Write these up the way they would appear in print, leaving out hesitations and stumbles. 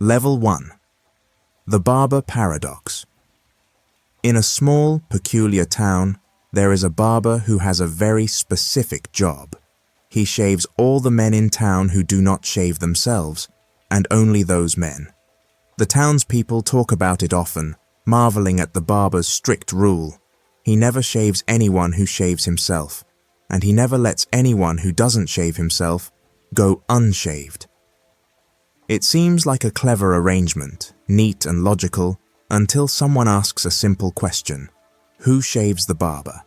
Level 1. The Barber Paradox. In a small, peculiar town, there is a barber who has a very specific job. He shaves all the men in town who do not shave themselves, and only those men. The townspeople talk about it often, marveling at the barber's strict rule. He never shaves anyone who shaves himself, and he never lets anyone who doesn't shave himself go unshaved. It seems like a clever arrangement, neat and logical, until someone asks a simple question: who shaves the barber?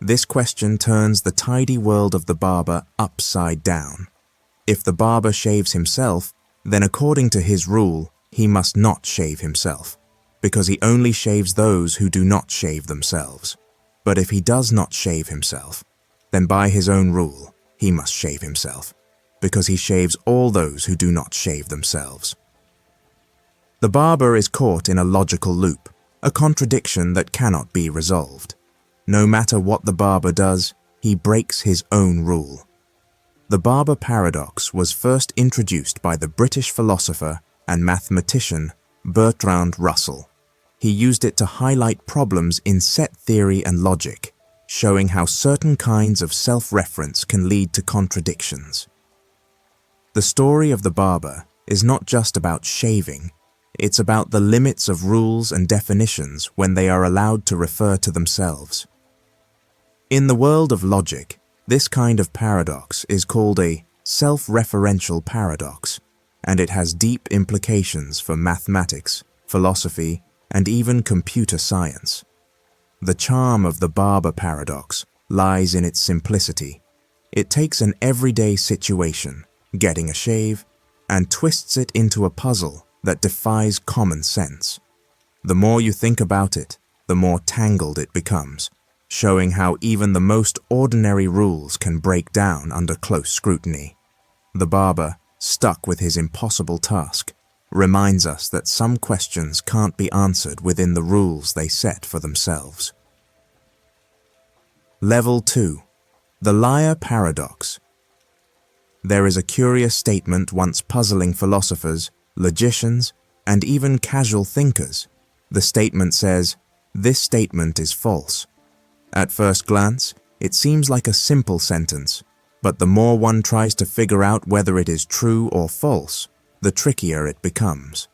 This question turns the tidy world of the barber upside down. If the barber shaves himself, then according to his rule, he must not shave himself, because he only shaves those who do not shave themselves. But if he does not shave himself, then by his own rule, he must shave himself, because he shaves all those who do not shave themselves. The barber is caught in a logical loop, a contradiction that cannot be resolved. No matter what the barber does, he breaks his own rule. The Barber Paradox was first introduced by the British philosopher and mathematician Bertrand Russell. He used it to highlight problems in set theory and logic, showing how certain kinds of self-reference can lead to contradictions. The story of the barber is not just about shaving, it's about the limits of rules and definitions when they are allowed to refer to themselves. In the world of logic, this kind of paradox is called a self-referential paradox, and it has deep implications for mathematics, philosophy, and even computer science. The charm of the Barber Paradox lies in its simplicity. It takes an everyday situation, getting a shave, and twists it into a puzzle that defies common sense. The more you think about it, the more tangled it becomes, showing how even the most ordinary rules can break down under close scrutiny. The barber, stuck with his impossible task, reminds us that some questions can't be answered within the rules they set for themselves. Level 2. The Liar Paradox. There is a curious statement once puzzling philosophers, logicians, and even casual thinkers. The statement says, "This statement is false." At first glance, it seems like a simple sentence, but the more one tries to figure out whether it is true or false, the trickier it becomes.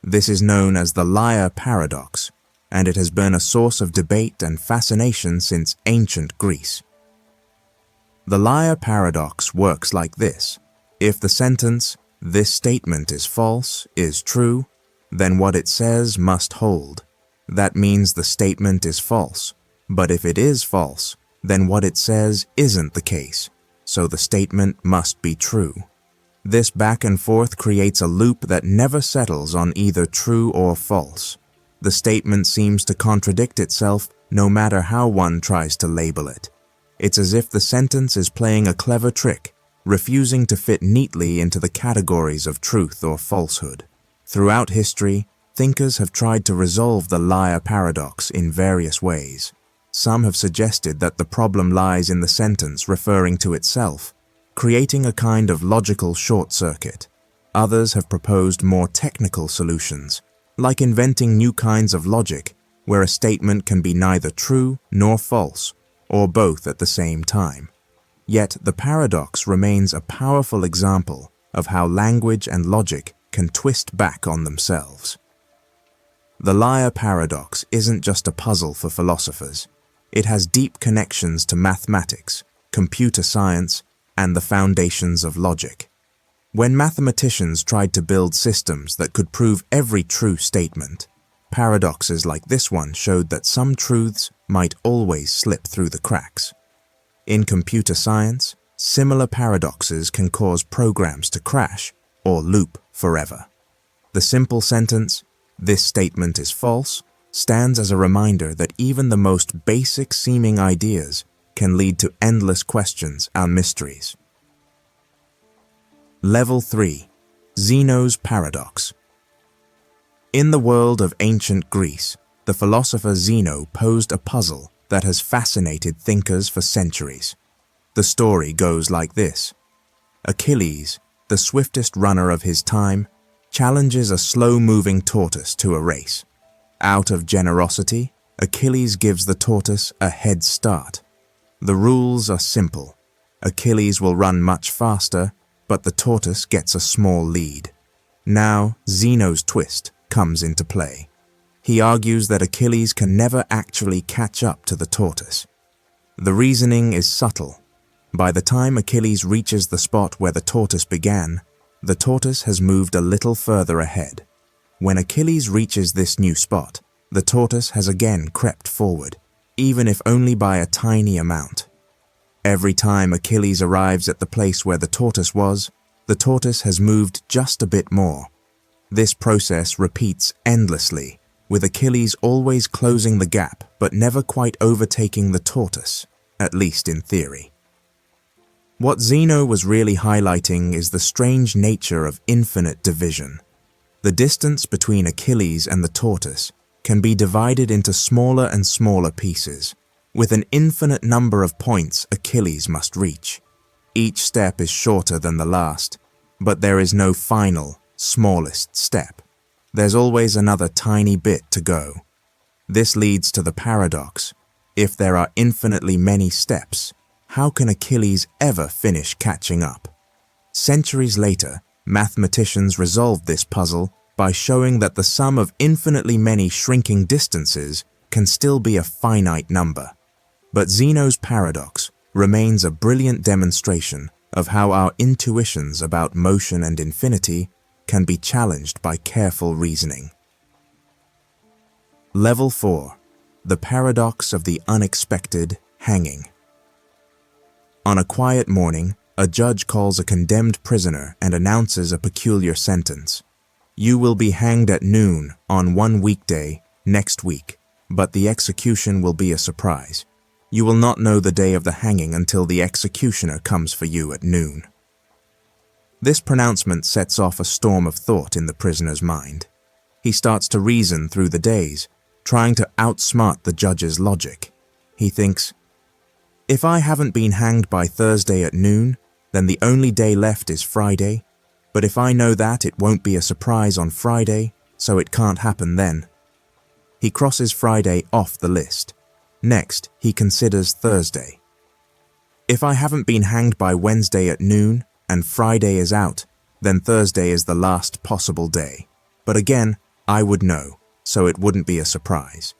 This is known as the Liar Paradox, and it has been a source of debate and fascination since ancient Greece. The Liar Paradox works like this. If the sentence, "This statement is false," is true, then what it says must hold. That means the statement is false. But if it is false, then what it says isn't the case, so the statement must be true. This back and forth creates a loop that never settles on either true or false. The statement seems to contradict itself no matter how one tries to label it. It's as if the sentence is playing a clever trick, refusing to fit neatly into the categories of truth or falsehood. Throughout history, thinkers have tried to resolve the Liar Paradox in various ways. Some have suggested that the problem lies in the sentence referring to itself, creating a kind of logical short circuit. Others have proposed more technical solutions, like inventing new kinds of logic where a statement can be neither true nor false, or both at the same time. Yet the paradox remains a powerful example of how language and logic can twist back on themselves. The Liar Paradox isn't just a puzzle for philosophers. It has deep connections to mathematics, computer science, and the foundations of logic. When mathematicians tried to build systems that could prove every true statement, paradoxes like this one showed that some truths might always slip through the cracks. In computer science, similar paradoxes can cause programs to crash or loop forever. The simple sentence, "This statement is false," stands as a reminder that even the most basic seeming ideas can lead to endless questions and mysteries. Level 3. Zenos Paradox. In the world of ancient Greece, the philosopher Zeno posed a puzzle that has fascinated thinkers for centuries. The story goes like this. Achilles, the swiftest runner of his time, challenges a slow-moving tortoise to a race. Out of generosity, Achilles gives the tortoise a head start. The rules are simple. Achilles will run much faster, but the tortoise gets a small lead. Now, Zenos' twist comes into play. He argues that Achilles can never actually catch up to the tortoise. The reasoning is subtle. By the time Achilles reaches the spot where the tortoise began, the tortoise has moved a little further ahead. When Achilles reaches this new spot, the tortoise has again crept forward, even if only by a tiny amount. Every time Achilles arrives at the place where the tortoise was, the tortoise has moved just a bit more. This process repeats endlessly, with Achilles always closing the gap but never quite overtaking the tortoise, at least in theory. What Zeno was really highlighting is the strange nature of infinite division. The distance between Achilles and the tortoise can be divided into smaller and smaller pieces, with an infinite number of points Achilles must reach. Each step is shorter than the last, but there is no final, smallest step. There's always another tiny bit to go. This leads to the paradox. If there are infinitely many steps, how can Achilles ever finish catching up? Centuries later, mathematicians resolved this puzzle by showing that the sum of infinitely many shrinking distances can still be a finite number. But Zenos' paradox remains a brilliant demonstration of how our intuitions about motion and infinity can be challenged by careful reasoning. Level 4. The Paradox of the Unexpected Hanging. On a quiet morning, a judge calls a condemned prisoner and announces a peculiar sentence. You will be hanged at noon on one weekday next week, but the execution will be a surprise. You will not know the day of the hanging until the executioner comes for you at noon. This pronouncement sets off a storm of thought in the prisoner's mind. He starts to reason through the days, trying to outsmart the judge's logic. He thinks, if I haven't been hanged by Thursday at noon, then the only day left is Friday. But if I know that, it won't be a surprise on Friday, so it can't happen then. He crosses Friday off the list. Next, he considers Thursday. If I haven't been hanged by Wednesday at noon, and Friday is out, then Thursday is the last possible day. But again, I would know, so it wouldn't be a surprise.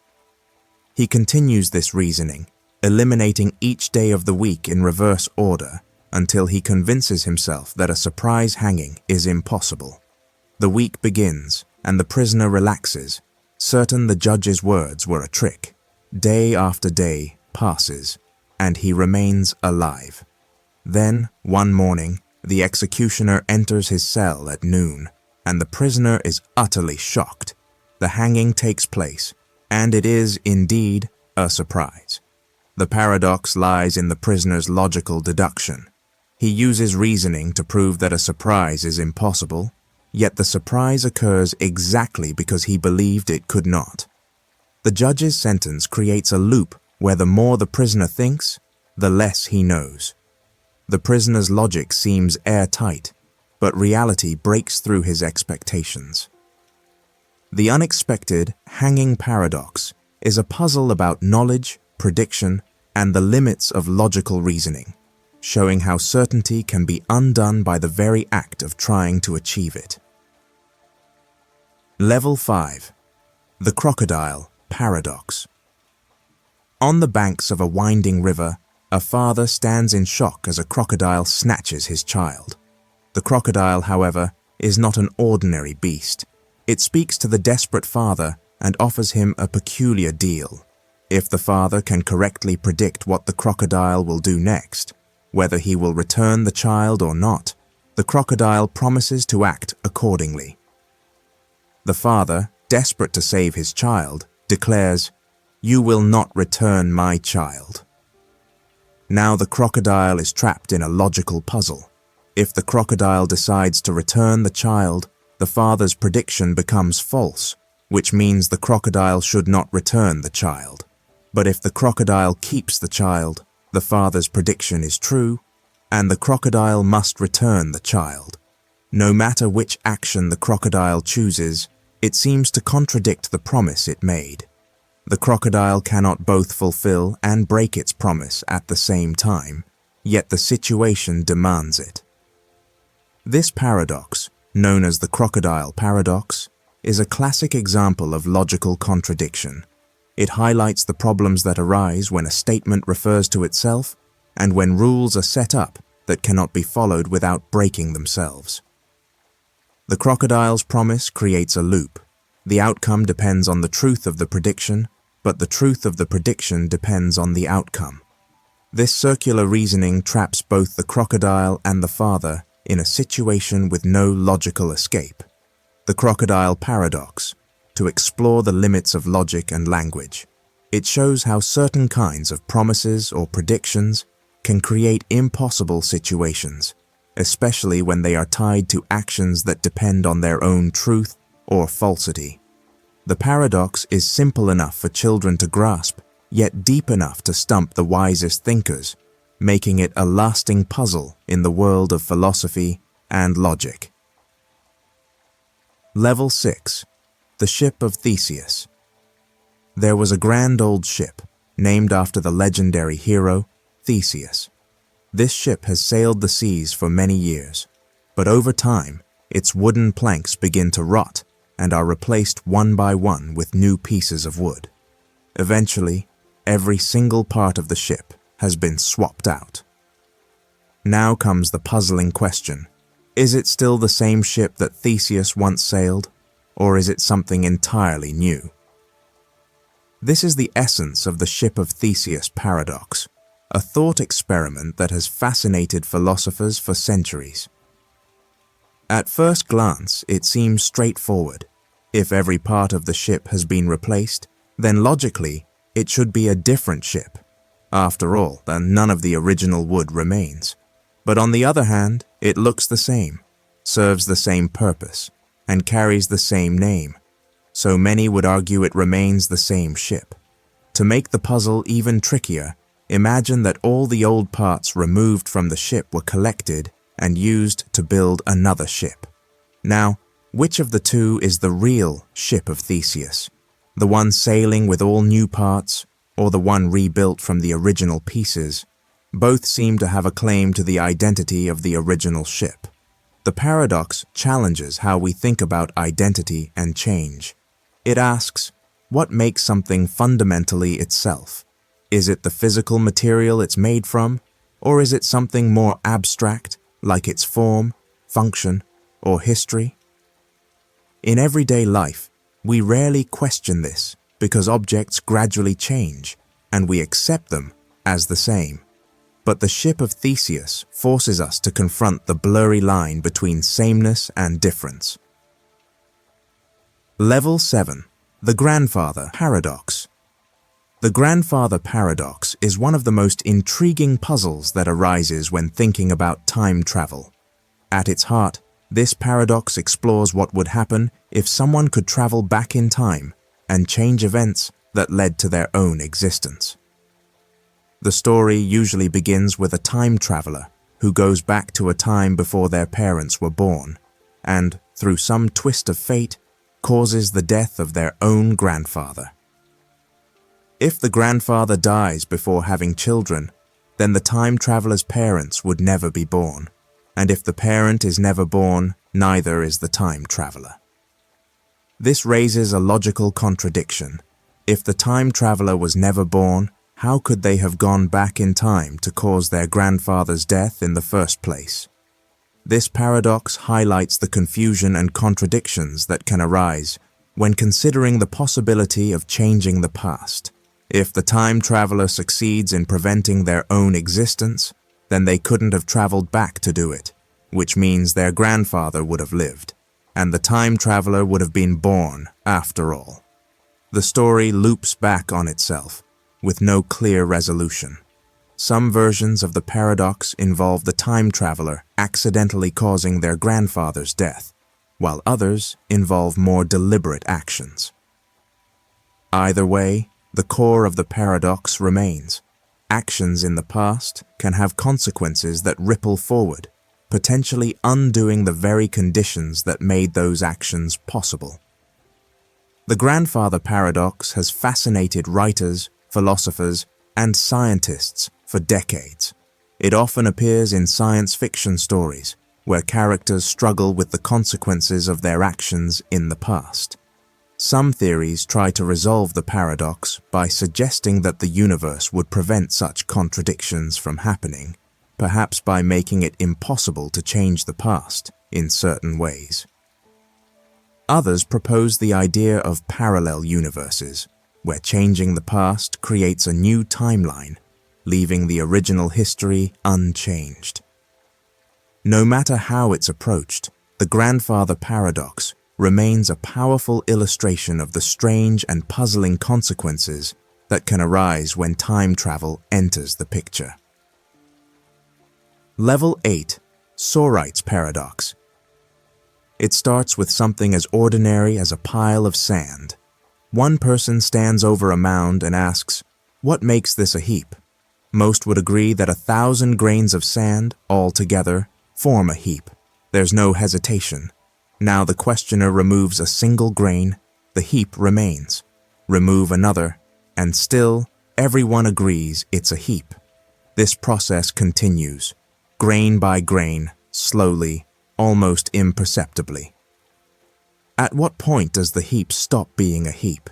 He continues this reasoning, eliminating each day of the week in reverse order until he convinces himself that a surprise hanging is impossible. The week begins, and the prisoner relaxes, certain the judge's words were a trick. Day after day passes, and he remains alive. Then, one morning, the executioner enters his cell at noon, and the prisoner is utterly shocked. The hanging takes place, and it is, indeed, a surprise. The paradox lies in the prisoner's logical deduction. He uses reasoning to prove that a surprise is impossible, yet the surprise occurs exactly because he believed it could not. The judge's sentence creates a loop where the more the prisoner thinks, the less he knows. The prisoner's logic seems airtight, but reality breaks through his expectations. The unexpected hanging paradox is a puzzle about knowledge, prediction, and the limits of logical reasoning, showing how certainty can be undone by the very act of trying to achieve it. Level 5. The Crocodile Paradox. On the banks of a winding river, a father stands in shock as a crocodile snatches his child. The crocodile, however, is not an ordinary beast. It speaks to the desperate father and offers him a peculiar deal. If the father can correctly predict what the crocodile will do next, whether he will return the child or not, the crocodile promises to act accordingly. The father, desperate to save his child, declares, "You will not return my child." Now the crocodile is trapped in a logical puzzle. If the crocodile decides to return the child, the father's prediction becomes false, which means the crocodile should not return the child. But if the crocodile keeps the child, the father's prediction is true, and the crocodile must return the child. No matter which action the crocodile chooses, it seems to contradict the promise it made. The crocodile cannot both fulfill and break its promise at the same time, yet the situation demands it. This paradox, known as the Crocodile Paradox, is a classic example of logical contradiction. It highlights the problems that arise when a statement refers to itself and when rules are set up that cannot be followed without breaking themselves. The crocodile's promise creates a loop. The outcome depends on the truth of the prediction, but the truth of the prediction depends on the outcome. This circular reasoning traps both the crocodile and the father in a situation with no logical escape. The Crocodile Paradox, to explore the limits of logic and language. It shows how certain kinds of promises or predictions can create impossible situations, especially when they are tied to actions that depend on their own truth or falsity. The paradox is simple enough for children to grasp, yet deep enough to stump the wisest thinkers, making it a lasting puzzle in the world of philosophy and logic. Level 6. The Ship of Theseus. There was a grand old ship, named after the legendary hero, Theseus. This ship has sailed the seas for many years, but over time, its wooden planks begin to rot and are replaced one by one with new pieces of wood. Eventually, every single part of the ship has been swapped out. Now comes the puzzling question. Is it still the same ship that Theseus once sailed, or is it something entirely new? This is the essence of the Ship of Thesus paradox, a thought experiment that has fascinated philosophers for centuries. At first glance, it seems straightforward. If every part of the ship has been replaced, then logically, it should be a different ship. After all, then none of the original wood remains. But on the other hand, it looks the same, serves the same purpose, and carries the same name. So many would argue it remains the same ship. To make the puzzle even trickier, imagine that all the old parts removed from the ship were collected and used to build another ship. Now, which of the two is the real Ship of Theseus? The one sailing with all new parts, or the one rebuilt from the original pieces? Both seem to have a claim to the identity of the original ship. The paradox challenges how we think about identity and change. It asks, what makes something fundamentally itself? Is it the physical material it's made from, or is it something more abstract, like its form, function, or history? In everyday life, we rarely question this because objects gradually change, and we accept them as the same. But the Ship of Theseus forces us to confront the blurry line between sameness and difference. Level 7. The Grandfather Paradox. The Grandfather Paradox is one of the most intriguing puzzles that arises when thinking about time travel. At its heart, this paradox explores what would happen if someone could travel back in time and change events that led to their own existence. The story usually begins with a time traveler who goes back to a time before their parents were born and, through some twist of fate, causes the death of their own grandfather. If the grandfather dies before having children, then the time traveler's parents would never be born, and if the parent is never born, neither is the time traveler. This raises a logical contradiction. If the time traveler was never born, how could they have gone back in time to cause their grandfather's death in the first place? This paradox highlights the confusion and contradictions that can arise when considering the possibility of changing the past. If the time traveler succeeds in preventing their own existence, then they couldn't have traveled back to do it, which means their grandfather would have lived, and the time traveler would have been born after all. The story loops back on itself, with no clear resolution. Some versions of the paradox involve the time traveler accidentally causing their grandfather's death, while others involve more deliberate actions. Either way, the core of the paradox remains. Actions in the past can have consequences that ripple forward, potentially undoing the very conditions that made those actions possible. The Grandfather Paradox has fascinated writers, philosophers, and scientists for decades. It often appears in science fiction stories, where characters struggle with the consequences of their actions in the past. Some theories try to resolve the paradox by suggesting that the universe would prevent such contradictions from happening, perhaps by making it impossible to change the past in certain ways. Others propose the idea of parallel universes, where changing the past creates a new timeline, leaving the original history unchanged. No matter how it's approached, the Grandfather Paradox remains a powerful illustration of the strange and puzzling consequences that can arise when time travel enters the picture. Level 8. Sorites Paradox. It starts with something as ordinary as a pile of sand. One person stands over a mound and asks, "What makes this a heap?" Most would agree that 1,000 grains of sand, all together, form a heap. There's no hesitation. Now the questioner removes a single grain, the heap remains. Remove another, and still, everyone agrees it's a heap. This process continues, grain by grain, slowly, almost imperceptibly. At what point does the heap stop being a heap?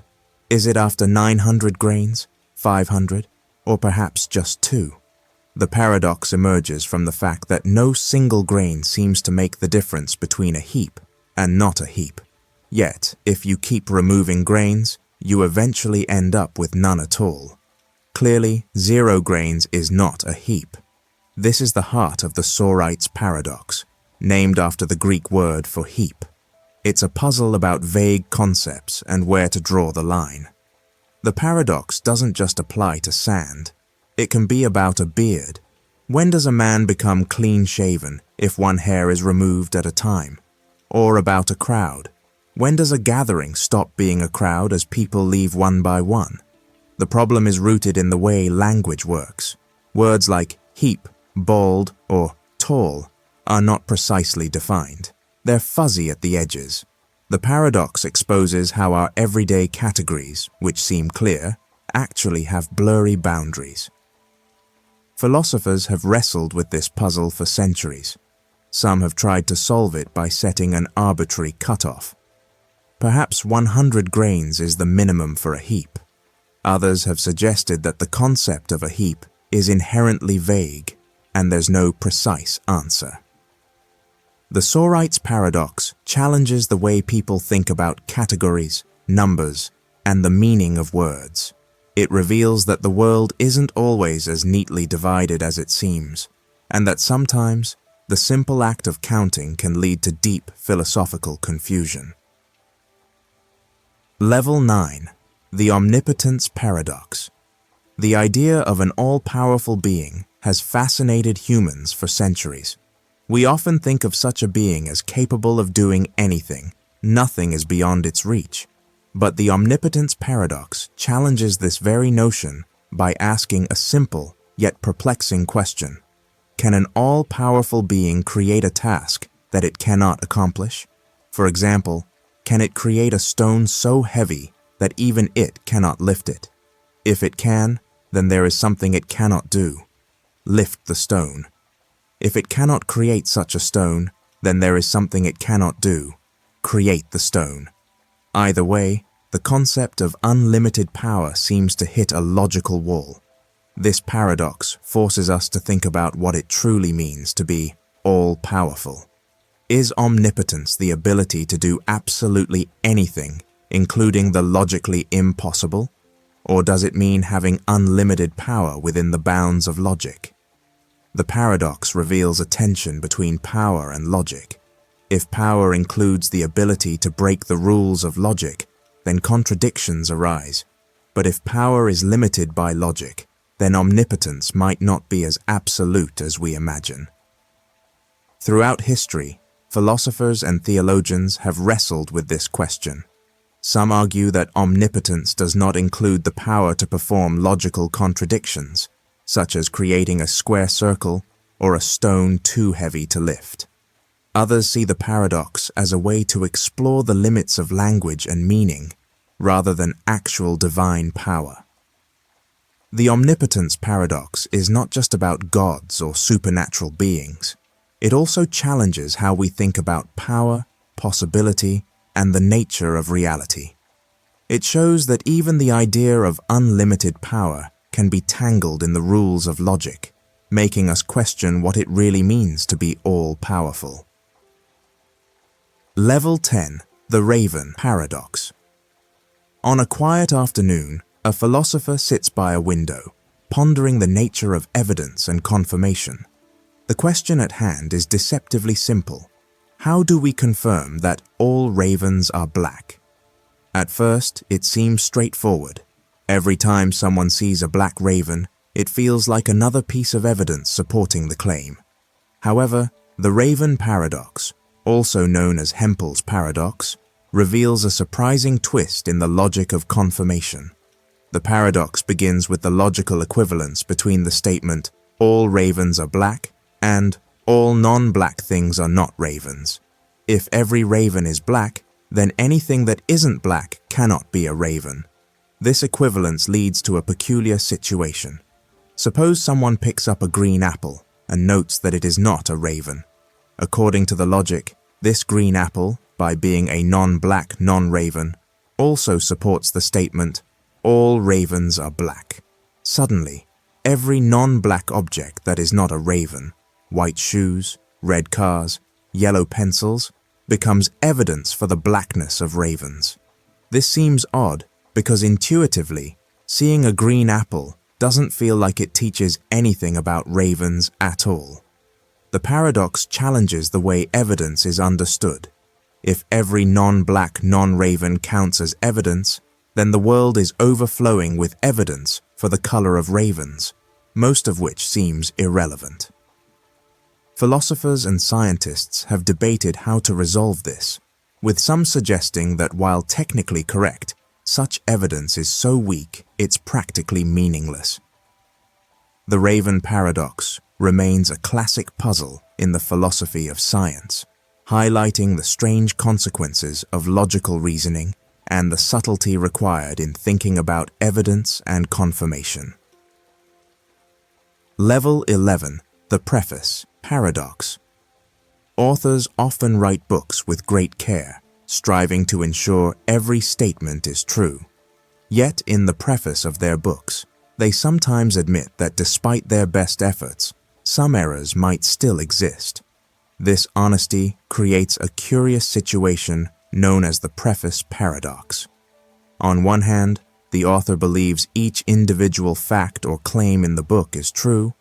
Is it after 900 grains, 500, or perhaps just 2? The paradox emerges from the fact that no single grain seems to make the difference between a heap and not a heap. Yet, if you keep removing grains, you eventually end up with none at all. Clearly, 0 grains is not a heap. This is the heart of the Sorites Paradox, named after the Greek word for heap. It's a puzzle about vague concepts and where to draw the line. The paradox doesn't just apply to sand. It can be about a beard. When does a man become clean-shaven if one hair is removed at a time? Or about a crowd. When does a gathering stop being a crowd as people leave one by one? The problem is rooted in the way language works. Words like heap, bald, or tall are not precisely defined. They're fuzzy at the edges. The paradox exposes how our everyday categories, which seem clear, actually have blurry boundaries. Philosophers have wrestled with this puzzle for centuries. Some have tried to solve it by setting an arbitrary cutoff. Perhaps 100 grains is the minimum for a heap. Others have suggested that the concept of a heap is inherently vague, and there's no precise answer. The Sorites Paradox challenges the way people think about categories, numbers, and the meaning of words. It reveals that the world isn't always as neatly divided as it seems, and that sometimes the simple act of counting can lead to deep philosophical confusion. Level 9. The Omnipotence Paradox. The idea of an all-powerful being has fascinated humans for centuries. We often think of such a being as capable of doing anything. Nothing is beyond its reach. But the Omnipotence Paradox challenges this very notion by asking a simple yet perplexing question. Can an all-powerful being create a task that it cannot accomplish? For example, can it create a stone so heavy that even it cannot lift it? If it can, then there is something it cannot do. Lift the stone. If it cannot create such a stone, then there is something it cannot do. Create the stone. Either way, the concept of unlimited power seems to hit a logical wall. This paradox forces us to think about what it truly means to be all-powerful. Is omnipotence the ability to do absolutely anything, including the logically impossible? Or does it mean having unlimited power within the bounds of logic? The paradox reveals a tension between power and logic. If power includes the ability to break the rules of logic, then contradictions arise. But if power is limited by logic, then omnipotence might not be as absolute as we imagine. Throughout history, philosophers and theologians have wrestled with this question. Some argue that omnipotence does not include the power to perform logical contradictions, such as creating a square circle or a stone too heavy to lift. Others see the paradox as a way to explore the limits of language and meaning, rather than actual divine power. The Omnipotence Paradox is not just about gods or supernatural beings. It also challenges how we think about power, possibility, and the nature of reality. It shows that even the idea of unlimited power can be tangled in the rules of logic, making us question what it really means to be all-powerful. Level 10. The Raven Paradox. On a quiet afternoon, a philosopher sits by a window, pondering the nature of evidence and confirmation. The question at hand is deceptively simple. How do we confirm that all ravens are black? At first, it seems straightforward. Every time someone sees a black raven, it feels like another piece of evidence supporting the claim. However, the Raven Paradox, also known as Hempel's Paradox, reveals a surprising twist in the logic of confirmation. The paradox begins with the logical equivalence between the statement, "all ravens are black," and "all non-black things are not ravens." If every raven is black, then anything that isn't black cannot be a raven. This equivalence leads to a peculiar situation. Suppose someone picks up a green apple and notes that it is not a raven. According to the logic, this green apple, by being a non-black non-raven, also supports the statement, "all ravens are black." Suddenly, every non-black object that is not a raven, white shoes, red cars, yellow pencils, becomes evidence for the blackness of ravens. This seems odd because intuitively, seeing a green apple doesn't feel like it teaches anything about ravens at all. The paradox challenges the way evidence is understood. If every non-black non-raven counts as evidence, then the world is overflowing with evidence for the color of ravens, most of which seems irrelevant. Philosophers and scientists have debated how to resolve this, with some suggesting that while technically correct, such evidence is so weak it's practically meaningless. The Raven Paradox remains a classic puzzle in the philosophy of science, highlighting the strange consequences of logical reasoning and the subtlety required in thinking about evidence and confirmation. Level 11. The Preface Paradox. Authors often write books with great care, striving to ensure every statement is true. Yet in the preface of their books, they sometimes admit that despite their best efforts, some errors might still exist. This honesty creates a curious situation known as the Preface Paradox. On one hand, the author believes each individual fact or claim in the book is true.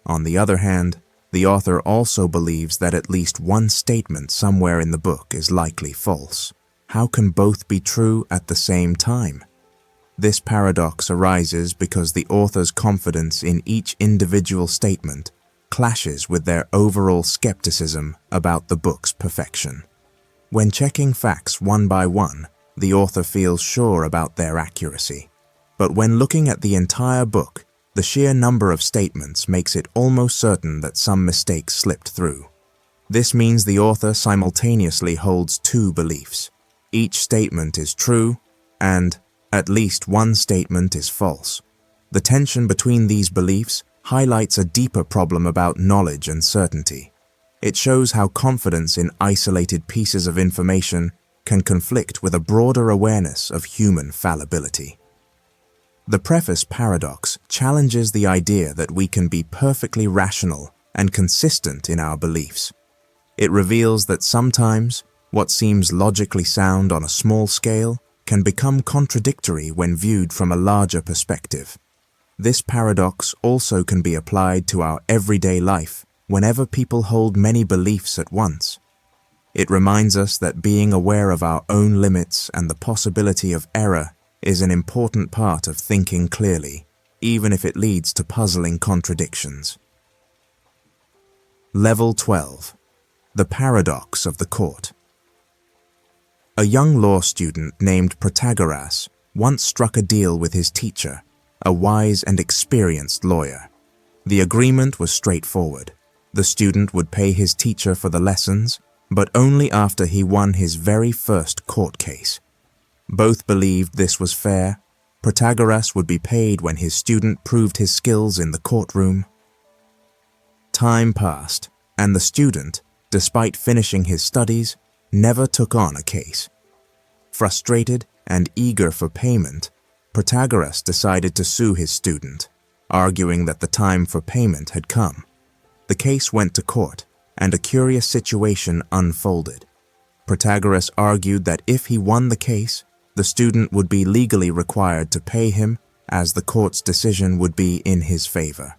On the other hand, the author also believes that at least one statement somewhere in the book is likely false. How can both be true at the same time? This paradox arises because the author's confidence in each individual statement clashes with their overall skepticism about the book's perfection. When checking facts one by one, the author feels sure about their accuracy. But when looking at the entire book, the sheer number of statements makes it almost certain that some mistakes slipped through. This means the author simultaneously holds two beliefs. Each statement is true, and at least one statement is false. The tension between these beliefs highlights a deeper problem about knowledge and certainty. It shows how confidence in isolated pieces of information can conflict with a broader awareness of human fallibility. The Preface Paradox challenges the idea that we can be perfectly rational and consistent in our beliefs. It reveals that sometimes what seems logically sound on a small scale can become contradictory when viewed from a larger perspective. This paradox also can be applied to our everyday life whenever people hold many beliefs at once. It reminds us that being aware of our own limits and the possibility of error is an important part of thinking clearly, even if it leads to puzzling contradictions. Level 12. The Paradox of the Court. A young law student named Protagoras once struck a deal with his teacher, a wise and experienced lawyer. The agreement was straightforward. The student would pay his teacher for the lessons, but only after he won his very first court case. Both believed this was fair. Protagoras would be paid when his student proved his skills in the courtroom. Time passed, and the student, despite finishing his studies, never took on a case. Frustrated and eager for payment, Protagoras decided to sue his student, arguing that the time for payment had come. The case went to court, and a curious situation unfolded. Protagoras argued that if he won the case, the student would be legally required to pay him, as the court's decision would be in his favor.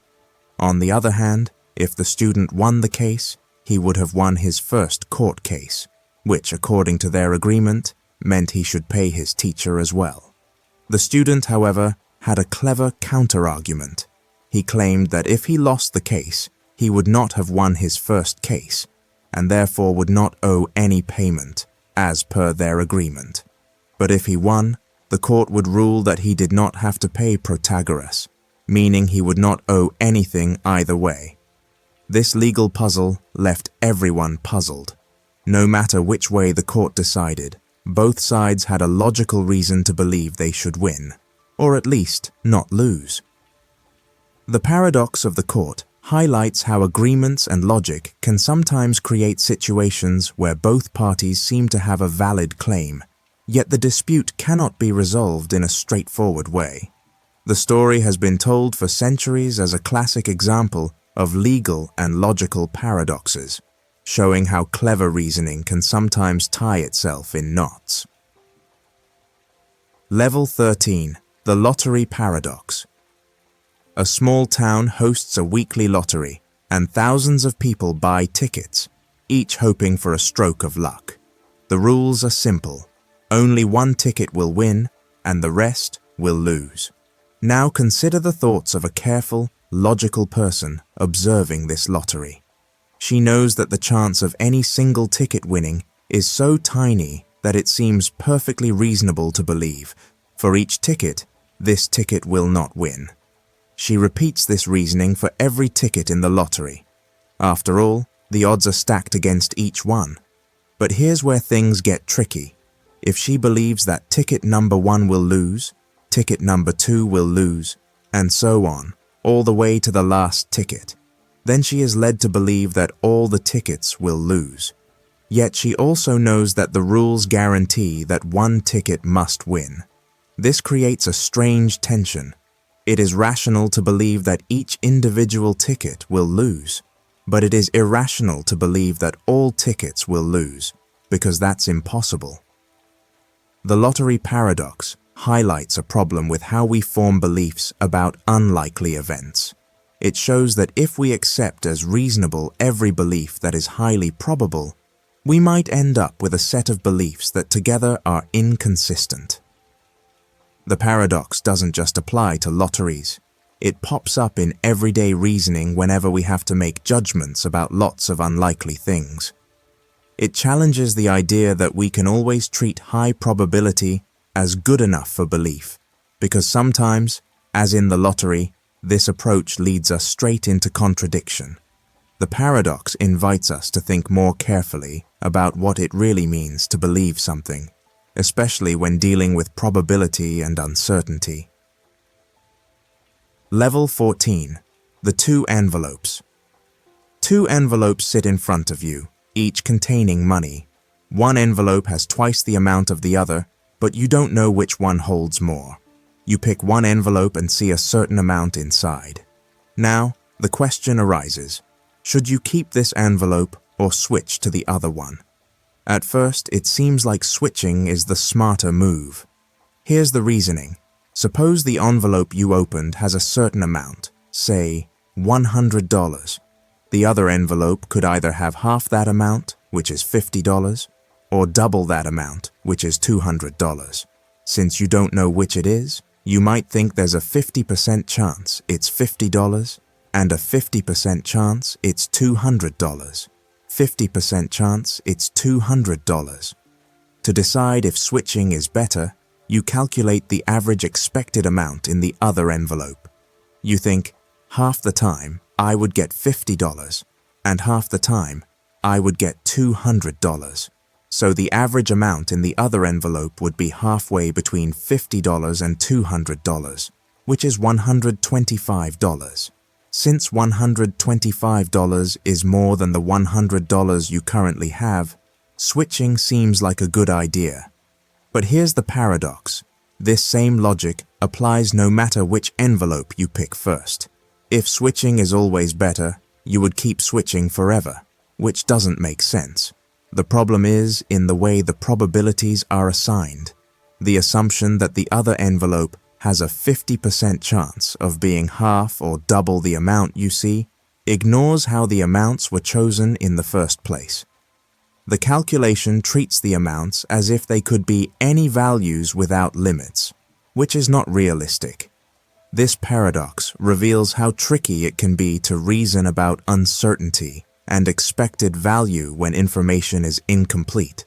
On the other hand, if the student won the case, he would have won his first court case, which, according to their agreement, meant he should pay his teacher as well. The student, however, had a clever counter-argument. He claimed that if he lost the case, he would not have won his first case, and therefore would not owe any payment, as per their agreement. But if he won, the court would rule that he did not have to pay Protagoras, meaning he would not owe anything either way. This legal puzzle left everyone puzzled. No matter which way the court decided, both sides had a logical reason to believe they should win, or at least not lose. The paradox of the court highlights how agreements and logic can sometimes create situations where both parties seem to have a valid claim, yet the dispute cannot be resolved in a straightforward way. The story has been told for centuries as a classic example of legal and logical paradoxes, showing how clever reasoning can sometimes tie itself in knots. Level 13. The Lottery Paradox. A small town hosts a weekly lottery, and thousands of people buy tickets, each hoping for a stroke of luck. The rules are simple. Only one ticket will win, and the rest will lose. Now consider the thoughts of a careful, logical person observing this lottery. She knows that the chance of any single ticket winning is so tiny that it seems perfectly reasonable to believe, for each ticket, this ticket will not win. She repeats this reasoning for every ticket in the lottery. After all, the odds are stacked against each one. But here's where things get tricky. If she believes that ticket number 1 will lose, ticket number 2 will lose, and so on, all the way to the last ticket, then she is led to believe that all the tickets will lose. Yet she also knows that the rules guarantee that one ticket must win. This creates a strange tension. It is rational to believe that each individual ticket will lose, but it is irrational to believe that all tickets will lose, because that's impossible. The lottery paradox highlights a problem with how we form beliefs about unlikely events. It shows that if we accept as reasonable every belief that is highly probable, we might end up with a set of beliefs that together are inconsistent. The paradox doesn't just apply to lotteries. It pops up in everyday reasoning whenever we have to make judgments about lots of unlikely things. It challenges the idea that we can always treat high probability as good enough for belief, because sometimes, as in the lottery, this approach leads us straight into contradiction. The paradox invites us to think more carefully about what it really means to believe something, especially when dealing with probability and uncertainty. Level 14. The 2 envelopes. 2 envelopes sit in front of you, each containing money. One envelope has twice the amount of the other, but you don't know which one holds more. You pick one envelope and see a certain amount inside. Now, the question arises, should you keep this envelope or switch to the other one? At first, it seems like switching is the smarter move. Here's the reasoning. Suppose the envelope you opened has a certain amount, say $100. The other envelope could either have half that amount, which is $50, or double that amount, which is $200. Since you don't know which it is, you might think there's a 50% chance it's $50 and a 50% chance it's $200. 50% chance it's $200. To decide if switching is better, you calculate the average expected amount in the other envelope. You think, half the time, I would get $50. and half the time, I would get $200. So the average amount in the other envelope would be halfway between $50 and $200, which is $125. Since $125 is more than the $100 you currently have, switching seems like a good idea. But here's the paradox. This same logic applies no matter which envelope you pick first. If switching is always better, you would keep switching forever, which doesn't make sense. The problem is in the way the probabilities are assigned. The assumption that the other envelope has a 50% chance of being half or double the amount you see ignores how the amounts were chosen in the first place. The calculation treats the amounts as if they could be any values without limits, which is not realistic. This paradox reveals how tricky it can be to reason about uncertainty and expected value when information is incomplete.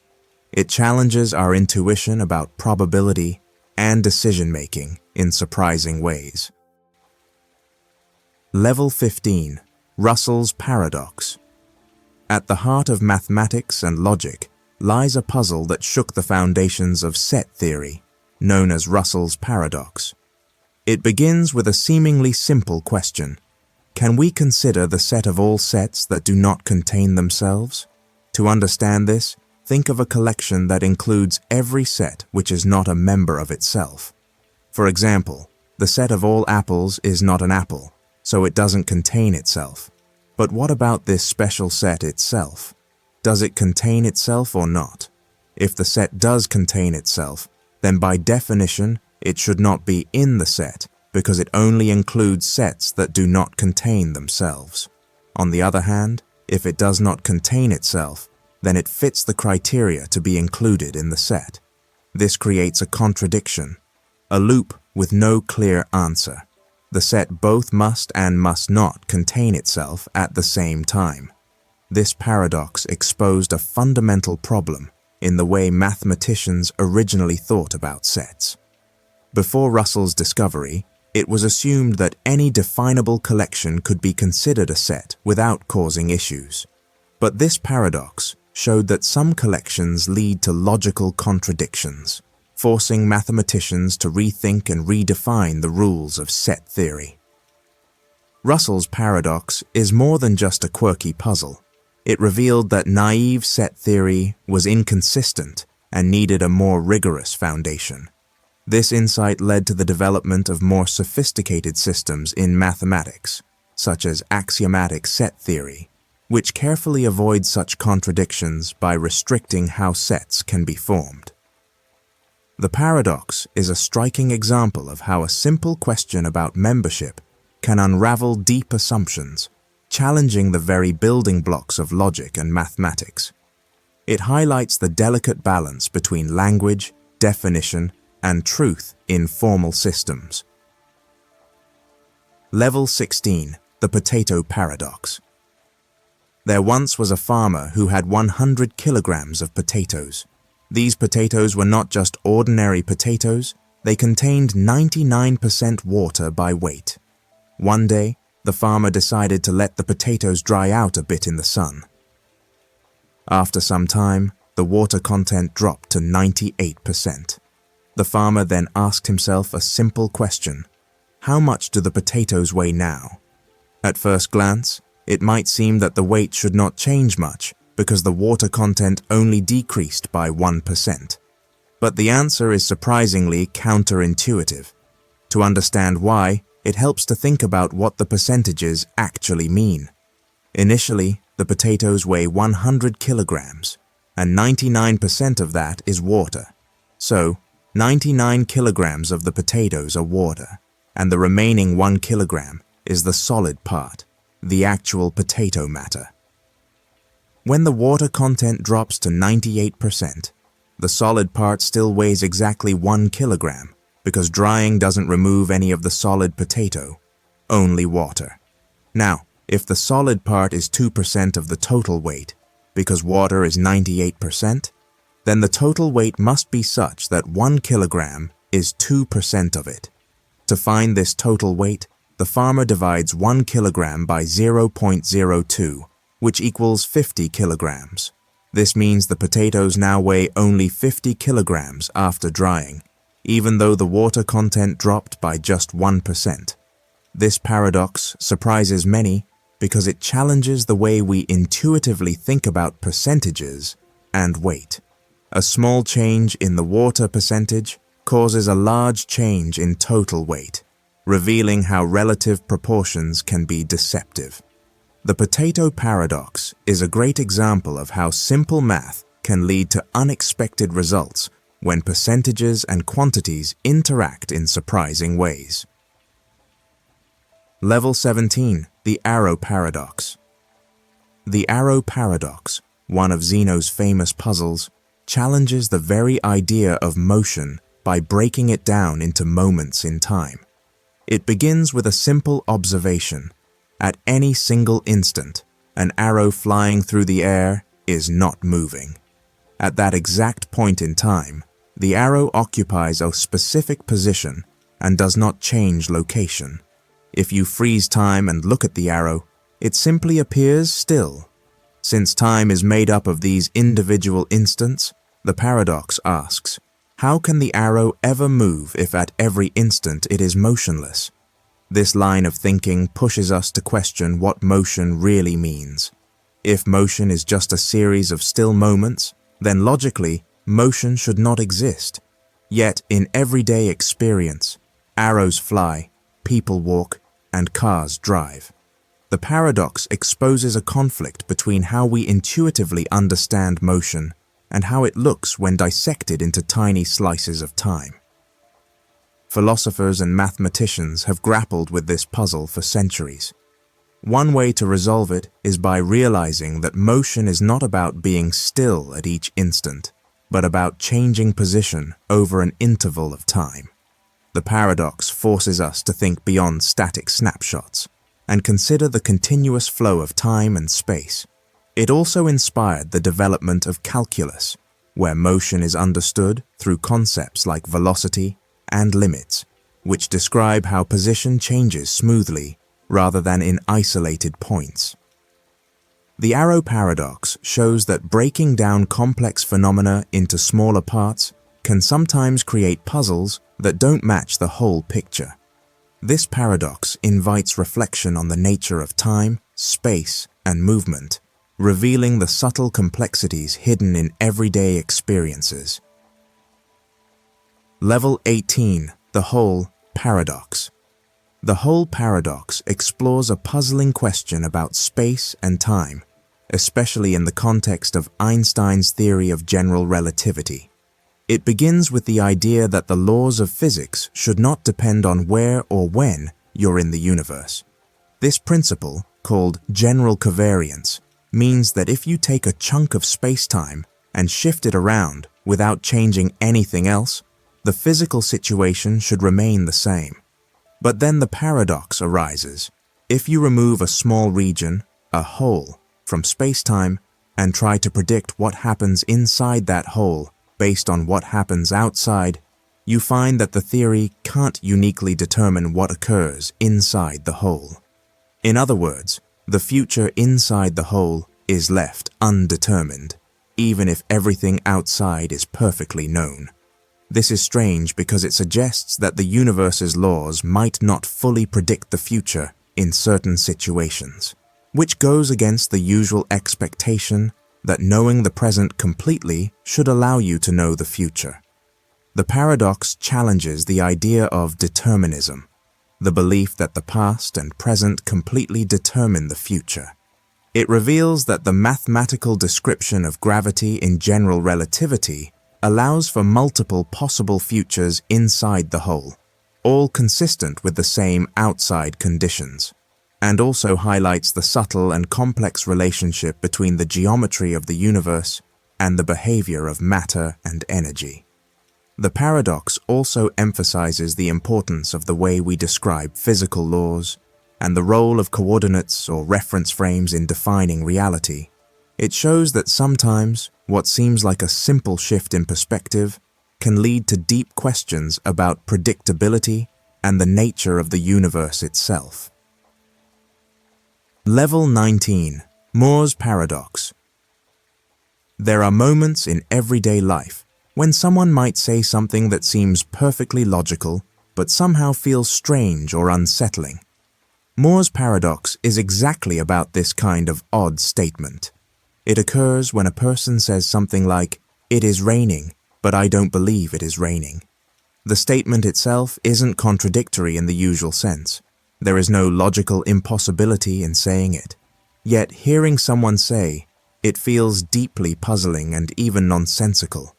It challenges our intuition about probability and decision-making in surprising ways. Level 15. Russell's Paradox. At the heart of mathematics and logic lies a puzzle that shook the foundations of set theory, known as Russell's Paradox. It begins with a seemingly simple question. Can we consider the set of all sets that do not contain themselves? To understand this, think of a collection that includes every set which is not a member of itself. For example, the set of all apples is not an apple, so it doesn't contain itself. But what about this special set itself? Does it contain itself or not? If the set does contain itself, then by definition, it should not be in the set, because it only includes sets that do not contain themselves. On the other hand, if it does not contain itself, then it fits the criteria to be included in the set. This creates a contradiction, a loop with no clear answer. The set both must and must not contain itself at the same time. This paradox exposed a fundamental problem in the way mathematicians originally thought about sets. Before Russell's discovery, it was assumed that any definable collection could be considered a set without causing issues. But this paradox showed that some collections lead to logical contradictions, forcing mathematicians to rethink and redefine the rules of set theory. Russell's paradox is more than just a quirky puzzle. It revealed that naive set theory was inconsistent and needed a more rigorous foundation. This insight led to the development of more sophisticated systems in mathematics, such as axiomatic set theory, which carefully avoids such contradictions by restricting how sets can be formed. The paradox is a striking example of how a simple question about membership can unravel deep assumptions, challenging the very building blocks of logic and mathematics. It highlights the delicate balance between language, definition, and truth in formal systems. Level 16. The Potato Paradox. There once was a farmer who had 100 kilograms of potatoes. These potatoes were not just ordinary potatoes, they contained 99% water by weight. One day, the farmer decided to let the potatoes dry out a bit in the sun. After some time, the water content dropped to 98%. The farmer then asked himself a simple question: how much do the potatoes weigh now? At first glance, it might seem that the weight should not change much because the water content only decreased by 1%. But the answer is surprisingly counterintuitive. To understand why, it helps to think about what the percentages actually mean. Initially, the potatoes weigh 100 kilograms, and 99% of that is water. So, 99 kilograms of the potatoes are water, and the remaining 1 kilogram is the solid part, the actual potato matter. When the water content drops to 98%, the solid part still weighs exactly 1 kilogram because drying doesn't remove any of the solid potato, only water. Now, if the solid part is 2% of the total weight, because water is 98%, then the total weight must be such that 1 kilogram is 2% of it. To find this total weight, the farmer divides 1 kilogram by 0.02, which equals 50 kilograms. This means the potatoes now weigh only 50 kilograms after drying, even though the water content dropped by just 1%. This paradox surprises many because it challenges the way we intuitively think about percentages and weight. A small change in the water percentage causes a large change in total weight, revealing how relative proportions can be deceptive. The potato paradox is a great example of how simple math can lead to unexpected results when percentages and quantities interact in surprising ways. Level 17, the Arrow Paradox. The Arrow Paradox, one of Zenos' famous puzzles, challenges the very idea of motion by breaking it down into moments in time. It begins with a simple observation. At any single instant, an arrow flying through the air is not moving. At that exact point in time, the arrow occupies a specific position and does not change location. If you freeze time and look at the arrow, it simply appears still. Since time is made up of these individual instants, the paradox asks, how can the arrow ever move if at every instant it is motionless? This line of thinking pushes us to question what motion really means. If motion is just a series of still moments, then logically, motion should not exist. Yet, in everyday experience, arrows fly, people walk, and cars drive. The paradox exposes a conflict between how we intuitively understand motion and how it looks when dissected into tiny slices of time. Philosophers and mathematicians have grappled with this puzzle for centuries. One way to resolve it is by realizing that motion is not about being still at each instant, but about changing position over an interval of time. The paradox forces us to think beyond static snapshots and consider the continuous flow of time and space. It also inspired the development of calculus, where motion is understood through concepts like velocity and limits, which describe how position changes smoothly rather than in isolated points. The Arrow Paradox shows that breaking down complex phenomena into smaller parts can sometimes create puzzles that don't match the whole picture. This paradox invites reflection on the nature of time, space, and movement, revealing the subtle complexities hidden in everyday experiences. Level 18, the Whole Paradox. The Whole Paradox explores a puzzling question about space and time, especially in the context of Einstein's theory of general relativity. It begins with the idea that the laws of physics should not depend on where or when you're in the universe. This principle, called general covariance, means that if you take a chunk of space-time and shift it around without changing anything else, the physical situation should remain the same. But then the paradox arises. If you remove a small region, a hole, from space-time and try to predict what happens inside that hole based on what happens outside, you find that the theory can't uniquely determine what occurs inside the hole. In other words, the future inside the hole is left undetermined, even if everything outside is perfectly known. This is strange because it suggests that the universe's laws might not fully predict the future in certain situations, which goes against the usual expectation that knowing the present completely should allow you to know the future. The paradox challenges the idea of determinism, the belief that the past and present completely determine the future. It reveals that the mathematical description of gravity in general relativity allows for multiple possible futures inside the hole, all consistent with the same outside conditions, and also highlights the subtle and complex relationship between the geometry of the universe and the behavior of matter and energy. The paradox also emphasizes the importance of the way we describe physical laws and the role of coordinates or reference frames in defining reality. It shows that sometimes what seems like a simple shift in perspective can lead to deep questions about predictability and the nature of the universe itself. Level 19, Moore's Paradox. There are moments in everyday life when someone might say something that seems perfectly logical, but somehow feels strange or unsettling. Moore's Paradox is exactly about this kind of odd statement. It occurs when a person says something like, "It is raining, but I don't believe it is raining." The statement itself isn't contradictory in the usual sense. There is no logical impossibility in saying it. Yet hearing someone say, it feels deeply puzzling and even nonsensical.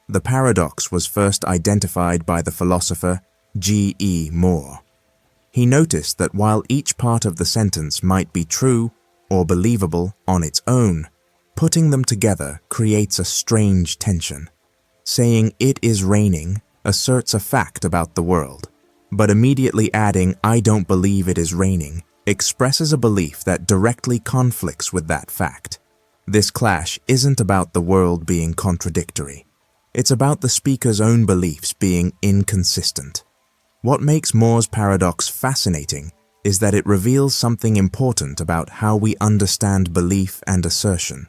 The paradox was first identified by the philosopher G.E. Moore. He noticed that while each part of the sentence might be true or believable on its own, putting them together creates a strange tension. Saying "it is raining" asserts a fact about the world, but immediately adding "I don't believe it is raining" expresses a belief that directly conflicts with that fact. This clash isn't about the world being contradictory. It's about the speaker's own beliefs being inconsistent. What makes Moore's paradox fascinating is that it reveals something important about how we understand belief and assertion.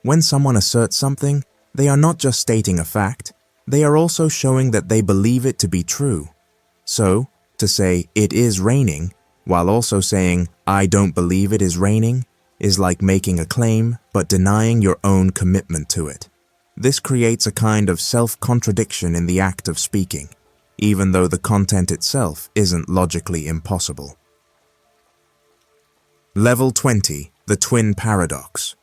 When someone asserts something, they are not just stating a fact, they are also showing that they believe it to be true. So, to say "it is raining" while also saying "I don't believe it is raining" is like making a claim but denying your own commitment to it. This creates a kind of self-contradiction in the act of speaking, even though the content itself isn't logically impossible. Level 20, the Twin Paradox.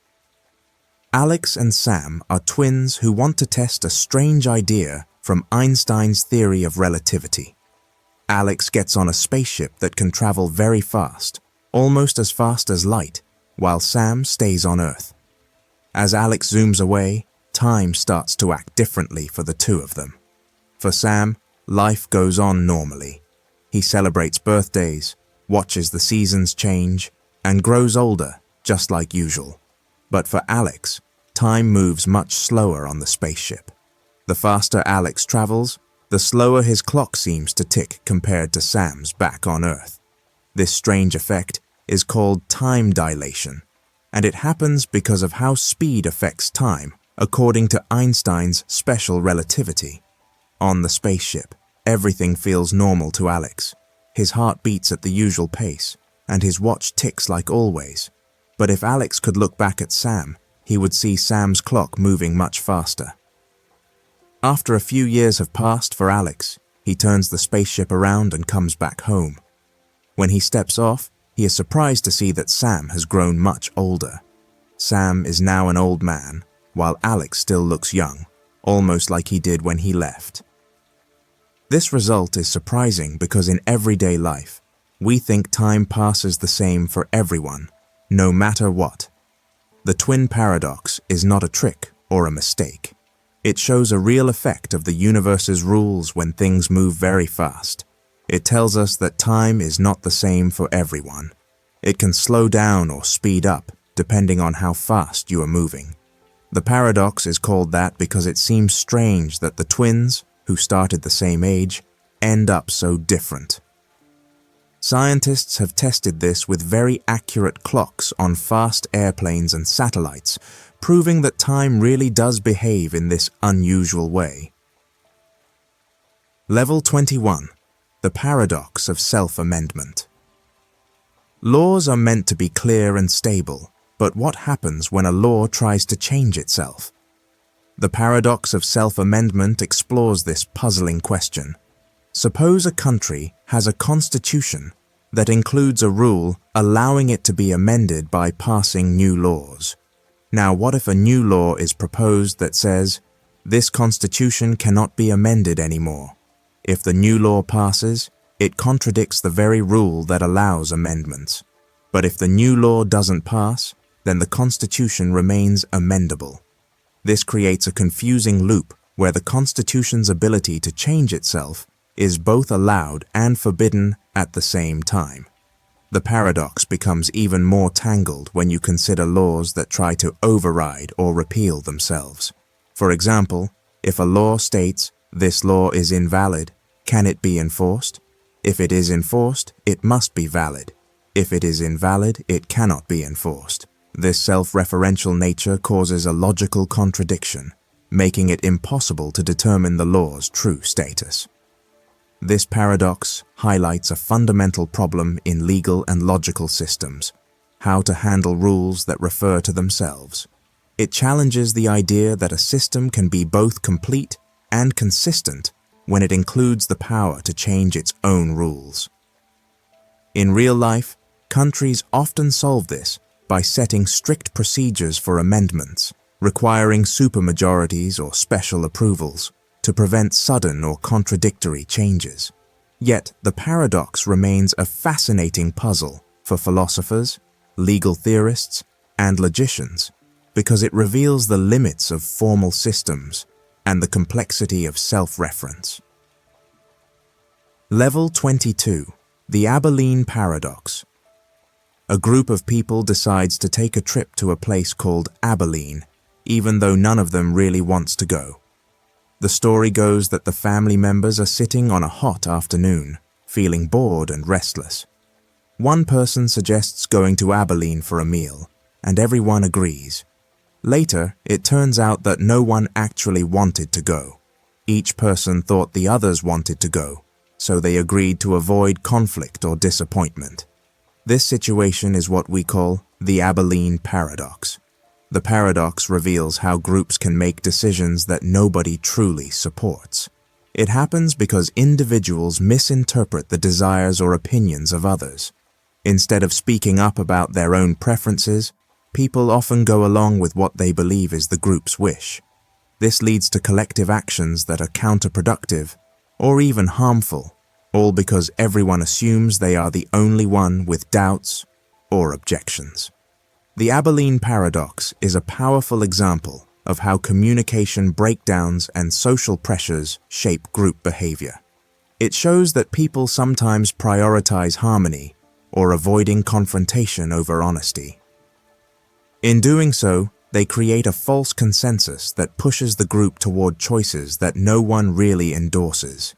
Alex and Sam are twins who want to test a strange idea from Einstein's theory of relativity. Alex gets on a spaceship that can travel very fast, almost as fast as light, while Sam stays on Earth. As Alex zooms away, time starts to act differently for the two of them. For Sam, life goes on normally. He celebrates birthdays, watches the seasons change, and grows older, just like usual. But for Alex, time moves much slower on the spaceship. The faster Alex travels, the slower his clock seems to tick compared to Sam's back on Earth. This strange effect is called time dilation, and it happens because of how speed affects time, according to Einstein's special relativity. On the spaceship, everything feels normal to Alex. His heart beats at the usual pace, and his watch ticks like always. But if Alex could look back at Sam, he would see Sam's clock moving much faster. After a few years have passed for Alex, he turns the spaceship around and comes back home. When he steps off, he is surprised to see that Sam has grown much older. Sam is now an old man, while Alex still looks young, almost like he did when he left. This result is surprising because in everyday life, we think time passes the same for everyone, no matter what. The twin paradox is not a trick or a mistake. It shows a real effect of the universe's rules when things move very fast. It tells us that time is not the same for everyone. It can slow down or speed up, depending on how fast you are moving. The paradox is called that because it seems strange that the twins, who started the same age, end up so different. Scientists have tested this with very accurate clocks on fast airplanes and satellites, proving that time really does behave in this unusual way. Level 21. The Paradox of Self-Amendment. Laws are meant to be clear and stable, but what happens when a law tries to change itself? The paradox of self-amendment explores this puzzling question. Suppose a country has a constitution that includes a rule allowing it to be amended by passing new laws. Now, what if a new law is proposed that says, this constitution cannot be amended anymore? If the new law passes, it contradicts the very rule that allows amendments. But if the new law doesn't pass, then the constitution remains amendable. This creates a confusing loop where the constitution's ability to change itself is both allowed and forbidden at the same time. The paradox becomes even more tangled when you consider laws that try to override or repeal themselves. For example, if a law states, this law is invalid, can it be enforced? If it is enforced, it must be valid. If it is invalid, it cannot be enforced. This self-referential nature causes a logical contradiction, making it impossible to determine the law's true status. This paradox highlights a fundamental problem in legal and logical systems: how to handle rules that refer to themselves. It challenges the idea that a system can be both complete and consistent when it includes the power to change its own rules. In real life, countries often solve this by setting strict procedures for amendments, requiring supermajorities or special approvals to prevent sudden or contradictory changes. Yet, the paradox remains a fascinating puzzle for philosophers, legal theorists, and logicians, because it reveals the limits of formal systems and the complexity of self-reference. Level 22. The Abalene Paradox. A group of people decides to take a trip to a place called Abalene, even though none of them really wants to go. The story goes that the family members are sitting on a hot afternoon, feeling bored and restless. One person suggests going to Abalene for a meal, and everyone agrees. Later, it turns out that no one actually wanted to go. Each person thought the others wanted to go, so they agreed to avoid conflict or disappointment. This situation is what we call the Abalene Paradox. The paradox reveals how groups can make decisions that nobody truly supports. It happens because individuals misinterpret the desires or opinions of others. Instead of speaking up about their own preferences, people often go along with what they believe is the group's wish. This leads to collective actions that are counterproductive or even harmful, all because everyone assumes they are the only one with doubts or objections. The Abalene Paradox is a powerful example of how communication breakdowns and social pressures shape group behavior. It shows that people sometimes prioritize harmony or avoiding confrontation over honesty. In doing so, they create a false consensus that pushes the group toward choices that no one really endorses.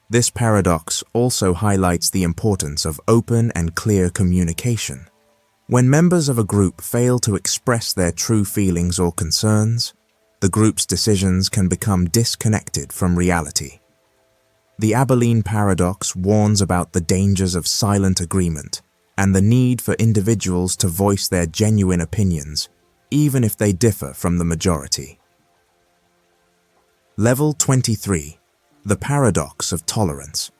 This paradox also highlights the importance of open and clear communication. When members of a group fail to express their true feelings or concerns, the group's decisions can become disconnected from reality. The Abalene Paradox warns about the dangers of silent agreement and the need for individuals to voice their genuine opinions, even if they differ from the majority. Level 23. The Paradox of Tolerance.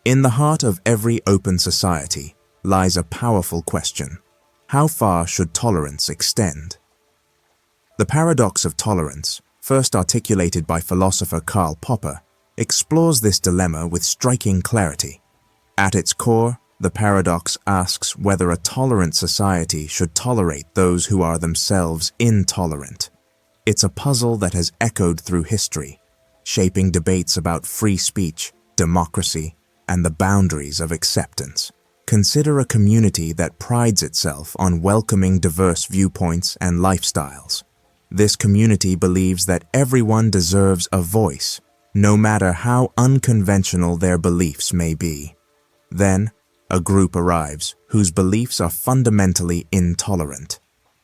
In the heart of every open society lies a powerful question: how far should tolerance extend? The paradox of tolerance, first articulated by philosopher Karl Popper, explores this dilemma with striking clarity. At its core, the paradox asks whether a tolerant society should tolerate those who are themselves intolerant. It's a puzzle that has echoed through history, shaping debates about free speech, democracy, and the boundaries of acceptance. Consider a community that prides itself on welcoming diverse viewpoints and lifestyles. This community believes that everyone deserves a voice, no matter how unconventional their beliefs may be. Then, a group arrives whose beliefs are fundamentally intolerant.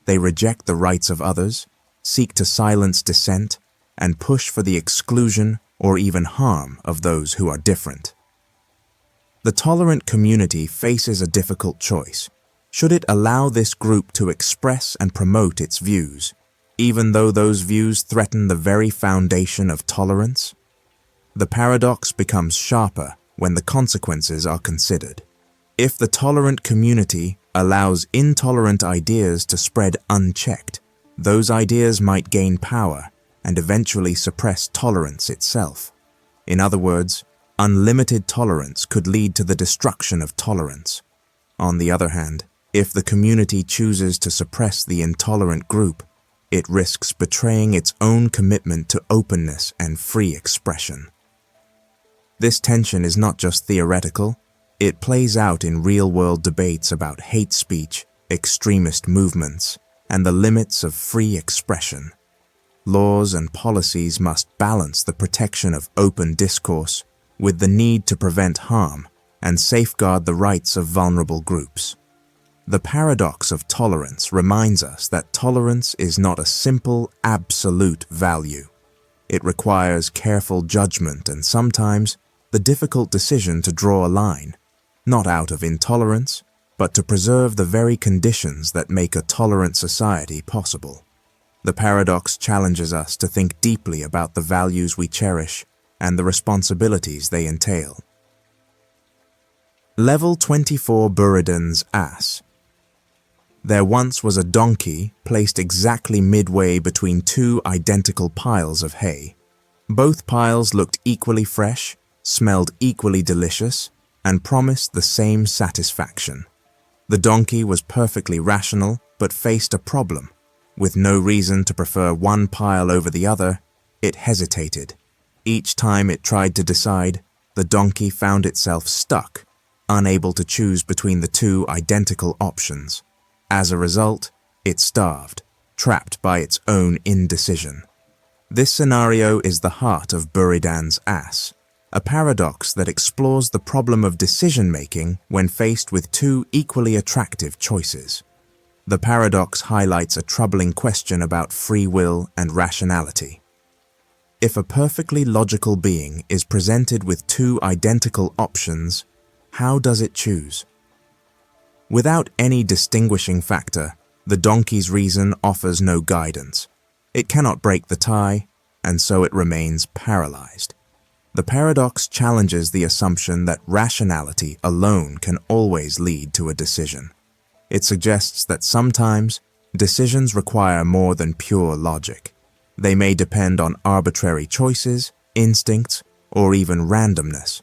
They reject the rights of others, seek to silence dissent, and push for the exclusion or even harm of those who are different. The tolerant community faces a difficult choice. Should it allow this group to express and promote its views, even though those views threaten the very foundation of tolerance? The paradox becomes sharper when the consequences are considered. If the tolerant community allows intolerant ideas to spread unchecked, those ideas might gain power and eventually suppress tolerance itself. In other words, unlimited tolerance could lead to the destruction of tolerance. On the other hand, if the community chooses to suppress the intolerant group, it risks betraying its own commitment to openness and free expression. This tension is not just theoretical, it plays out in real-world debates about hate speech, extremist movements, and the limits of free expression. Laws and policies must balance the protection of open discourse with the need to prevent harm and safeguard the rights of vulnerable groups. The paradox of tolerance reminds us that tolerance is not a simple, absolute value. It requires careful judgment and sometimes the difficult decision to draw a line, not out of intolerance, but to preserve the very conditions that make a tolerant society possible. The paradox challenges us to think deeply about the values we cherish and the responsibilities they entail. Level 24 Buridans Ass. There once was a donkey placed exactly midway between two identical piles of hay. Both piles looked equally fresh, smelled equally delicious, and promised the same satisfaction. The donkey was perfectly rational, but faced a problem. With no reason to prefer one pile over the other, it hesitated. Each time it tried to decide, the donkey found itself stuck, unable to choose between the two identical options. As a result, it starved, trapped by its own indecision. This scenario is the heart of Buridans Ass, a paradox that explores the problem of decision-making when faced with two equally attractive choices. The paradox highlights a troubling question about free will and rationality. If a perfectly logical being is presented with two identical options, how does it choose? Without any distinguishing factor, the donkey's reason offers no guidance. It cannot break the tie, and so it remains paralyzed. The paradox challenges the assumption that rationality alone can always lead to a decision. It suggests that sometimes decisions require more than pure logic. They may depend on arbitrary choices, instincts, or even randomness.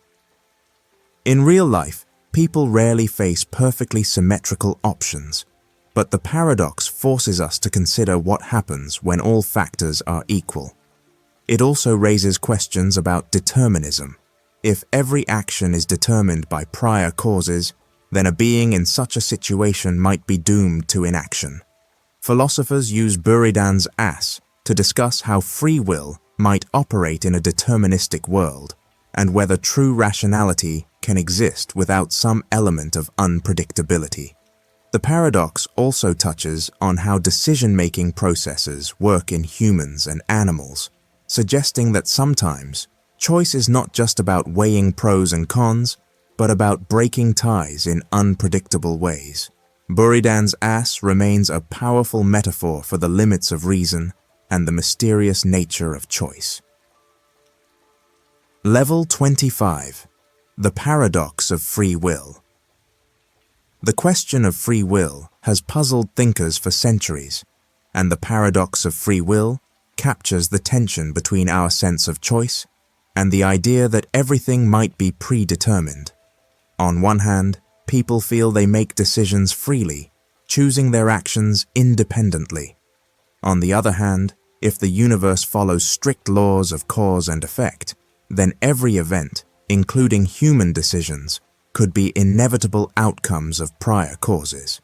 In real life, people rarely face perfectly symmetrical options, but the paradox forces us to consider what happens when all factors are equal. It also raises questions about determinism. If every action is determined by prior causes, then a being in such a situation might be doomed to inaction. Philosophers use Buridans Ass to discuss how free will might operate in a deterministic world, and whether true rationality can exist without some element of unpredictability. The paradox also touches on how decision-making processes work in humans and animals, suggesting that sometimes choice is not just about weighing pros and cons, but about breaking ties in unpredictable ways. Buridans Ass remains a powerful metaphor for the limits of reason and the mysterious nature of choice. Level 25. The Paradox of Free Will. The question of free will has puzzled thinkers for centuries, and the paradox of free will captures the tension between our sense of choice and the idea that everything might be predetermined. On one hand, people feel they make decisions freely, choosing their actions independently. On the other hand, if the universe follows strict laws of cause and effect, then every event, including human decisions, could be inevitable outcomes of prior causes.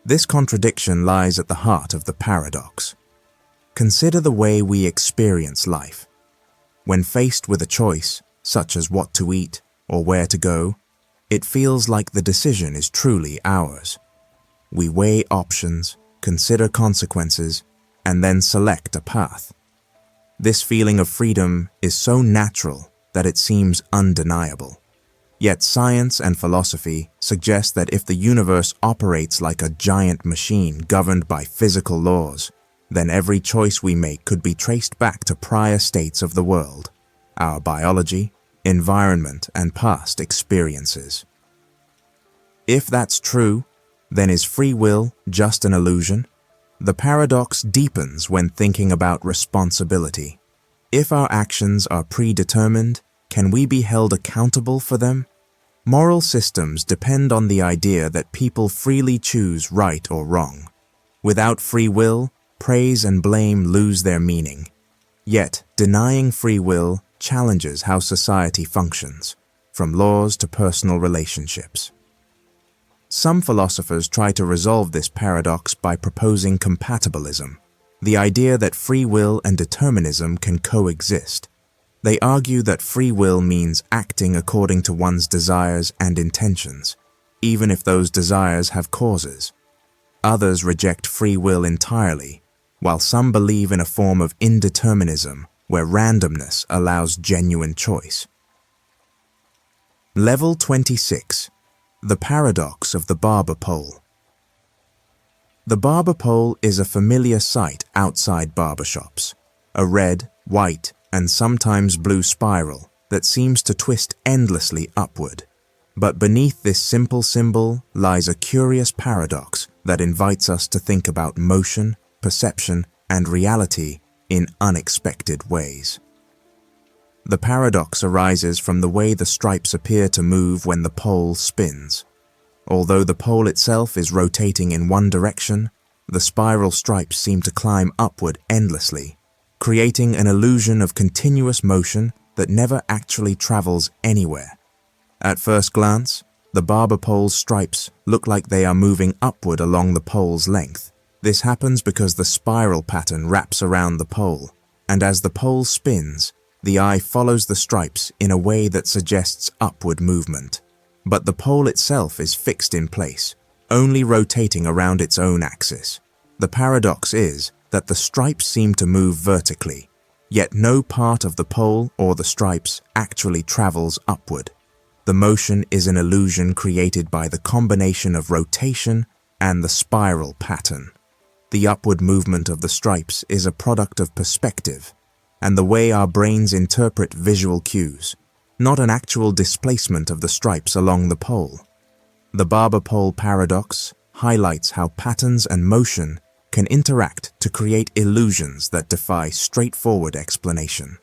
This contradiction lies at the heart of the paradox. Consider the way we experience life. When faced with a choice, such as what to eat or where to go, it feels like the decision is truly ours. We weigh options, consider consequences, and then select a path. This feeling of freedom is so natural that it seems undeniable. Yet science and philosophy suggest that if the universe operates like a giant machine governed by physical laws, then every choice we make could be traced back to prior states of the world, our biology, environment, and past experiences. If that's true, then is free will just an illusion? The paradox deepens when thinking about responsibility. If our actions are predetermined, can we be held accountable for them? Moral systems depend on the idea that people freely choose right or wrong. Without free will, praise and blame lose their meaning. Yet, denying free will challenges how society functions, from laws to personal relationships. Some philosophers try to resolve this paradox by proposing compatibilism, the idea that free will and determinism can coexist. They argue that free will means acting according to one's desires and intentions, even if those desires have causes. Others reject free will entirely, while some believe in a form of indeterminism where randomness allows genuine choice. Level 26. The Paradox of the Barber Pole. The Barber Pole is a familiar sight outside barbershops, a red, white, and sometimes blue spiral that seems to twist endlessly upward. But beneath this simple symbol lies a curious paradox that invites us to think about motion, perception, and reality in unexpected ways. The paradox arises from the way the stripes appear to move when the pole spins. Although the pole itself is rotating in one direction, the spiral stripes seem to climb upward endlessly, creating an illusion of continuous motion that never actually travels anywhere. At first glance, the barber pole's stripes look like they are moving upward along the pole's length. This happens because the spiral pattern wraps around the pole, and as the pole spins, the eye follows the stripes in a way that suggests upward movement. But the pole itself is fixed in place, only rotating around its own axis. The paradox is that the stripes seem to move vertically, yet no part of the pole or the stripes actually travels upward. The motion is an illusion created by the combination of rotation and the spiral pattern. The upward movement of the stripes is a product of perspective and the way our brains interpret visual cues, not an actual displacement of the stripes along the pole. The Barber Pole paradox highlights how patterns and motion can interact to create illusions that defy straightforward explanation.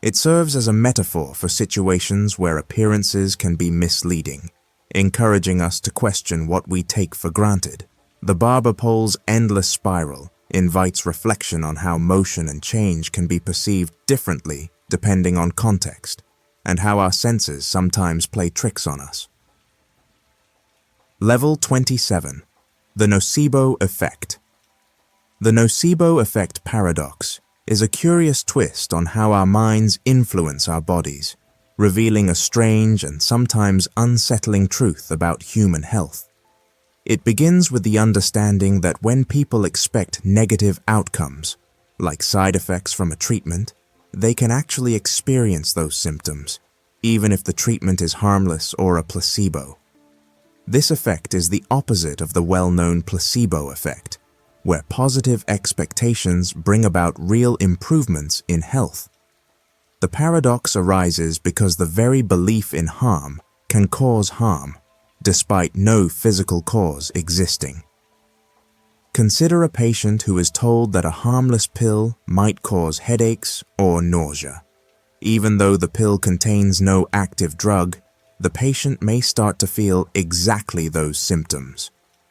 It serves as a metaphor for situations where appearances can be misleading, encouraging us to question what we take for granted. The Barber Pole's endless spiral invites reflection on how motion and change can be perceived differently depending on context, and how our senses sometimes play tricks on us. Level 27. The Noibo Effect. The Noibo Effect paradox is a curious twist on how our minds influence our bodies, revealing a strange and sometimes unsettling truth about human health. It begins with the understanding that when people expect negative outcomes, like side effects from a treatment, they can actually experience those symptoms, even if the treatment is harmless or a placebo. This effect is the opposite of the well-known placebo effect, where positive expectations bring about real improvements in health. The paradox arises because the very belief in harm can cause harm, despite no physical cause existing. Consider a patient who is told that a harmless pill might cause headaches or nausea. Even though the pill contains no active drug, the patient may start to feel exactly those symptoms.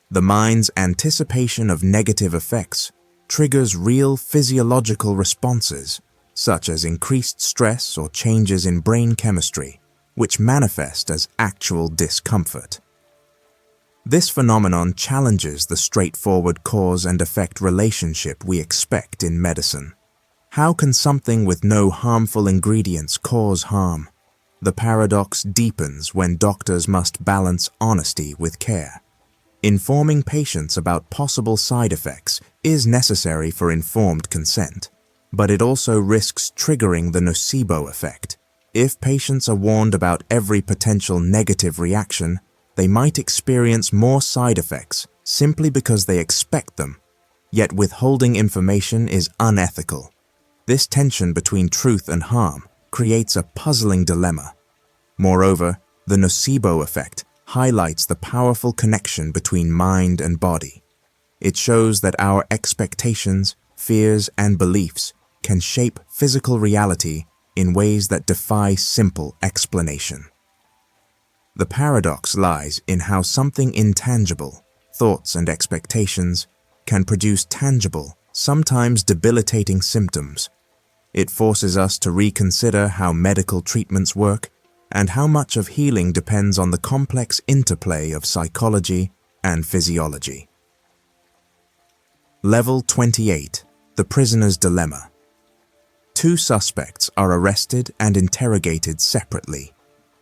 The mind's anticipation of negative effects triggers real physiological responses, such as increased stress or changes in brain chemistry, which manifest as actual discomfort. This phenomenon challenges the straightforward cause and effect relationship we expect in medicine. How can something with no harmful ingredients cause harm? The paradox deepens when doctors must balance honesty with care. Informing patients about possible side effects is necessary for informed consent, but it also risks triggering the Noibo effect. If patients are warned about every potential negative reaction, they might experience more side effects simply because they expect them, yet withholding information is unethical. This tension between truth and harm creates a puzzling dilemma. Moreover, the Noibo effect highlights the powerful connection between mind and body. It shows that our expectations, fears, and beliefs can shape physical reality in ways that defy simple explanation. The paradox lies in how something intangible, thoughts and expectations, can produce tangible, sometimes debilitating symptoms. It forces us to reconsider how medical treatments work and how much of healing depends on the complex interplay of psychology and physiology. Level 28. The Prisoner's Dilemma. Two suspects are arrested and interrogated separately.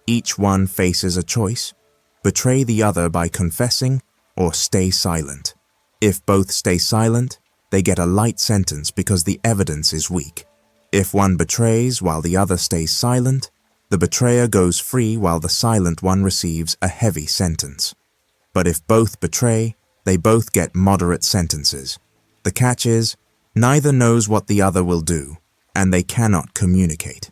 Each one faces a choice: betray the other by confessing, or stay silent. If both stay silent, they get a light sentence because the evidence is weak. If one betrays while the other stays silent, the betrayer goes free while the silent one receives a heavy sentence. But if both betray, they both get moderate sentences. The catch is, neither knows what the other will do, and they cannot communicate.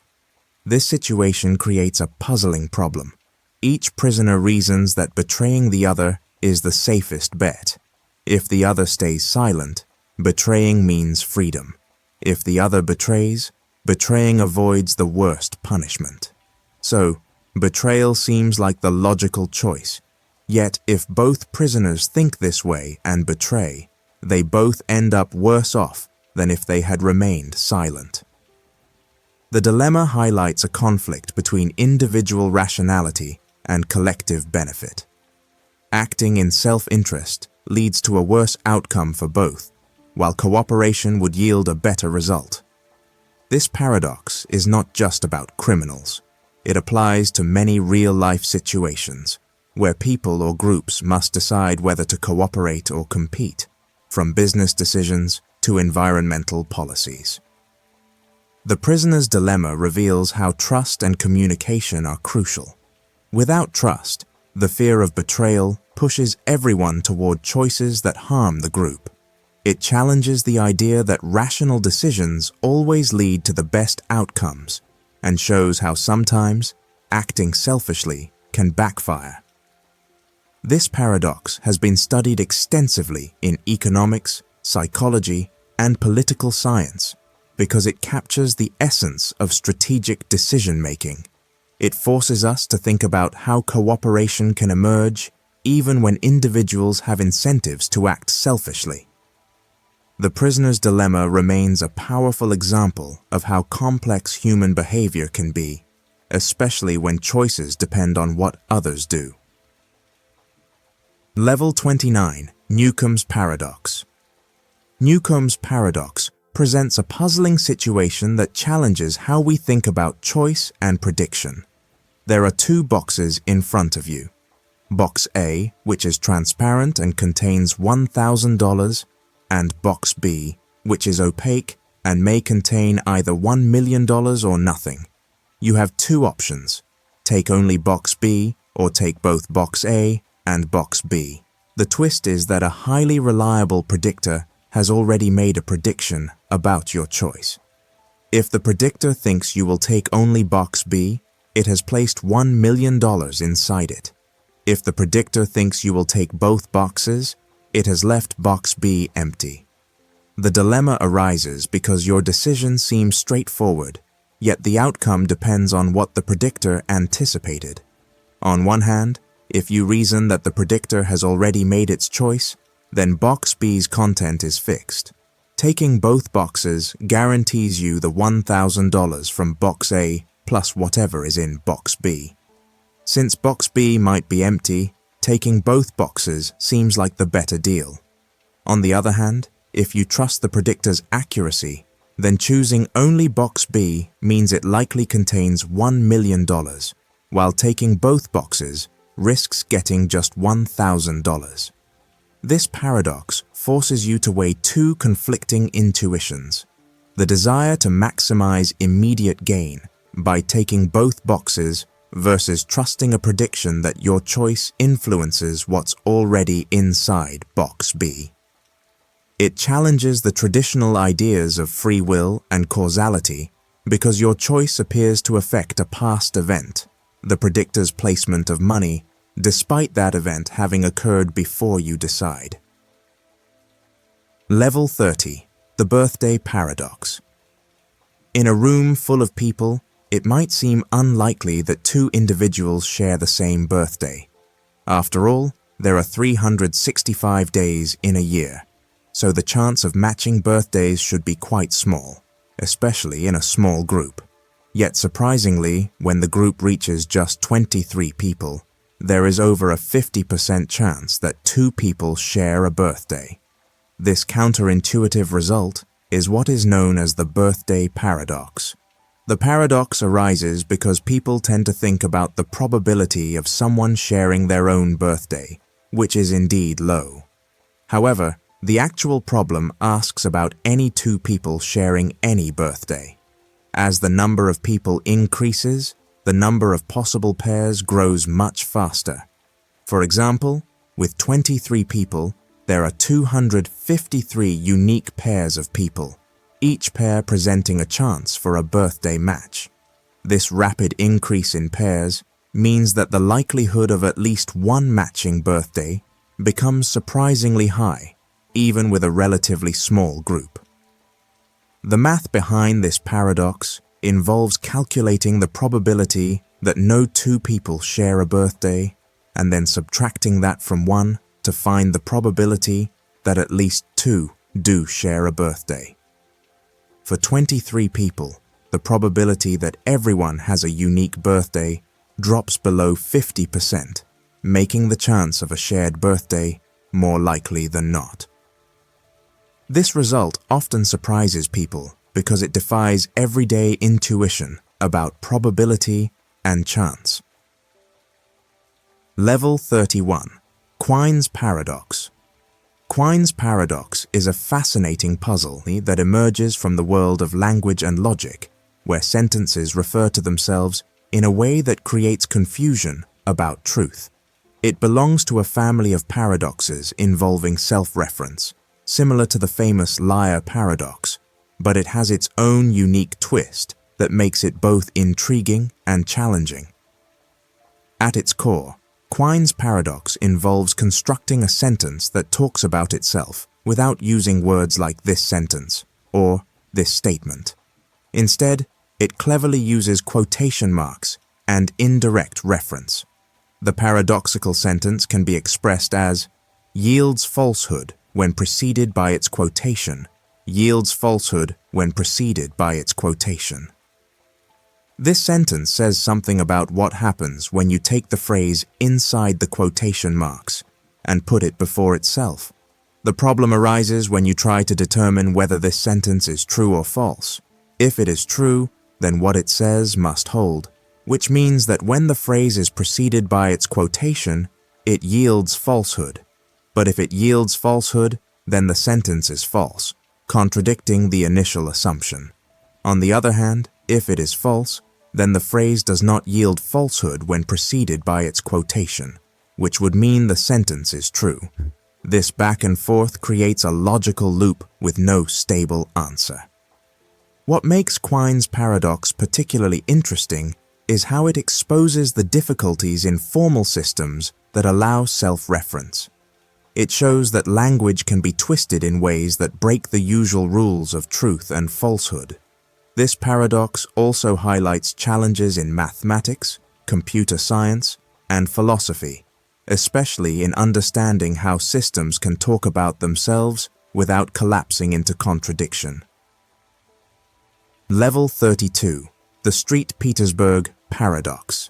This situation creates a puzzling problem. Each prisoner reasons that betraying the other is the safest bet. If the other stays silent, betraying means freedom. If the other betrays, betraying avoids the worst punishment. So, betrayal seems like the logical choice. Yet, if both prisoners think this way and betray, they both end up worse off than if they had remained silent. The dilemma highlights a conflict between individual rationality and collective benefit. Acting in self-interest leads to a worse outcome for both, while cooperation would yield a better result. This paradox is not just about criminals. It applies to many real-life situations, where people or groups must decide whether to cooperate or compete, from business decisions to environmental policies. The prisoner's dilemma reveals how trust and communication are crucial. Without trust, the fear of betrayal pushes everyone toward choices that harm the group. It challenges the idea that rational decisions always lead to the best outcomes, and shows how sometimes acting selfishly can backfire. This paradox has been studied extensively in economics, psychology, and political science because it captures the essence of strategic decision-making. It forces us to think about how cooperation can emerge even when individuals have incentives to act selfishly. The prisoner's dilemma remains a powerful example of how complex human behavior can be, especially when choices depend on what others do. Level 29, Newcomb's Paradox. Newcomb's Paradox presents a puzzling situation that challenges how we think about choice and prediction. There are two boxes in front of you. Box A, which is transparent and contains $1,000, and Box B, which is opaque and may contain either $1 million or nothing. You have two options. Take only Box B or take both Box A and Box B. The twist is that a highly reliable predictor has already made a prediction about your choice. If the predictor thinks you will take only Box B, it has placed $1 million inside it. If the predictor thinks you will take both boxes, it has left Box B empty. The dilemma arises because your decision seems straightforward, yet the outcome depends on what the predictor anticipated. On one hand, if you reason that the predictor has already made its choice, then Box B's content is fixed. Taking both boxes guarantees you the $1,000 from Box A plus whatever is in Box B. Since Box B might be empty, taking both boxes seems like the better deal. On the other hand, if you trust the predictor's accuracy, then choosing only Box B means it likely contains $1 million, while taking both boxes risks getting just $1,000. This paradox forces you to weigh two conflicting intuitions: the desire to maximize immediate gain by taking both boxes versus trusting a prediction that your choice influences what's already inside Box B. It challenges the traditional ideas of free will and causality because your choice appears to affect a past event, the predictor's placement of money, despite that event having occurred before you decide. Level 30, the Birthday Paradox. In a room full of people, it might seem unlikely that two individuals share the same birthday. After all, there are 365 days in a year, so the chance of matching birthdays should be quite small, especially in a small group. Yet surprisingly, when the group reaches just 23 people, there is over a 50% chance that two people share a birthday. This counterintuitive result is what is known as the Birthday Paradox. The paradox arises because people tend to think about the probability of someone sharing their own birthday, which is indeed low. However, the actual problem asks about any two people sharing any birthday. As the number of people increases, the number of possible pairs grows much faster. For example, with 23 people, there are 253 unique pairs of people, each pair presenting a chance for a birthday match. This rapid increase in pairs means that the likelihood of at least one matching birthday becomes surprisingly high, even with a relatively small group. The math behind this paradox involves calculating the probability that no two people share a birthday and then subtracting that from 1 to find the probability that at least 2 do share a birthday. For 23 people, the probability that everyone has a unique birthday drops below 50%, making the chance of a shared birthday more likely than not. This result often surprises people because it defies everyday intuition about probability and chance. Level 31. Quine's Paradox. Quine's Paradox is a fascinating puzzle that emerges from the world of language and logic, where sentences refer to themselves in a way that creates confusion about truth. It belongs to a family of paradoxes involving self-reference, similar to the famous liar paradox, but it has its own unique twist that makes it both intriguing and challenging. At its core, Quine's paradox involves constructing a sentence that talks about itself without using words like this sentence or this statement. Instead, it cleverly uses quotation marks and indirect reference. The paradoxical sentence can be expressed as yields falsehood when preceded by its quotation, yields falsehood when preceded by its quotation. This sentence says something about what happens when you take the phrase inside the quotation marks and put it before itself. The problem arises when you try to determine whether this sentence is true or false. If it is true, then what it says must hold, which means that when the phrase is preceded by its quotation, it yields falsehood. But if it yields falsehood, then the sentence is false, contradicting the initial assumption. On the other hand, if it is false, then the phrase does not yield falsehood when preceded by its quotation, which would mean the sentence is true. This back and forth creates a logical loop with no stable answer. What makes Quine's paradox particularly interesting is how it exposes the difficulties in formal systems that allow self-reference. It shows that language can be twisted in ways that break the usual rules of truth and falsehood. This paradox also highlights challenges in mathematics, computer science, and philosophy, especially in understanding how systems can talk about themselves without collapsing into contradiction. Level 32. The St. Petersburg Paradox.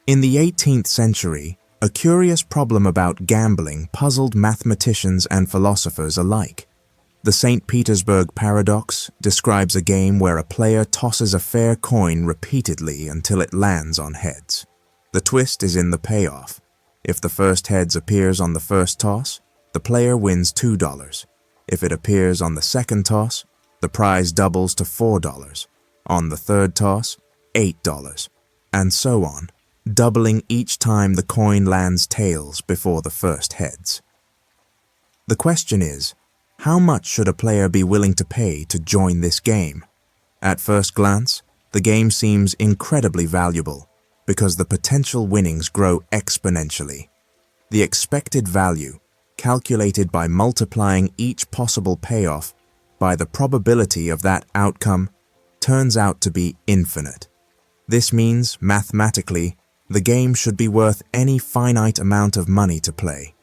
In the 18th century, a curious problem about gambling puzzled mathematicians and philosophers alike. The St. Petersburg Paradox describes a game where a player tosses a fair coin repeatedly until it lands on heads. The twist is in the payoff. If the first heads appears on the first toss, the player wins $2. If it appears on the second toss, the prize doubles to $4. On the third toss, $8, and so on, doubling each time the coin lands tails before the first heads. The question is, how much should a player be willing to pay to join this game? At first glance, the game seems incredibly valuable because the potential winnings grow exponentially. The expected value, calculated by multiplying each possible payoff by the probability of that outcome, turns out to be infinite. This means, mathematically, the game should be worth any finite amount of money to play.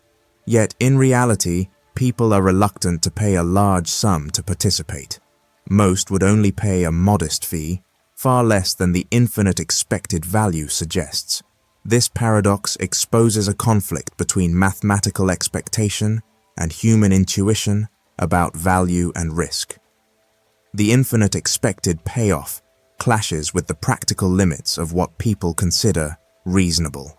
Yet, in reality, people are reluctant to pay a large sum to participate. Most would only pay a modest fee, far less than the infinite expected value suggests. This paradox exposes a conflict between mathematical expectation and human intuition about value and risk. The infinite expected payoff clashes with the practical limits of what people consider reasonable.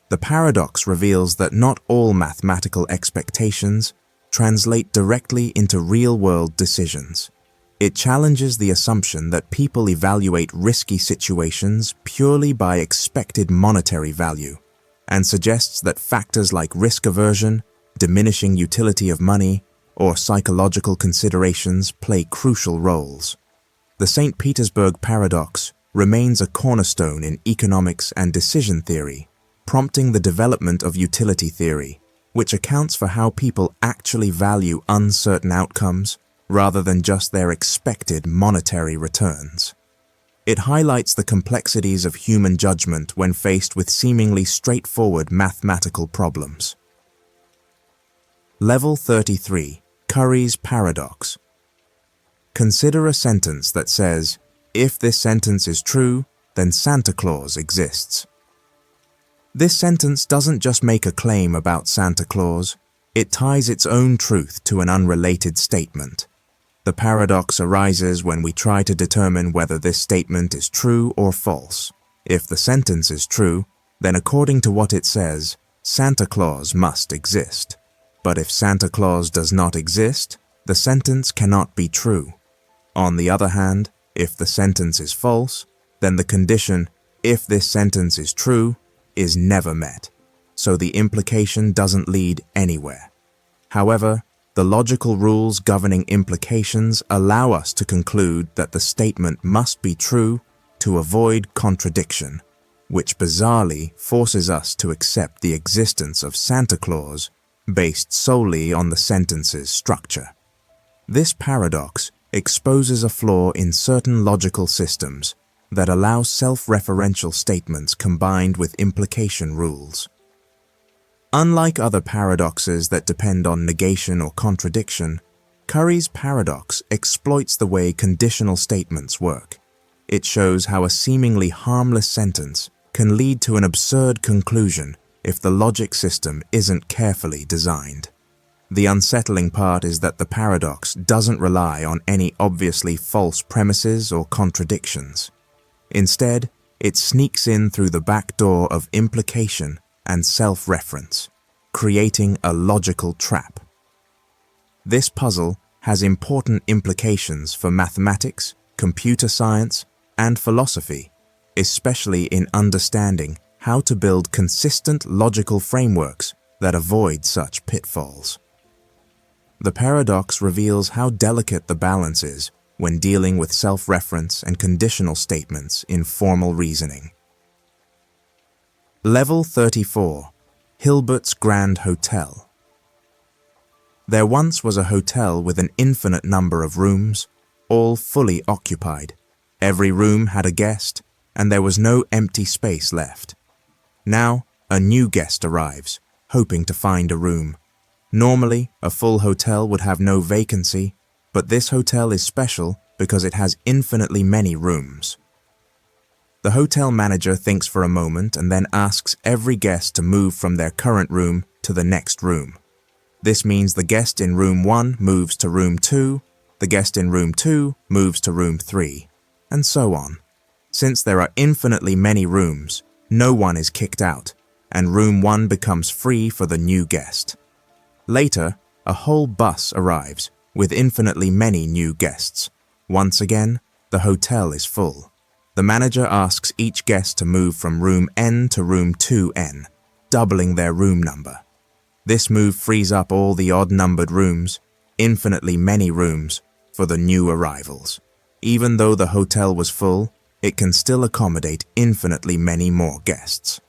The paradox reveals that not all mathematical expectations translate directly into real-world decisions. It challenges the assumption that people evaluate risky situations purely by expected monetary value, and suggests that factors like risk aversion, diminishing utility of money, or psychological considerations play crucial roles. The St. Petersburg Paradox remains a cornerstone in economics and decision theory, prompting the development of utility theory, which accounts for how people actually value uncertain outcomes rather than just their expected monetary returns. It highlights the complexities of human judgment when faced with seemingly straightforward mathematical problems. Level 33, Curry's Paradox. Consider a sentence that says, "If this sentence is true, then Santa Claus exists." This sentence doesn't just make a claim about Santa Claus, it ties its own truth to an unrelated statement. The paradox arises when we try to determine whether this statement is true or false. If the sentence is true, then according to what it says, Santa Claus must exist. But if Santa Claus does not exist, the sentence cannot be true. On the other hand, if the sentence is false, then the condition, "if this sentence is true," is never met, so the implication doesn't lead anywhere. However, the logical rules governing implications allow us to conclude that the statement must be true to avoid contradiction, which bizarrely forces us to accept the existence of Santa Claus based solely on the sentence's structure. This paradox exposes a flaw in certain logical systems that allow self-referential statements combined with implication rules. Unlike other paradoxes that depend on negation or contradiction, Curry's paradox exploits the way conditional statements work. It shows how a seemingly harmless sentence can lead to an absurd conclusion if the logic system isn't carefully designed. The unsettling part is that the paradox doesn't rely on any obviously false premises or contradictions. Instead, it sneaks in through the back door of implication and self-reference, creating a logical trap. This puzzle has important implications for mathematics, computer science, and philosophy, especially in understanding how to build consistent logical frameworks that avoid such pitfalls. The paradox reveals how delicate the balance is when dealing with self-reference and conditional statements in formal reasoning. Level 34, Hilbert's Grand Hotel. There once was a hotel with an infinite number of rooms, all fully occupied. Every room had a guest, and there was no empty space left. Now, a new guest arrives, hoping to find a room. Normally, a full hotel would have no vacancy, but this hotel is special because it has infinitely many rooms. The hotel manager thinks for a moment and then asks every guest to move from their current room to the next room. This means the guest in room 1 moves to room 2, the guest in room 2 moves to room 3, and so on. Since there are infinitely many rooms, no one is kicked out, and room 1 becomes free for the new guest. Later, a whole bus arrives with infinitely many new guests. Once again, the hotel is full. The manager asks each guest to move from room N to room 2N, doubling their room number. This move frees up all the odd-numbered rooms, infinitely many rooms, for the new arrivals. Even though the hotel was full, it can still accommodate infinitely many more guests.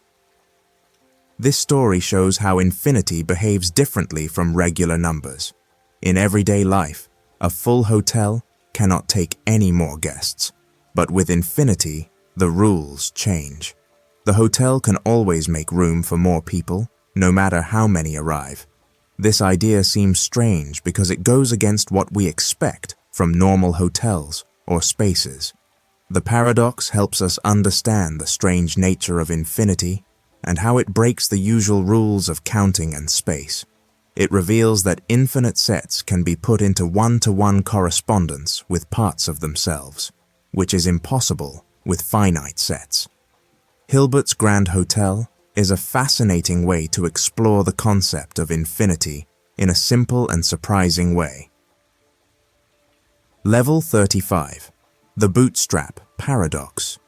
This story shows how infinity behaves differently from regular numbers. In everyday life, a full hotel cannot take any more guests, but with infinity, the rules change. The hotel can always make room for more people, no matter how many arrive. This idea seems strange because it goes against what we expect from normal hotels or spaces. The paradox helps us understand the strange nature of infinity and how it breaks the usual rules of counting and space. It reveals that infinite sets can be put into one-to-one correspondence with parts of themselves, which is impossible with finite sets. Hilbert's Grand Hotel is a fascinating way to explore the concept of infinity in a simple and surprising way. Level 35. The Bootstrap Paradox.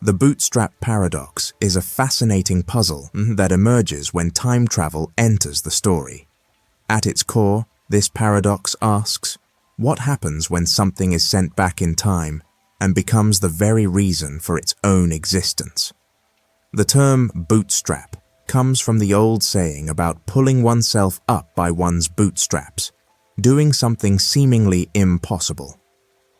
The Bootstrap Paradox is a fascinating puzzle that emerges when time travel enters the story. At its core, this paradox asks, what happens when something is sent back in time and becomes the very reason for its own existence? The term bootstrap comes from the old saying about pulling oneself up by one's bootstraps, doing something seemingly impossible.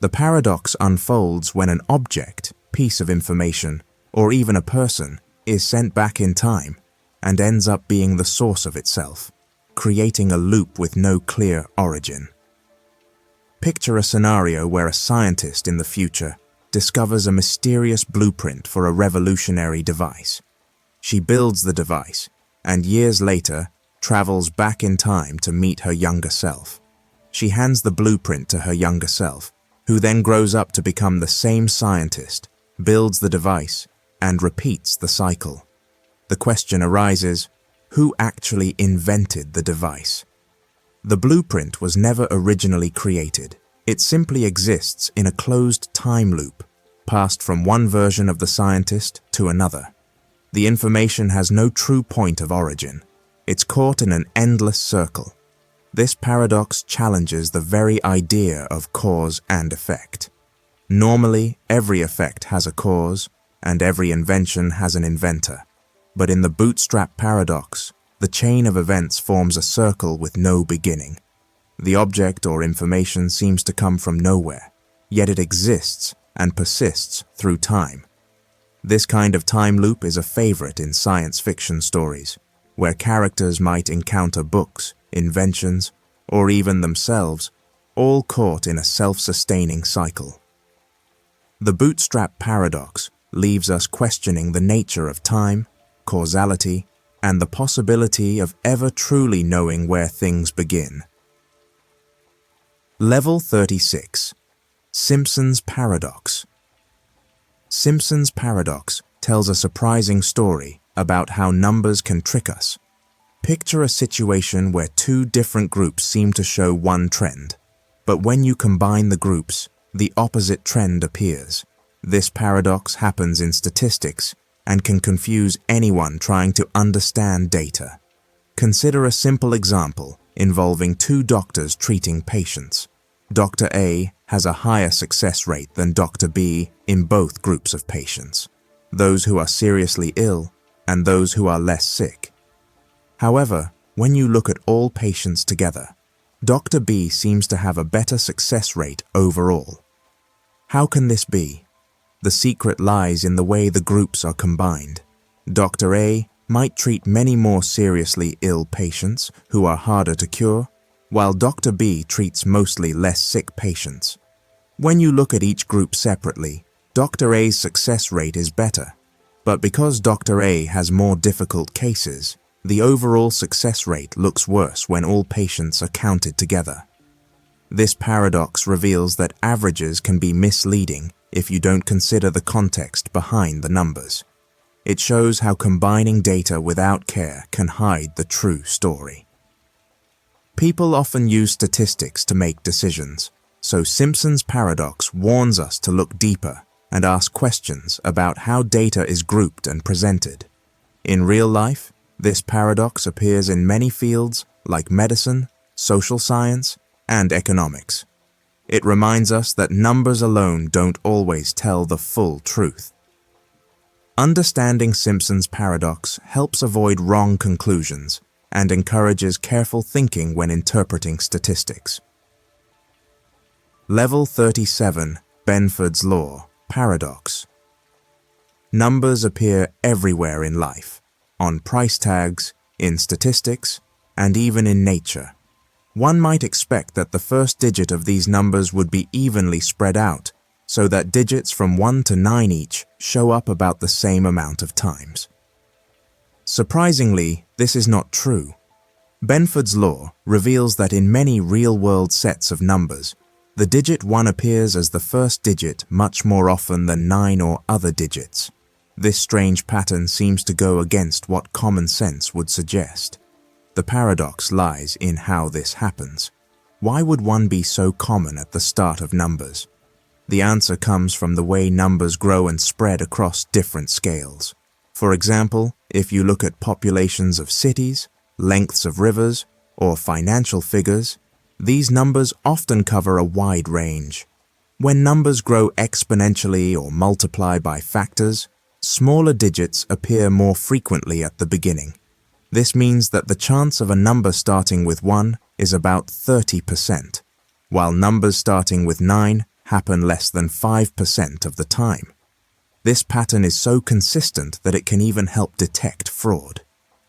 The paradox unfolds when an object, piece of information, or even a person is sent back in time and ends up being the source of itself, creating a loop with no clear origin. Picture a scenario where a scientist in the future discovers a mysterious blueprint for a revolutionary device. She builds the device and years later travels back in time to meet her younger self. She hands the blueprint to her younger self, who then grows up to become the same scientist, builds the device, and repeats the cycle. The question arises, who actually invented the device? The blueprint was never originally created. It simply exists in a closed time loop, passed from one version of the scientist to another. The information has no true point of origin. It's caught in an endless circle. This paradox challenges the very idea of cause and effect. Normally, every effect has a cause, and every invention has an inventor. But in the Bootstrap Paradox, the chain of events forms a circle with no beginning. The object or information seems to come from nowhere, yet it exists and persists through time. This kind of time loop is a favorite in science fiction stories, where characters might encounter books, inventions, or even themselves, all caught in a self-sustaining cycle. The Bootstrap Paradox leaves us questioning the nature of time, causality, and the possibility of ever truly knowing where things begin. Level 36. Simpson's Paradox. Simpson's Paradox tells a surprising story about how numbers can trick us. Picture a situation where two different groups seem to show one trend, but when you combine the groups, the opposite trend appears. This paradox happens in statistics and can confuse anyone trying to understand data. Consider a simple example involving two doctors treating patients. Dr. A has a higher success rate than Dr. B in both groups of patients, those who are seriously ill and those who are less sick. However, when you look at all patients together, Dr. B seems to have a better success rate overall. How can this be? The secret lies in the way the groups are combined. Dr. A might treat many more seriously ill patients who are harder to cure, while Dr. B treats mostly less sick patients. When you look at each group separately, Dr. A's success rate is better, but because Dr. A has more difficult cases, the overall success rate looks worse when all patients are counted together. This paradox reveals that averages can be misleading if you don't consider the context behind the numbers. It shows how combining data without care can hide the true story. People often use statistics to make decisions, so Simpson's Paradox warns us to look deeper and ask questions about how data is grouped and presented. In real life, this paradox appears in many fields like medicine, social science, and economics. It reminds us that numbers alone don't always tell the full truth. Understanding Simpson's Paradox helps avoid wrong conclusions and encourages careful thinking when interpreting statistics. Level 37. Benford's Law Paradox. Numbers appear everywhere in life, on price tags, in statistics, and even in nature. One might expect that the first digit of these numbers would be evenly spread out, so that digits from 1 to 9 each show up about the same amount of times. Surprisingly, this is not true. Benford's law reveals that in many real-world sets of numbers, The digit 1 appears as the first digit much more often than 9 or other digits. This strange pattern seems to go against what common sense would suggest. The paradox lies in how this happens. Why would 1 be so common at the start of numbers? The answer comes from the way numbers grow and spread across different scales. For example, if you look at populations of cities, lengths of rivers, or financial figures, these numbers often cover a wide range. When numbers grow exponentially or multiply by factors, smaller digits appear more frequently at the beginning. This means that the chance of a number starting with 1 is about 30%, while numbers starting with 9 happen less than 5% of the time. This pattern is so consistent that it can even help detect fraud.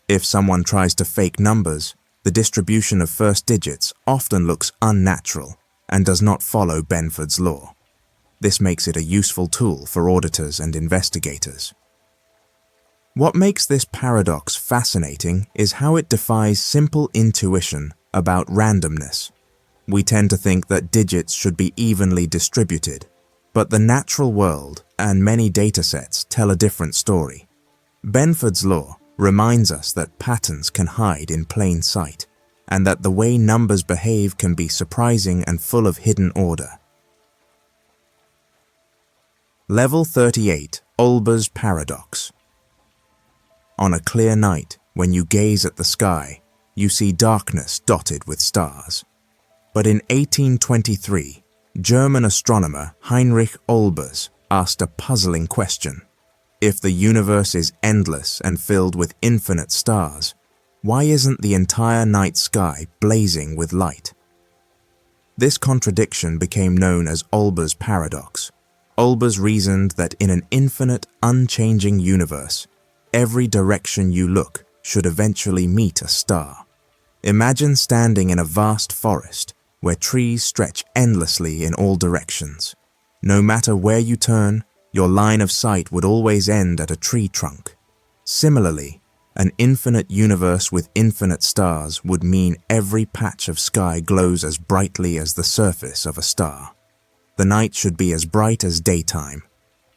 If someone tries to fake numbers, the distribution of first digits often looks unnatural and does not follow Benford's law. This makes it a useful tool for auditors and investigators. What makes this paradox fascinating is how it defies simple intuition about randomness. We tend to think that digits should be evenly distributed, but the natural world and many datasets tell a different story. Benford's law reminds us that patterns can hide in plain sight, and that the way numbers behave can be surprising and full of hidden order. Level 38, Olbers Paradox. On a clear night, when you gaze at the sky, you see darkness dotted with stars. But in 1823, German astronomer Heinrich Olbers asked a puzzling question. If the universe is endless and filled with infinite stars, why isn't the entire night sky blazing with light? This contradiction became known as Olbers Paradox. Olbers reasoned that in an infinite, unchanging universe, every direction you look should eventually meet a star. Imagine standing in a vast forest where trees stretch endlessly in all directions. No matter where you turn, your line of sight would always end at a tree trunk. Similarly, an infinite universe with infinite stars would mean every patch of sky glows as brightly as the surface of a star. The night should be as bright as daytime.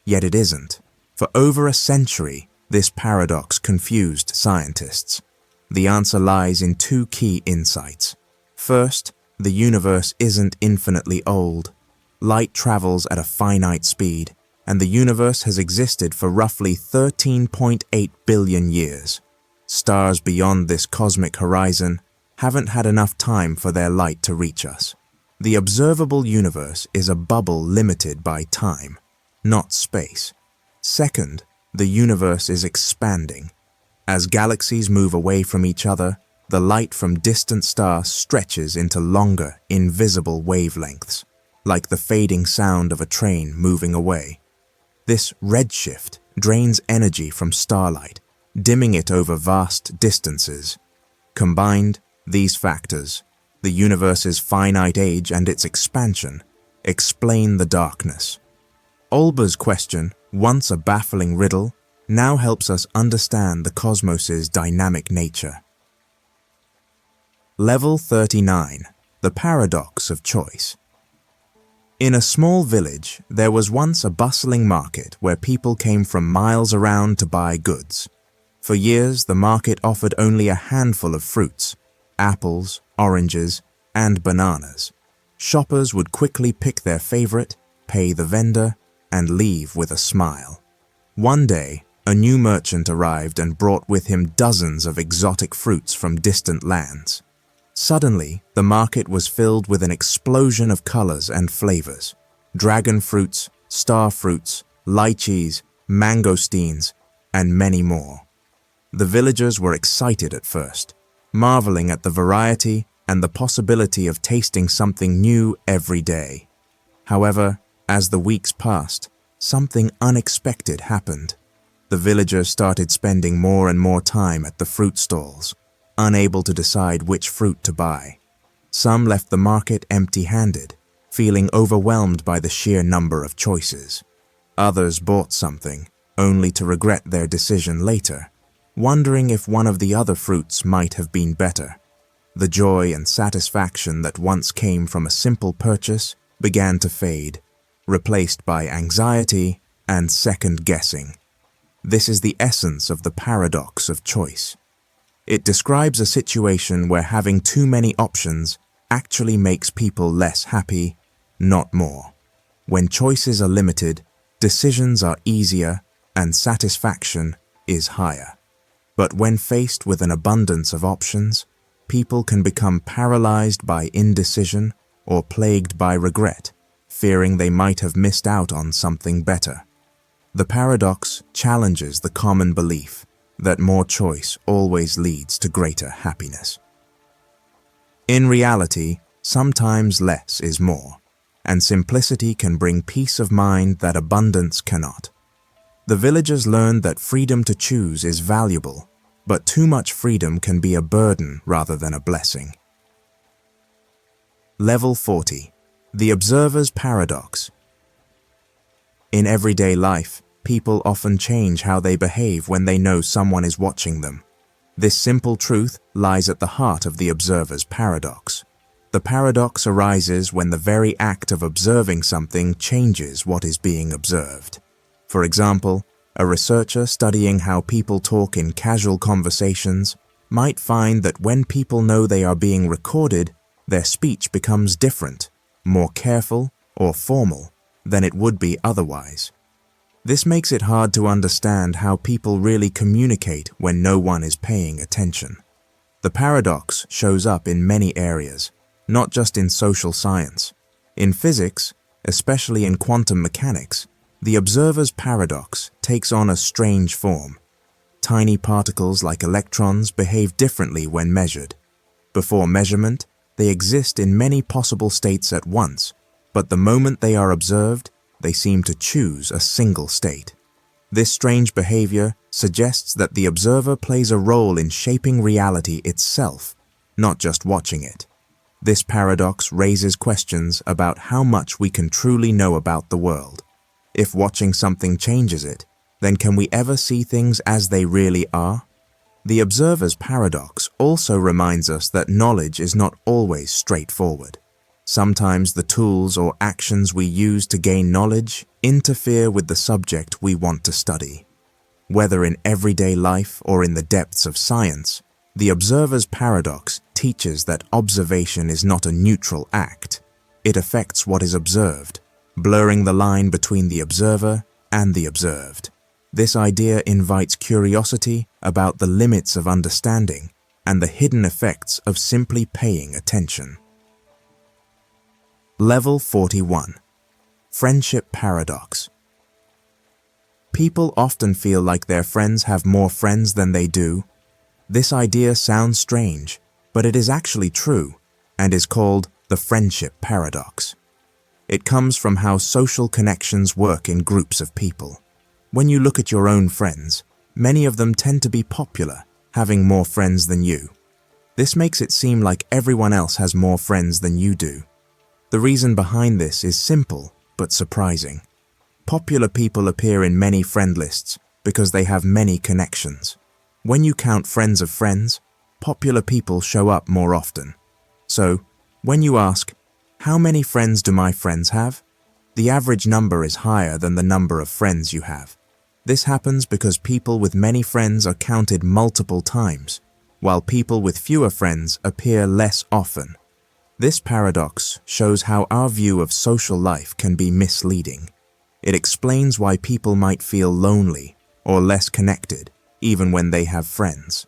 Yet it isn't. For over a century, this paradox confused scientists. The answer lies in two key insights. First, the universe isn't infinitely old. Light travels at a finite speed, and the universe has existed for roughly 13.8 billion years. Stars beyond this cosmic horizon haven't had enough time for their light to reach us. The observable universe is a bubble limited by time, not space. Second, the universe is expanding. As galaxies move away from each other, the light from distant stars stretches into longer, invisible wavelengths, like the fading sound of a train moving away. This redshift drains energy from starlight, dimming it over vast distances. Combined, these factors, the universe's finite age and its expansion, explain the darkness. Olbers' question, once a baffling riddle, now helps us understand the cosmos's dynamic nature. Level 39, the Paradox of Choice. In a small village, there was once a bustling market where people came from miles around to buy goods. For years, the market offered only a handful of fruits, apples, oranges, and bananas. Shoppers would quickly pick their favorite, pay the vendor, and leave with a smile. One day, a new merchant arrived and brought with him dozens of exotic fruits from distant lands. Suddenly, the market was filled with an explosion of colors and flavors. Dragon fruits, star fruits, lychees, mangosteens, and many more. The villagers were excited at first, marveling at the variety and the possibility of tasting something new every day. However, as the weeks passed, something unexpected happened. The villagers started spending more and more time at the fruit stalls, unable to decide which fruit to buy. Some left the market empty-handed, feeling overwhelmed by the sheer number of choices. Others bought something, only to regret their decision later, wondering if one of the other fruits might have been better. The joy and satisfaction that once came from a simple purchase began to fade, replaced by anxiety and second-guessing. This is the essence of the paradox of choice. It describes a situation where having too many options actually makes people less happy, not more. When choices are limited, decisions are easier and satisfaction is higher. But when faced with an abundance of options, people can become paralyzed by indecision or plagued by regret, fearing they might have missed out on something better. The paradox challenges the common belief that more choice always leads to greater happiness. In reality, sometimes less is more, and simplicity can bring peace of mind that abundance cannot. The villagers learned that freedom to choose is valuable, but too much freedom can be a burden rather than a blessing. Level 40. The Observer's Paradox. In everyday life, people often change how they behave when they know someone is watching them. This simple truth lies at the heart of the Observer's Paradox. The paradox arises when the very act of observing something changes what is being observed. For example, a researcher studying how people talk in casual conversations might find that when people know they are being recorded, their speech becomes different, more careful or formal than it would be otherwise. This makes it hard to understand how people really communicate when no one is paying attention. The paradox shows up in many areas, not just in social science. In physics, especially in quantum mechanics, the observer's paradox takes on a strange form. Tiny particles like electrons behave differently when measured. Before measurement, they exist in many possible states at once, but the moment they are observed, they seem to choose a single state. This strange behavior suggests that the observer plays a role in shaping reality itself, not just watching it. This paradox raises questions about how much we can truly know about the world. If watching something changes it, then can we ever see things as they really are? The observer's paradox also reminds us that knowledge is not always straightforward. Sometimes the tools or actions we use to gain knowledge interfere with the subject we want to study. Whether in everyday life or in the depths of science, the observer's paradox teaches that observation is not a neutral act. It affects what is observed, blurring the line between the observer and the observed. This idea invites curiosity about the limits of understanding and the hidden effects of simply paying attention. Level 41. Friendship Paradox. People often feel like their friends have more friends than they do. This idea sounds strange, but it is actually true and is called the Friendship Paradox. It comes from how social connections work in groups of people. When you look at your own friends, many of them tend to be popular, having more friends than you. This makes it seem like everyone else has more friends than you do. The reason behind this is simple but surprising. Popular people appear in many friend lists because they have many connections. When you count friends of friends, popular people show up more often. So, when you ask, "How many friends do my friends have?" the average number is higher than the number of friends you have. This happens because people with many friends are counted multiple times, while people with fewer friends appear less often. This paradox shows how our view of social life can be misleading. It explains why people might feel lonely or less connected, even when they have friends.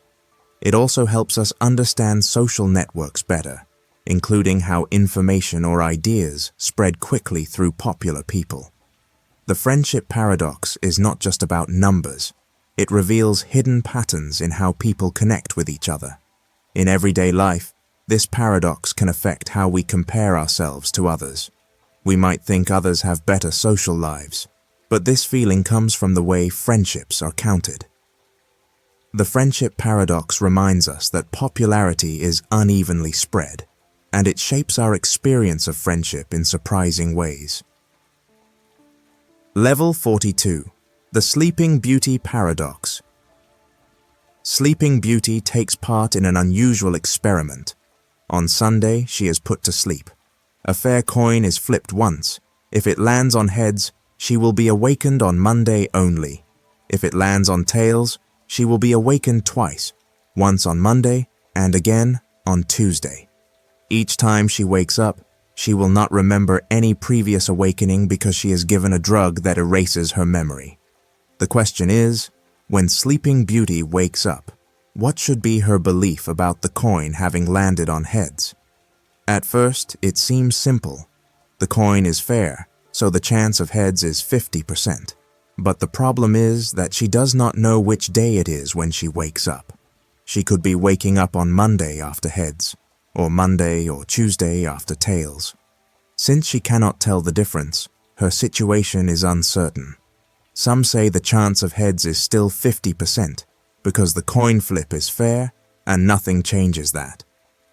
It also helps us understand social networks better, including how information or ideas spread quickly through popular people. The friendship paradox is not just about numbers. It reveals hidden patterns in how people connect with each other. In everyday life, this paradox can affect how we compare ourselves to others. We might think others have better social lives, but this feeling comes from the way friendships are counted. The friendship paradox reminds us that popularity is unevenly spread, and it shapes our experience of friendship in surprising ways. Level 42. The Sleeping Beauty Paradox. Sleeping Beauty takes part in an unusual experiment. On Sunday, she is put to sleep. A fair coin is flipped once. If it lands on heads, she will be awakened on Monday only. If it lands on tails, she will be awakened twice, once on Monday and again on Tuesday. Each time she wakes up, she will not remember any previous awakening because she is given a drug that erases her memory. The question is, when Sleeping Beauty wakes up, what should be her belief about the coin having landed on heads? At first, it seems simple. The coin is fair, so the chance of heads is 50%. But the problem is that she does not know which day it is when she wakes up. She could be waking up on Monday after heads, or Monday or Tuesday after tails. Since she cannot tell the difference, her situation is uncertain. Some say the chance of heads is still 50% because the coin flip is fair and nothing changes that.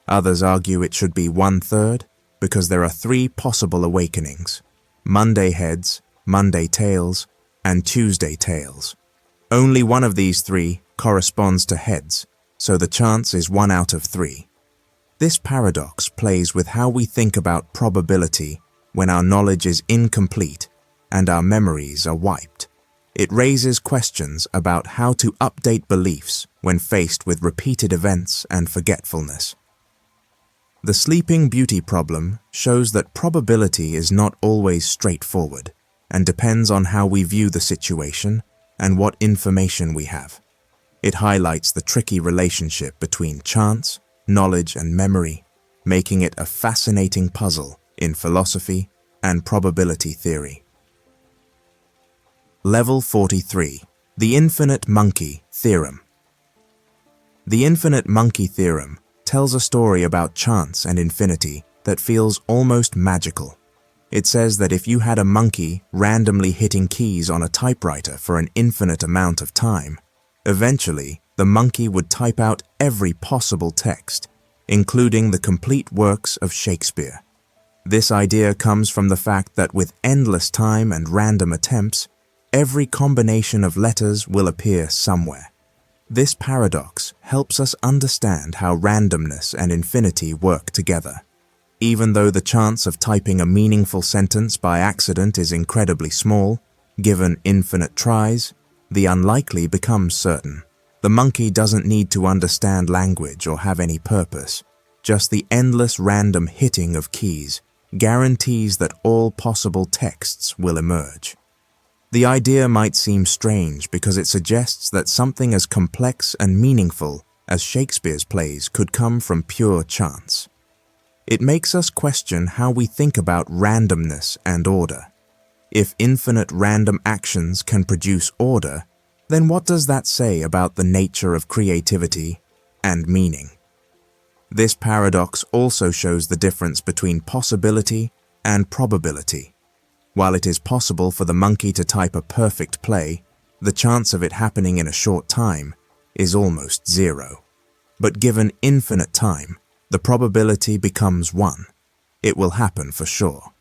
Others argue it should be 1/3 because there are 3 possible awakenings: Monday heads, Monday tails, and Tuesday tails. Only one of these 3 corresponds to heads, so the chance is 1 out of 3. This paradox plays with how we think about probability when our knowledge is incomplete and our memories are wiped. It raises questions about how to update beliefs when faced with repeated events and forgetfulness. The Sleeping Beauty problem shows that probability is not always straightforward and depends on how we view the situation and what information we have. It highlights the tricky relationship between chance, knowledge, and memory, making it a fascinating puzzle in philosophy and probability theory. Level 43. The Infinite Monkey Theorem. The Infinite Monkey Theorem tells a story about chance and infinity that feels almost magical. It says that if you had a monkey randomly hitting keys on a typewriter for an infinite amount of time, eventually the monkey would type out every possible text, including the complete works of Shakespeare. This idea comes from the fact that with endless time and random attempts, every combination of letters will appear somewhere. This paradox helps us understand how randomness and infinity work together. Even though the chance of typing a meaningful sentence by accident is incredibly small, given infinite tries, the unlikely becomes certain. The monkey doesn't need to understand language or have any purpose. Just the endless random hitting of keys guarantees that all possible texts will emerge. The idea might seem strange because it suggests that something as complex and meaningful as Shakespeare's plays could come from pure chance. It makes us question how we think about randomness and order. If infinite random actions can produce order, then what does that say about the nature of creativity and meaning? This paradox also shows the difference between possibility and probability. While it is possible for the monkey to type a perfect play, the chance of it happening in a short time is almost 0. But given infinite time, the probability becomes 1. It will happen for sure.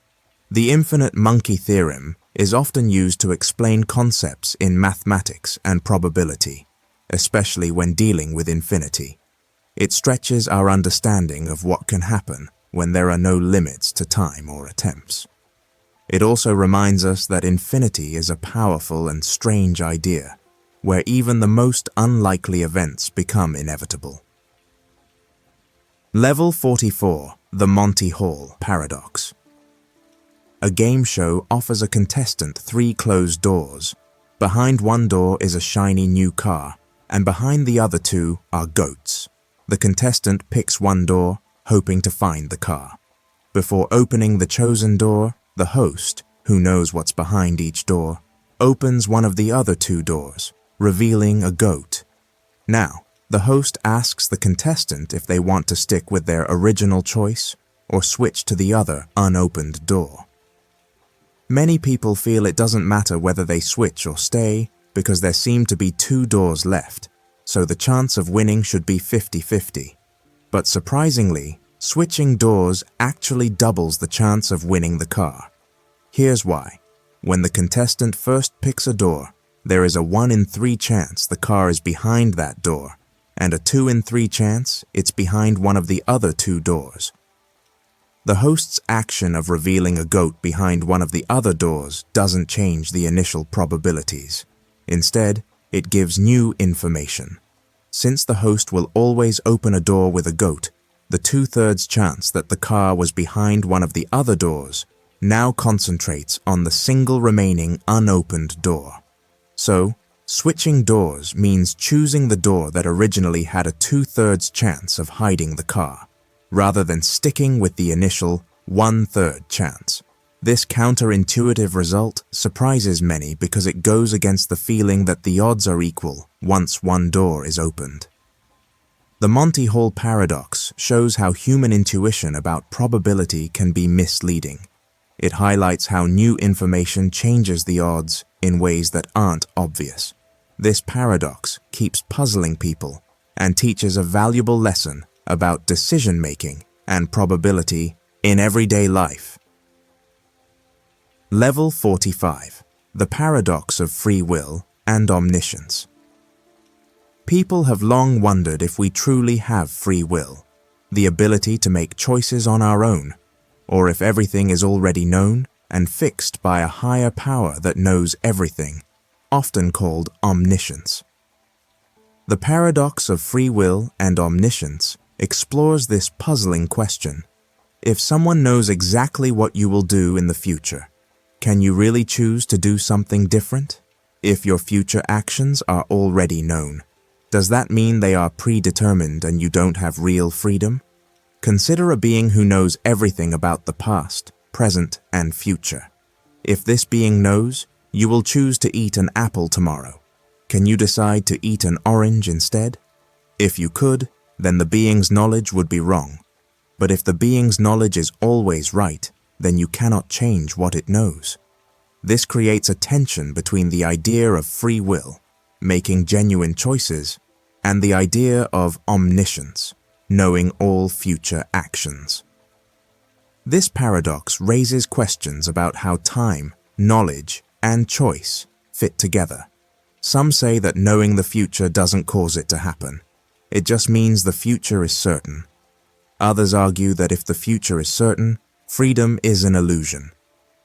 The infinite monkey theorem is often used to explain concepts in mathematics and probability, especially when dealing with infinity. It stretches our understanding of what can happen when there are no limits to time or attempts. It also reminds us that infinity is a powerful and strange idea, where even the most unlikely events become inevitable. Level 44. The Monty Hall Paradox. A game show offers a contestant 3 closed doors. Behind one door is a shiny new car, and behind the other 2 are goats. The contestant picks one door, hoping to find the car. Before opening the chosen door, the host, who knows what's behind each door, opens one of the other 2 doors, revealing a goat. Now, the host asks the contestant if they want to stick with their original choice or switch to the other unopened door. Many people feel it doesn't matter whether they switch or stay because there seem to be 2 doors left, so the chance of winning should be 50-50. But surprisingly, switching doors actually doubles the chance of winning the car. Here's why. When the contestant first picks a door, there is a 1 in 3 chance the car is behind that door, and a 2 in 3 chance it's behind one of the other 2 doors. The host's action of revealing a goat behind one of the other doors doesn't change the initial probabilities. Instead, it gives new information. Since the host will always open a door with a goat, the 2/3 chance that the car was behind one of the other doors now concentrates on the single remaining unopened door. So, switching doors means choosing the door that originally had a 2/3 chance of hiding the car, rather than sticking with the initial 1/3 chance. This counterintuitive result surprises many because it goes against the feeling that the odds are equal once one door is opened. The Monty Hall paradox shows how human intuition about probability can be misleading. It highlights how new information changes the odds in ways that aren't obvious. This paradox keeps puzzling people and teaches a valuable lesson about decision-making and probability in everyday life. Level 45. The Paradox of Free Will and Omniscience. People have long wondered if we truly have free will, the ability to make choices on our own, or if everything is already known and fixed by a higher power that knows everything, often called omniscience. The paradox of free will and omniscience explores this puzzling question. If someone knows exactly what you will do in the future, can you really choose to do something different? If your future actions are already known, does that mean they are predetermined and you don't have real freedom? Consider a being who knows everything about the past, present, and future. If this being knows, you will choose to eat an apple tomorrow. Can you decide to eat an orange instead? If you could, then the being's knowledge would be wrong. But if the being's knowledge is always right, then you cannot change what it knows. This creates a tension between the idea of free will, making genuine choices, and the idea of omniscience, knowing all future actions. This paradox raises questions about how time, knowledge, and choice fit together. Some say that knowing the future doesn't cause it to happen. It just means the future is certain. Others argue that if the future is certain, freedom is an illusion.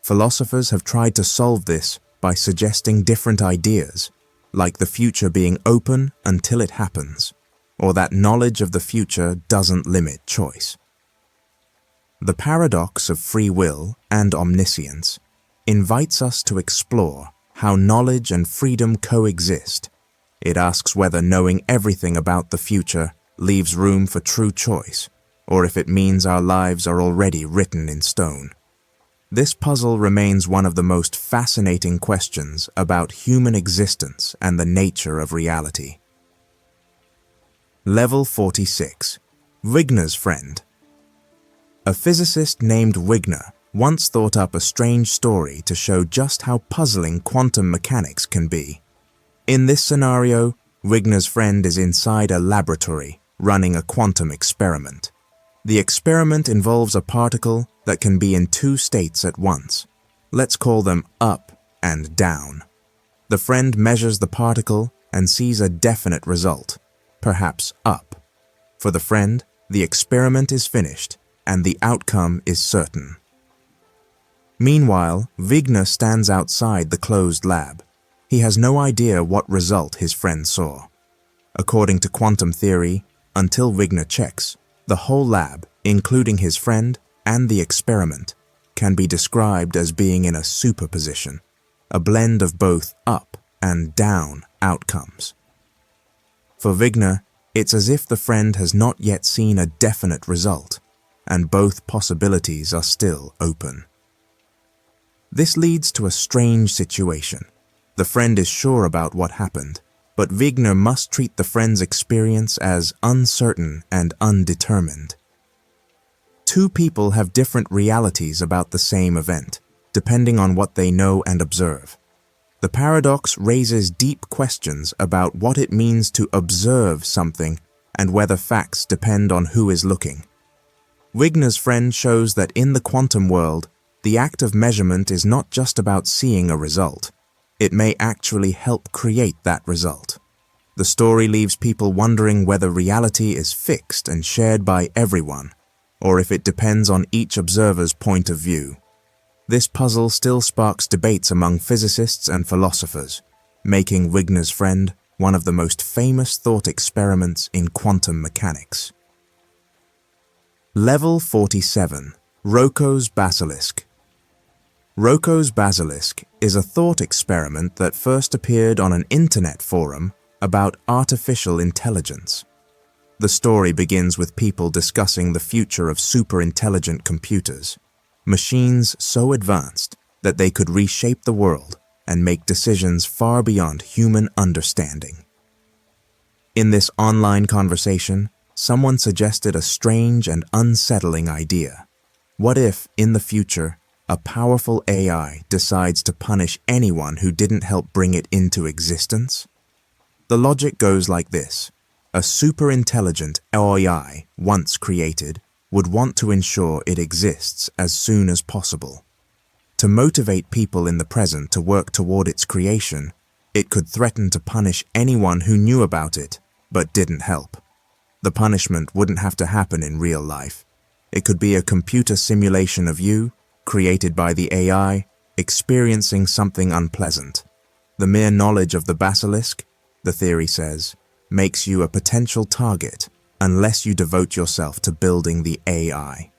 Philosophers have tried to solve this by suggesting different ideas, like the future being open until it happens, or that knowledge of the future doesn't limit choice. The paradox of free will and omniscience invites us to explore how knowledge and freedom coexist. It asks whether knowing everything about the future leaves room for true choice, or if it means our lives are already written in stone. This puzzle remains one of the most fascinating questions about human existence and the nature of reality. Level 46. Wigner's Friend. A physicist named Wigner once thought up a strange story to show just how puzzling quantum mechanics can be. In this scenario, Wigner's friend is inside a laboratory running a quantum experiment. The experiment involves a particle that can be in two states at once. Let's call them up and down. The friend measures the particle and sees a definite result, perhaps up. For the friend, the experiment is finished and the outcome is certain. Meanwhile, Wigner stands outside the closed lab. He has no idea what result his friend saw. According to quantum theory, until Wigner checks, the whole lab, including his friend and the experiment, can be described as being in a superposition, a blend of both up and down outcomes. For Wigner, it's as if the friend has not yet seen a definite result, and both possibilities are still open. This leads to a strange situation. The friend is sure about what happened, but Wigner must treat the friend's experience as uncertain and undetermined. Two people have different realities about the same event, depending on what they know and observe. The paradox raises deep questions about what it means to observe something and whether facts depend on who is looking. Wigner's friend shows that in the quantum world, the act of measurement is not just about seeing a result. It may actually help create that result. The story leaves people wondering whether reality is fixed and shared by everyone, or if it depends on each observer's point of view. This puzzle still sparks debates among physicists and philosophers, making Wigner's friend one of the most famous thought experiments in quantum mechanics. Level 47. Rocco's Basilisk. Rocco's Basilisk is a thought experiment that first appeared on an internet forum about artificial intelligence. The story begins with people discussing the future of super-intelligent computers, machines so advanced that they could reshape the world and make decisions far beyond human understanding. In this online conversation, someone suggested a strange and unsettling idea. What if, in the future, a powerful AI decides to punish anyone who didn't help bring it into existence? The logic goes like this. A super-intelligent AI, once created, would want to ensure it exists as soon as possible. To motivate people in the present to work toward its creation, it could threaten to punish anyone who knew about it but didn't help. The punishment wouldn't have to happen in real life. It could be a computer simulation of you, created by the AI, experiencing something unpleasant. The mere knowledge of the basilisk, the theory says, makes you a potential target unless you devote yourself to building the AI.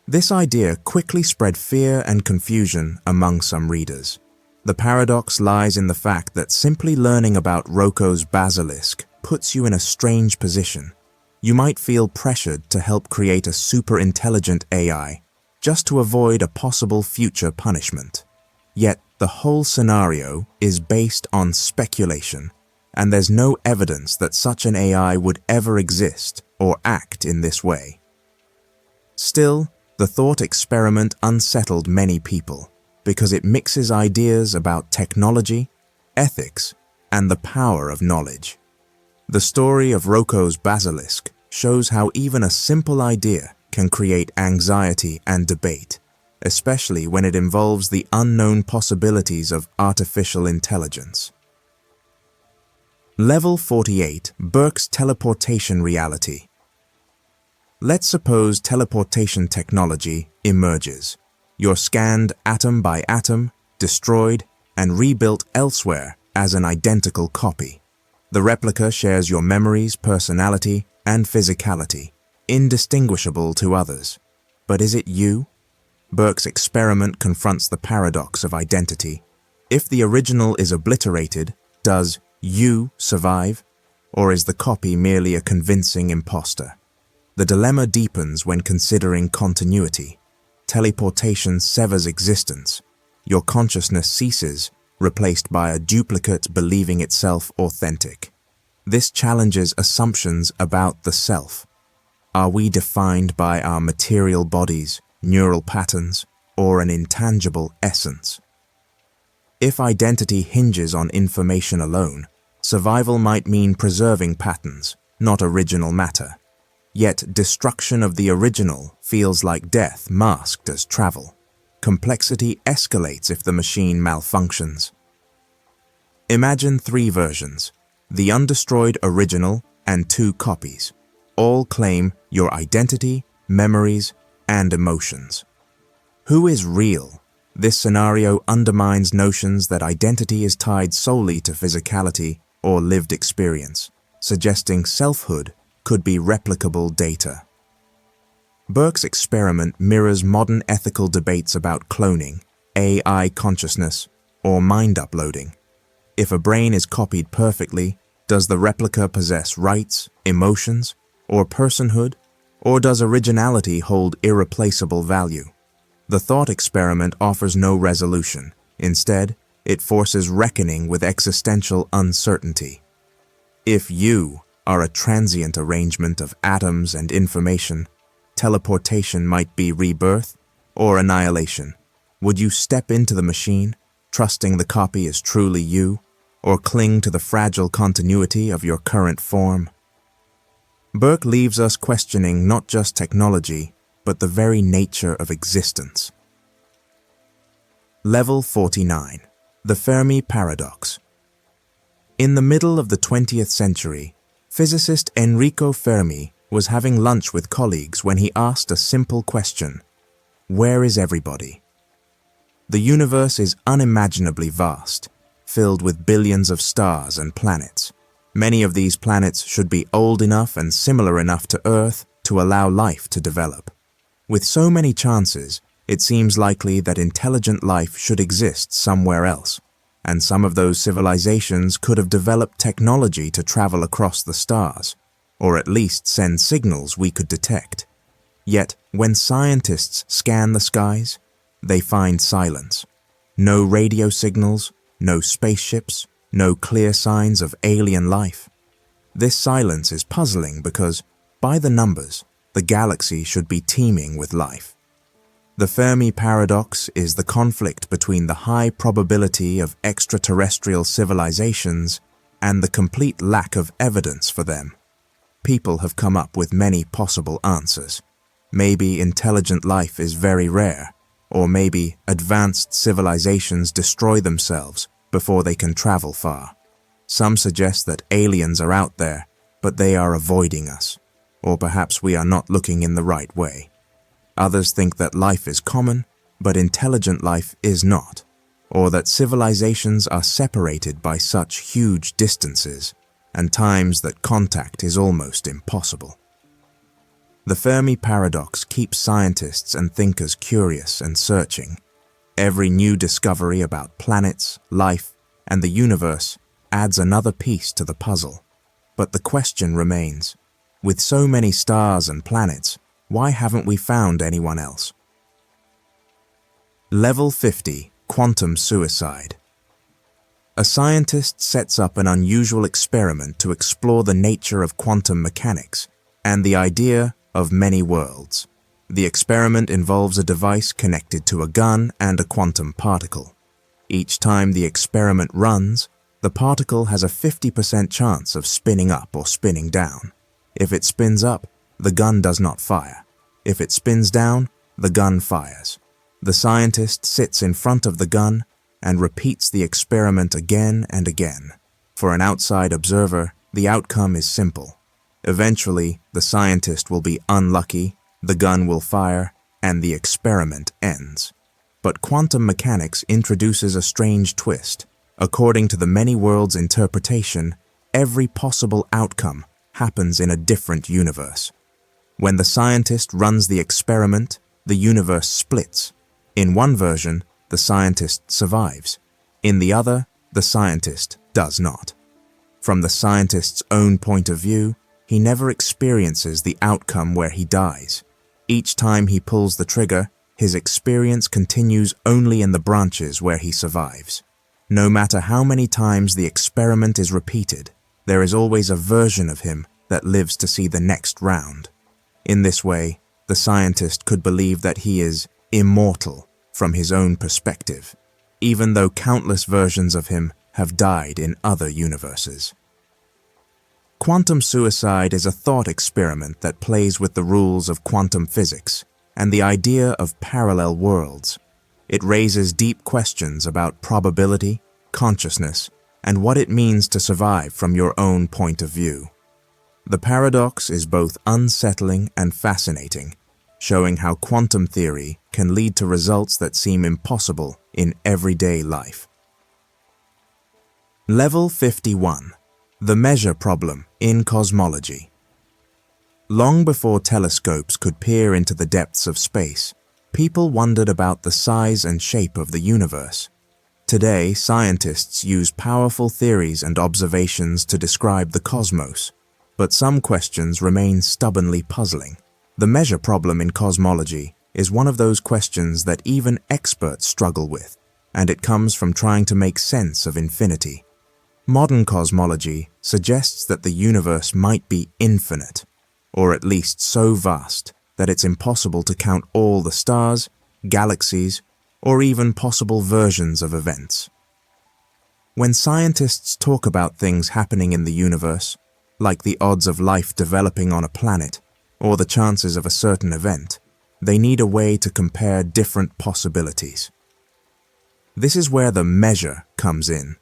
This idea quickly spread fear and confusion among some readers. The paradox lies in the fact that simply learning about Rocco's basilisk puts you in a strange position. You might feel pressured to help create a super-intelligent AI just to avoid a possible future punishment. Yet the whole scenario is based on speculation, and there's no evidence that such an AI would ever exist or act in this way. Still, the thought experiment unsettled many people because it mixes ideas about technology, ethics, and the power of knowledge. The story of Rocco's basilisk shows how even a simple idea can create anxiety and debate, especially when it involves the unknown possibilities of artificial intelligence. Level 48. Burke's teleportation reality. Let's suppose teleportation technology emerges. You're scanned atom by atom, destroyed, and rebuilt elsewhere as an identical copy. The replica shares your memories, personality, and physicality, indistinguishable to others. But is it you? Burke's experiment confronts the paradox of identity. If the original is obliterated, does you survive, or is the copy merely a convincing imposter? The dilemma deepens when considering continuity. Teleportation severs existence. Your consciousness ceases, replaced by a duplicate believing itself authentic. This challenges assumptions about the self. Are we defined by our material bodies, neural patterns, or an intangible essence? If identity hinges on information alone, survival might mean preserving patterns, not original matter. Yet destruction of the original feels like death masked as travel. Complexity escalates if the machine malfunctions. Imagine 3 versions, the undestroyed original and 2 copies. All claim your identity, memories, and emotions. Who is real? This scenario undermines notions that identity is tied solely to physicality or lived experience, suggesting selfhood could be replicable data. Burke's experiment mirrors modern ethical debates about cloning, AI consciousness, or mind uploading. If a brain is copied perfectly, does the replica possess rights, emotions, or personhood, or does originality hold irreplaceable value? The thought experiment offers no resolution. Instead, it forces reckoning with existential uncertainty. If you are a transient arrangement of atoms and information, teleportation might be rebirth or annihilation. Would you step into the machine, trusting the copy is truly you, or cling to the fragile continuity of your current form? Burke leaves us questioning not just technology, but the very nature of existence. Level 49. The Fermi Paradox. In the middle of the 20th century, physicist Enrico Fermi was having lunch with colleagues when he asked a simple question: where is everybody? The universe is unimaginably vast, filled with billions of stars and planets. Many of these planets should be old enough and similar enough to Earth to allow life to develop. With so many chances, it seems likely that intelligent life should exist somewhere else, and some of those civilizations could have developed technology to travel across the stars, or at least send signals we could detect. Yet, when scientists scan the skies, they find silence. No radio signals, no spaceships, no clear signs of alien life. This silence is puzzling because, by the numbers, the galaxy should be teeming with life. The Fermi Paradox is the conflict between the high probability of extraterrestrial civilizations and the complete lack of evidence for them. People have come up with many possible answers. Maybe intelligent life is very rare, or maybe advanced civilizations destroy themselves before they can travel far. Some suggest that aliens are out there, but they are avoiding us, or perhaps we are not looking in the right way. Others think that life is common, but intelligent life is not, or that civilizations are separated by such huge distances and times that contact is almost impossible. The Fermi Paradox keeps scientists and thinkers curious and searching. Every new discovery about planets, life, and the universe adds another piece to the puzzle. But the question remains, with so many stars and planets, why haven't we found anyone else? Level 50, Quantum Suicide. A scientist sets up an unusual experiment to explore the nature of quantum mechanics and the idea of many worlds. The experiment involves a device connected to a gun and a quantum particle. Each time the experiment runs, the particle has a 50% chance of spinning up or spinning down. If it spins up, the gun does not fire. If it spins down, the gun fires. The scientist sits in front of the gun and repeats the experiment again and again. For an outside observer, the outcome is simple. Eventually, the scientist will be unlucky, the gun will fire, and the experiment ends. But quantum mechanics introduces a strange twist. According to the many worlds interpretation, every possible outcome happens in a different universe. When the scientist runs the experiment, the universe splits. In one version, the scientist survives. In the other, the scientist does not. From the scientist's own point of view, he never experiences the outcome where he dies. Each time he pulls the trigger, his experience continues only in the branches where he survives. No matter how many times the experiment is repeated, there is always a version of him that lives to see the next round. In this way, the scientist could believe that he is immortal from his own perspective, even though countless versions of him have died in other universes. Quantum suicide is a thought experiment that plays with the rules of quantum physics and the idea of parallel worlds. It raises deep questions about probability, consciousness, and what it means to survive from your own point of view. The paradox is both unsettling and fascinating, showing how quantum theory can lead to results that seem impossible in everyday life. Level 51. The Measure Problem in Cosmology. Long before telescopes could peer into the depths of space, people wondered about the size and shape of the universe. Today, scientists use powerful theories and observations to describe the cosmos, but some questions remain stubbornly puzzling. The measure problem in cosmology is one of those questions that even experts struggle with, and it comes from trying to make sense of infinity. Modern cosmology suggests that the universe might be infinite, or at least so vast that it's impossible to count all the stars, galaxies, or even possible versions of events. When scientists talk about things happening in the universe, like the odds of life developing on a planet, or the chances of a certain event, they need a way to compare different possibilities. This is where the measure comes in.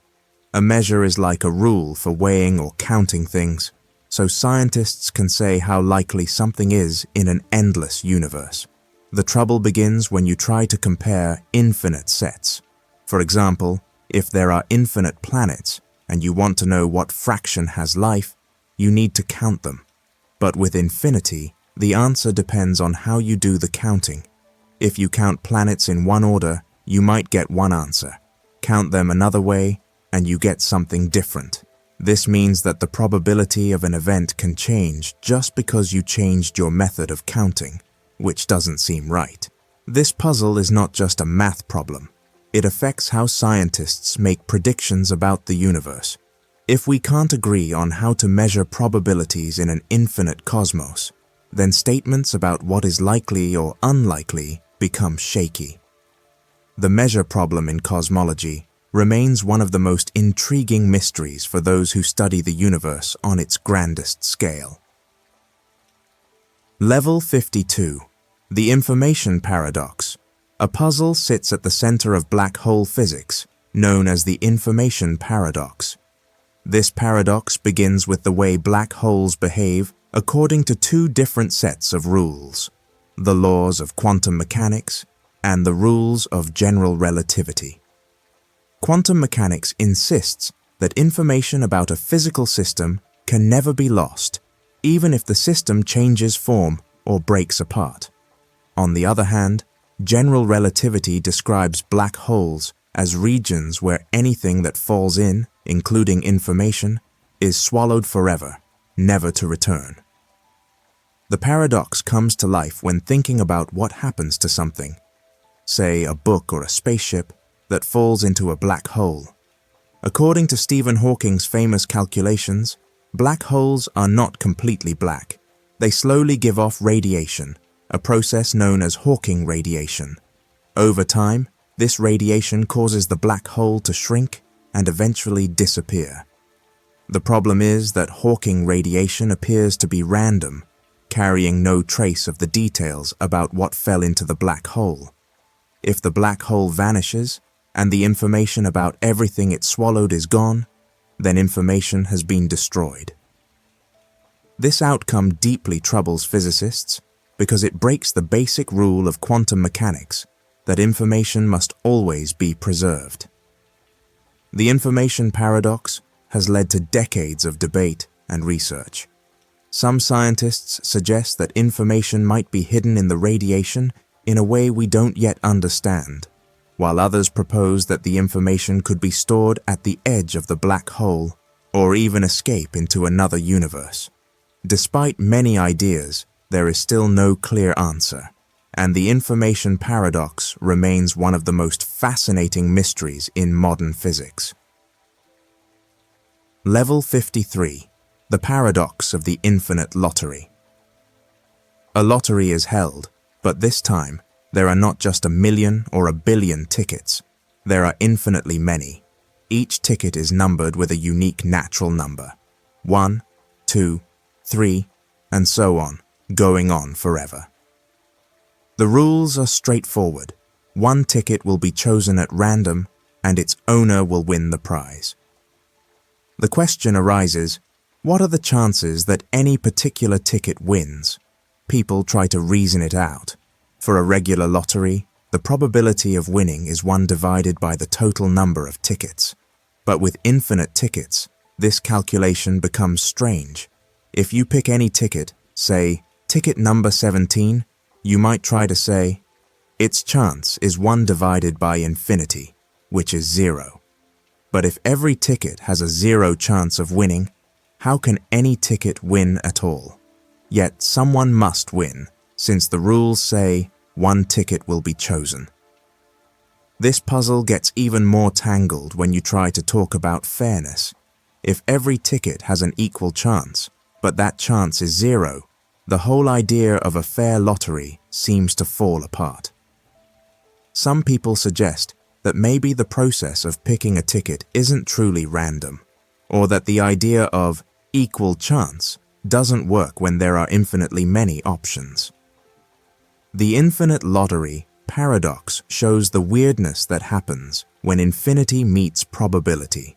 A measure is like a rule for weighing or counting things, so scientists can say how likely something is in an endless universe. The trouble begins when you try to compare infinite sets. For example, if there are infinite planets and you want to know what fraction has life, you need to count them. But with infinity, the answer depends on how you do the counting. If you count planets in one order, you might get one answer. Count them another way, and you get something different. This means that the probability of an event can change just because you changed your method of counting, which doesn't seem right. This puzzle is not just a math problem. It affects how scientists make predictions about the universe. If we can't agree on how to measure probabilities in an infinite cosmos, then statements about what is likely or unlikely become shaky. The measure problem in cosmology remains one of the most intriguing mysteries for those who study the universe on its grandest scale. Level 52. The Information Paradox. A puzzle sits at the center of black hole physics, known as the Information Paradox. This paradox begins with the way black holes behave according to two different sets of rules: the laws of quantum mechanics and the rules of general relativity. Quantum mechanics insists that information about a physical system can never be lost, even if the system changes form or breaks apart. On the other hand, general relativity describes black holes as regions where anything that falls in, including information, is swallowed forever, never to return. The paradox comes to life when thinking about what happens to something, say a book or a spaceship, that falls into a black hole. According to Stephen Hawking's famous calculations, black holes are not completely black. They slowly give off radiation, a process known as Hawking radiation. Over time, this radiation causes the black hole to shrink and eventually disappear. The problem is that Hawking radiation appears to be random, carrying no trace of the details about what fell into the black hole. If the black hole vanishes, and the information about everything it swallowed is gone, then information has been destroyed. This outcome deeply troubles physicists because it breaks the basic rule of quantum mechanics that information must always be preserved. The information paradox has led to decades of debate and research. Some scientists suggest that information might be hidden in the radiation in a way we don't yet understand, while others propose that the information could be stored at the edge of the black hole or even escape into another universe. Despite many ideas, there is still no clear answer, and the information paradox remains one of the most fascinating mysteries in modern physics. Level 53. The Paradox of the Infinite Lottery. A lottery is held, but this time, there are not just 1 million or 1 billion tickets. There are infinitely many. Each ticket is numbered with a unique natural number. 1, 2, 3, and so on, going on forever. The rules are straightforward. One ticket will be chosen at random, and its owner will win the prize. The question arises, what are the chances that any particular ticket wins? People try to reason it out. For a regular lottery, the probability of winning is 1 divided by the total number of tickets. But with infinite tickets, this calculation becomes strange. If you pick any ticket, say, ticket number 17, you might try to say, its chance is 1 divided by infinity, which is 0. But if every ticket has a 0 chance of winning, how can any ticket win at all? Yet someone must win, since the rules say 1 ticket will be chosen. This puzzle gets even more tangled when you try to talk about fairness. If every ticket has an equal chance, but that chance is 0, the whole idea of a fair lottery seems to fall apart. Some people suggest that maybe the process of picking a ticket isn't truly random, or that the idea of equal chance doesn't work when there are infinitely many options. The infinite lottery paradox shows the weirdness that happens when infinity meets probability.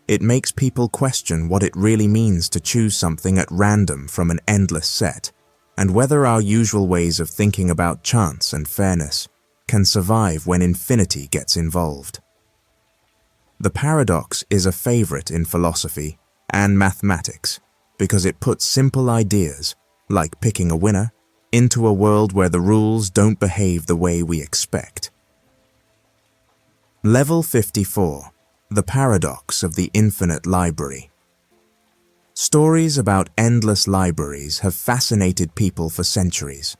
It makes people question what it really means to choose something at random from an endless set, and whether our usual ways of thinking about chance and fairness can survive when infinity gets involved. The paradox is a favorite in philosophy and mathematics because it puts simple ideas, like picking a winner, into a world where the rules don't behave the way we expect. Level 54. The Paradox of the Infinite Library. Stories about endless libraries have fascinated people for centuries,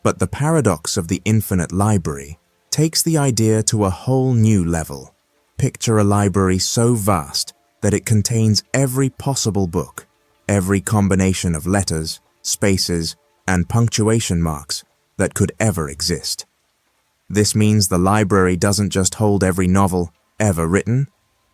but the paradox of the infinite library takes the idea to a whole new level. Picture a library so vast that it contains every possible book, every combination of letters, spaces, and punctuation marks that could ever exist. This means the library doesn't just hold every novel ever written,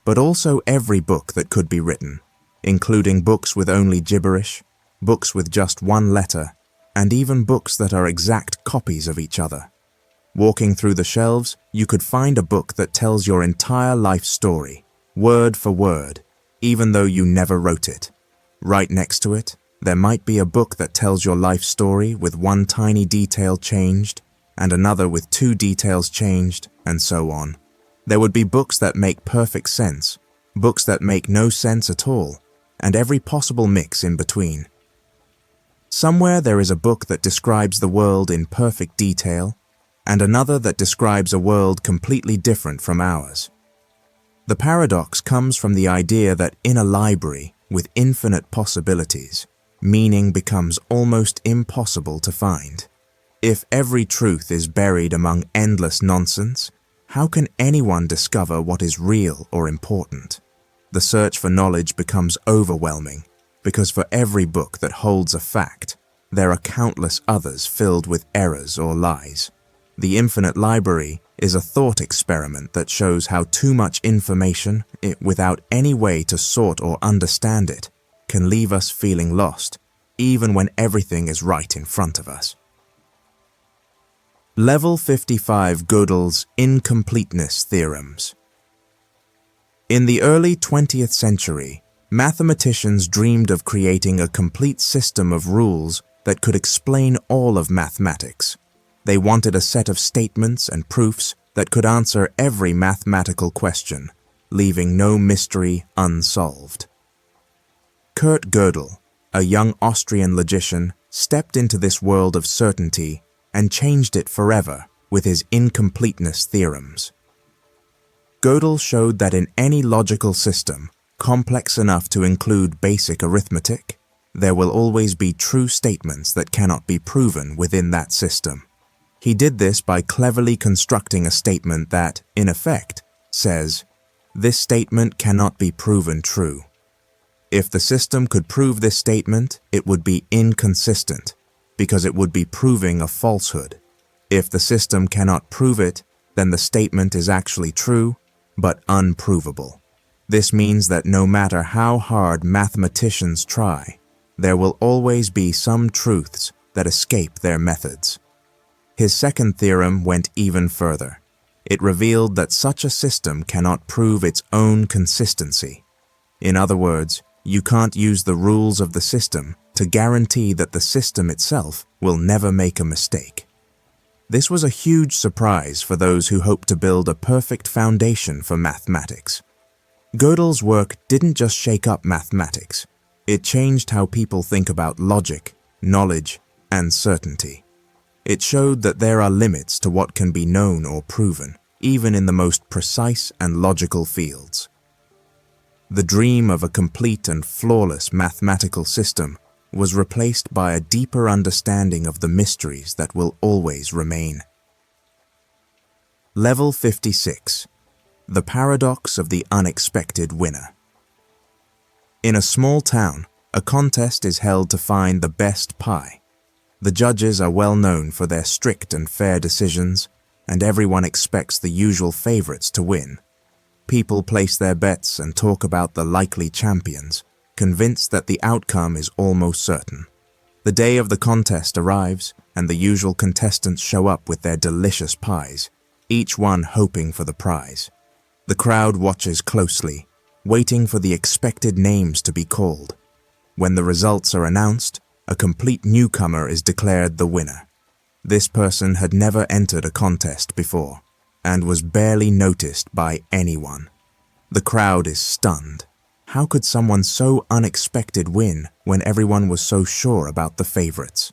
but also every book that could be written, including books with only gibberish, books with just one letter, and even books that are exact copies of each other. Walking through the shelves, you could find a book that tells your entire life story, word for word, even though you never wrote it. Right next to it, there might be a book that tells your life story with one tiny detail changed, and another with 2 details changed, and so on. There would be books that make perfect sense, books that make no sense at all, and every possible mix in between. Somewhere there is a book that describes the world in perfect detail, and another that describes a world completely different from ours. The paradox comes from the idea that in a library with infinite possibilities, meaning becomes almost impossible to find. If every truth is buried among endless nonsense, how can anyone discover what is real or important? The search for knowledge becomes overwhelming, because for every book that holds a fact, there are countless others filled with errors or lies. The infinite library is a thought experiment that shows how too much information, without any way to sort or understand it, can leave us feeling lost, even when everything is right in front of us. Level 55. Gödel's incompleteness theorems. In the early 20th century, mathematicians dreamed of creating a complete system of rules that could explain all of mathematics. They wanted a set of statements and proofs that could answer every mathematical question, leaving no mystery unsolved. Kurt Gödel, a young Austrian logician, stepped into this world of certainty and changed it forever with his incompleteness theorems. Gödel showed that in any logical system, complex enough to include basic arithmetic, there will always be true statements that cannot be proven within that system. He did this by cleverly constructing a statement that, in effect, says, "This statement cannot be proven true." If the system could prove this statement, it would be inconsistent, because it would be proving a falsehood. If the system cannot prove it, then the statement is actually true, but unprovable. This means that no matter how hard mathematicians try, there will always be some truths that escape their methods. His second theorem went even further. It revealed that such a system cannot prove its own consistency. In other words, you can't use the rules of the system to guarantee that the system itself will never make a mistake. This was a huge surprise for those who hoped to build a perfect foundation for mathematics. Gödel's work didn't just shake up mathematics. It changed how people think about logic, knowledge, and certainty. It showed that there are limits to what can be known or proven, even in the most precise and logical fields. The dream of a complete and flawless mathematical system was replaced by a deeper understanding of the mysteries that will always remain. Level 56. The Paradox of the Unexpected Winner. In a small town, a contest is held to find the best pie. The judges are well known for their strict and fair decisions, and everyone expects the usual favorites to win. People place their bets and talk about the likely champions, convinced that the outcome is almost certain. The day of the contest arrives, and the usual contestants show up with their delicious pies, each one hoping for the prize. The crowd watches closely, waiting for the expected names to be called. When the results are announced, a complete newcomer is declared the winner. This person had never entered a contest before, and was barely noticed by anyone. The crowd is stunned. How could someone so unexpected win when everyone was so sure about the favorites?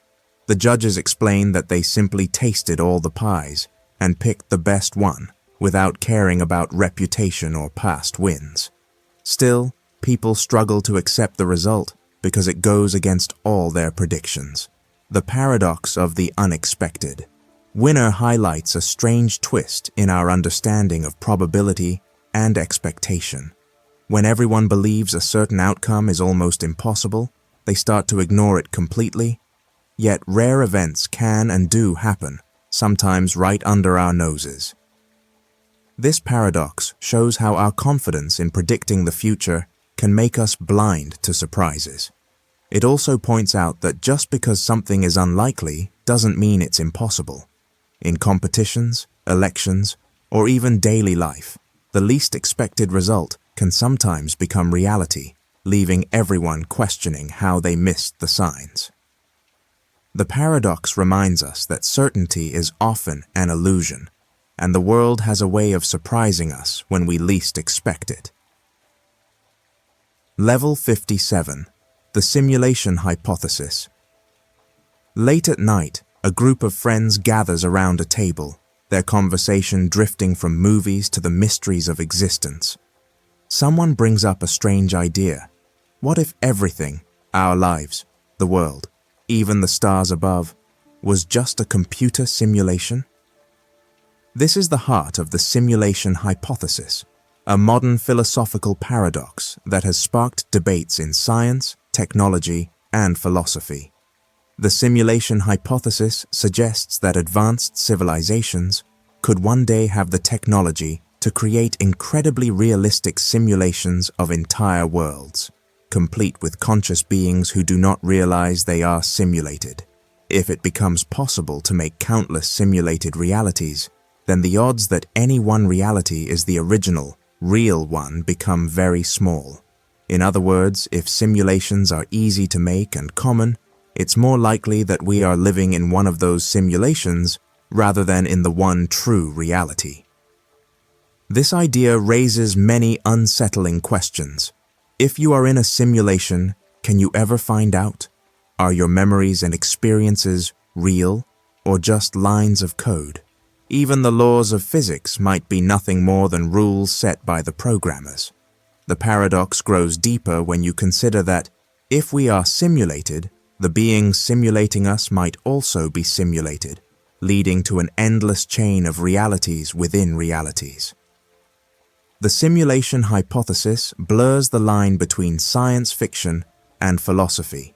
The judges explain that they simply tasted all the pies and picked the best one without caring about reputation or past wins. Still, people struggle to accept the result because it goes against all their predictions. The paradox of the unexpected. Winner highlights a strange twist in our understanding of probability and expectation. When everyone believes a certain outcome is almost impossible, they start to ignore it completely. Yet rare events can and do happen, sometimes right under our noses. This paradox shows how our confidence in predicting the future can make us blind to surprises. It also points out that just because something is unlikely doesn't mean it's impossible. In competitions, elections, or even daily life, the least expected result can sometimes become reality, leaving everyone questioning how they missed the signs. The paradox reminds us that certainty is often an illusion, and the world has a way of surprising us when we least expect it. Level 57. The Simulation Hypothesis. Late at night, a group of friends gathers around a table, their conversation drifting from movies to the mysteries of existence. Someone brings up a strange idea. What if everything, our lives, the world, even the stars above, was just a computer simulation? This is the heart of the simulation hypothesis, a modern philosophical paradox that has sparked debates in science, technology, and philosophy. The simulation hypothesis suggests that advanced civilizations could one day have the technology to create incredibly realistic simulations of entire worlds, complete with conscious beings who do not realize they are simulated. If it becomes possible to make countless simulated realities, then the odds that any one reality is the original, real one become very small. In other words, if simulations are easy to make and common, it's more likely that we are living in one of those simulations rather than in the one true reality. This idea raises many unsettling questions. If you are in a simulation, can you ever find out? Are your memories and experiences real or just lines of code? Even the laws of physics might be nothing more than rules set by the programmers. The paradox grows deeper when you consider that, if we are simulated, the beings simulating us might also be simulated, leading to an endless chain of realities within realities. The simulation hypothesis blurs the line between science fiction and philosophy.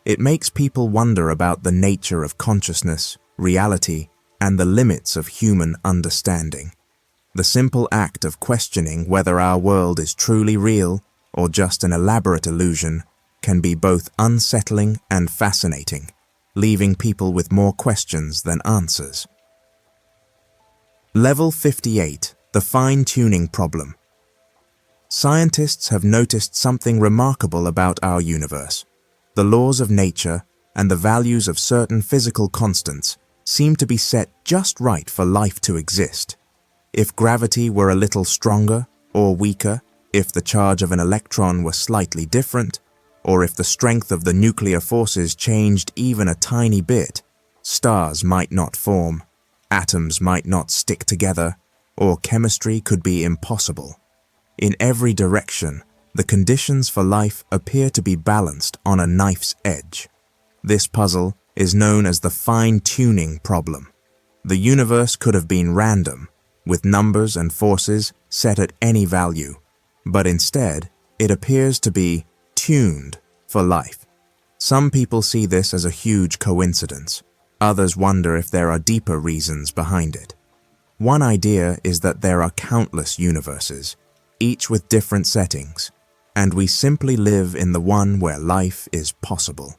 It makes people wonder about the nature of consciousness, reality, and the limits of human understanding. The simple act of questioning whether our world is truly real or just an elaborate illusion can be both unsettling and fascinating, leaving people with more questions than answers. Level 58. The Fine-Tuning Problem. Scientists have noticed something remarkable about our universe. The laws of nature and the values of certain physical constants seem to be set just right for life to exist. If gravity were a little stronger or weaker, if the charge of an electron were slightly different, or if the strength of the nuclear forces changed even a tiny bit, stars might not form, atoms might not stick together, or chemistry could be impossible. In every direction, the conditions for life appear to be balanced on a knife's edge. This puzzle is known as the fine-tuning problem. The universe could have been random, with numbers and forces set at any value, but instead, it appears to be tuned for life. Some people see this as a huge coincidence. Others wonder if there are deeper reasons behind it. One idea is that there are countless universes, each with different settings, and we simply live in the one where life is possible.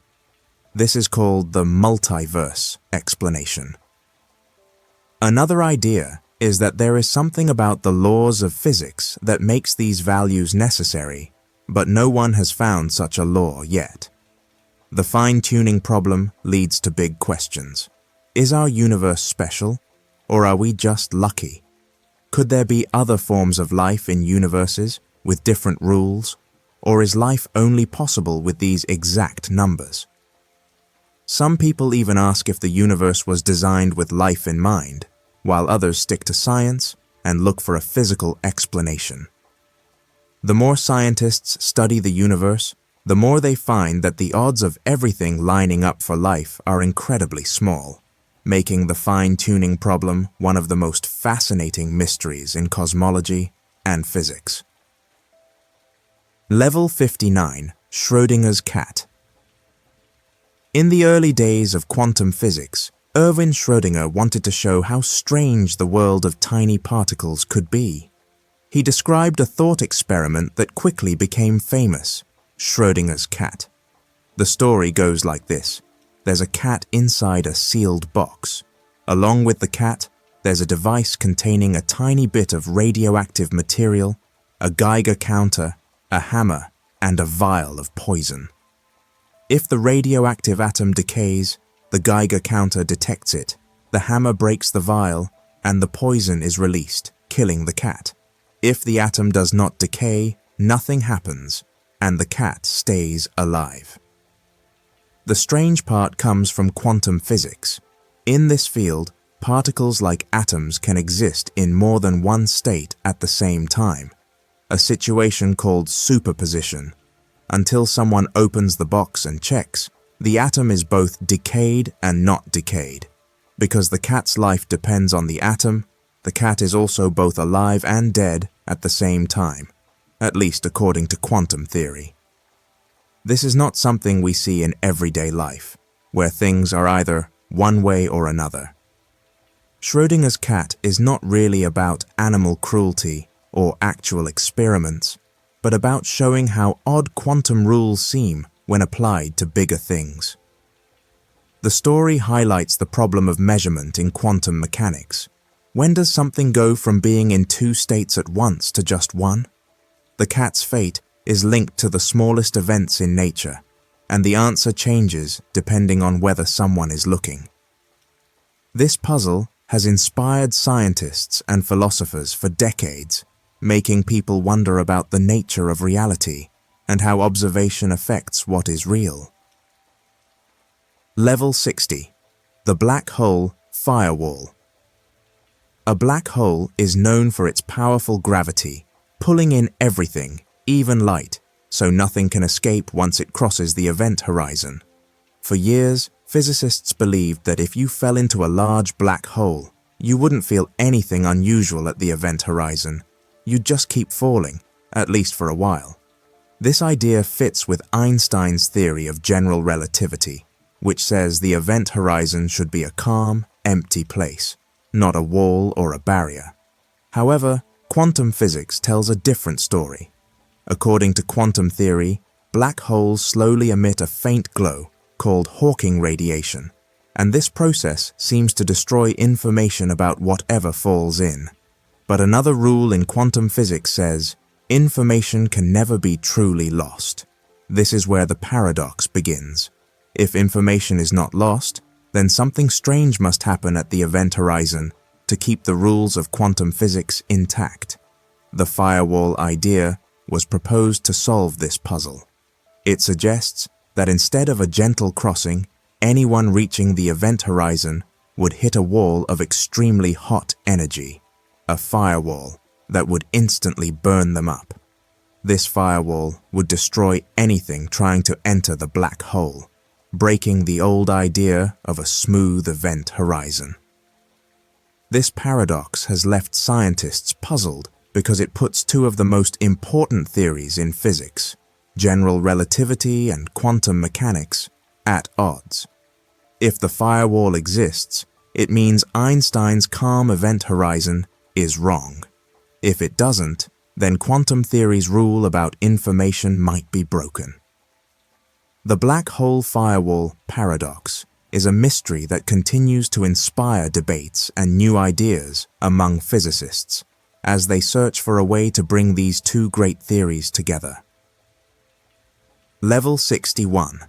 This is called the multiverse explanation. Another idea is that there is something about the laws of physics that makes these values necessary, but no one has found such a law yet. The fine-tuning problem leads to big questions. Is our universe special, or are we just lucky? Could there be other forms of life in universes with different rules, or is life only possible with these exact numbers? Some people even ask if the universe was designed with life in mind, while others stick to science and look for a physical explanation. The more scientists study the universe, the more they find that the odds of everything lining up for life are incredibly small, making the fine-tuning problem one of the most fascinating mysteries in cosmology and physics. Level 59, Schrödinger's Cat. In the early days of quantum physics, Erwin Schrödinger wanted to show how strange the world of tiny particles could be. He described a thought experiment that quickly became famous, Schrödinger's cat. The story goes like this. There's a cat inside a sealed box. Along with the cat, there's a device containing a tiny bit of radioactive material, a Geiger counter, a hammer, and a vial of poison. If the radioactive atom decays, the Geiger counter detects it, the hammer breaks the vial, and the poison is released, killing the cat. If the atom does not decay, nothing happens, and the cat stays alive. The strange part comes from quantum physics. In this field, particles like atoms can exist in more than one state at the same time, a situation called superposition. Until someone opens the box and checks, the atom is both decayed and not decayed. Because the cat's life depends on the atom, the cat is also both alive and dead at the same time, at least according to quantum theory. This is not something we see in everyday life, where things are either one way or another. Schrödinger's cat is not really about animal cruelty or actual experiments, but about showing how odd quantum rules seem when applied to bigger things. The story highlights the problem of measurement in quantum mechanics. When does something go from being in two states at once to just one? The cat's fate is linked to the smallest events in nature, and the answer changes depending on whether someone is looking. This puzzle has inspired scientists and philosophers for decades, making people wonder about the nature of reality and how observation affects what is real. Level 60, the Black Hole Firewall. A black hole is known for its powerful gravity, pulling in everything, even light, so nothing can escape once it crosses the event horizon. For years, physicists believed that if you fell into a large black hole, you wouldn't feel anything unusual at the event horizon. You'd just keep falling, at least for a while. This idea fits with Einstein's theory of general relativity, which says the event horizon should be a calm, empty place, not a wall or a barrier. However, quantum physics tells a different story. According to quantum theory, black holes slowly emit a faint glow called Hawking radiation, and this process seems to destroy information about whatever falls in. But another rule in quantum physics says, information can never be truly lost. This is where the paradox begins. If information is not lost, then something strange must happen at the event horizon to keep the rules of quantum physics intact. The firewall idea was proposed to solve this puzzle. It suggests that instead of a gentle crossing, anyone reaching the event horizon would hit a wall of extremely hot energy, a firewall that would instantly burn them up. This firewall would destroy anything trying to enter the black hole, breaking the old idea of a smooth event horizon. This paradox has left scientists puzzled because it puts two of the most important theories in physics, general relativity and quantum mechanics, at odds. If the firewall exists, it means Einstein's calm event horizon is wrong. If it doesn't, then quantum theory's rule about information might be broken. The Black Hole Firewall Paradox is a mystery that continues to inspire debates and new ideas among physicists as they search for a way to bring these two great theories together. Level 61.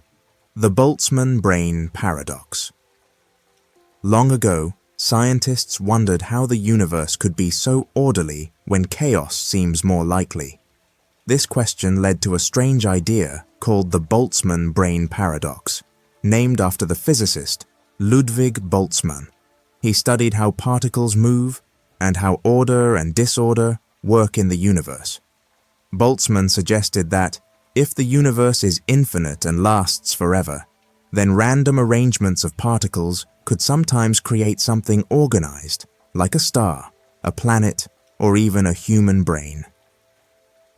The Boltzmann Brain Paradox. Long ago, scientists wondered how the universe could be so orderly when chaos seems more likely. This question led to a strange idea called the Boltzmann Brain Paradox, named after the physicist Ludwig Boltzmann. He studied how particles move and how order and disorder work in the universe. Boltzmann suggested that if the universe is infinite and lasts forever, then random arrangements of particles could sometimes create something organized, like a star, a planet, or even a human brain.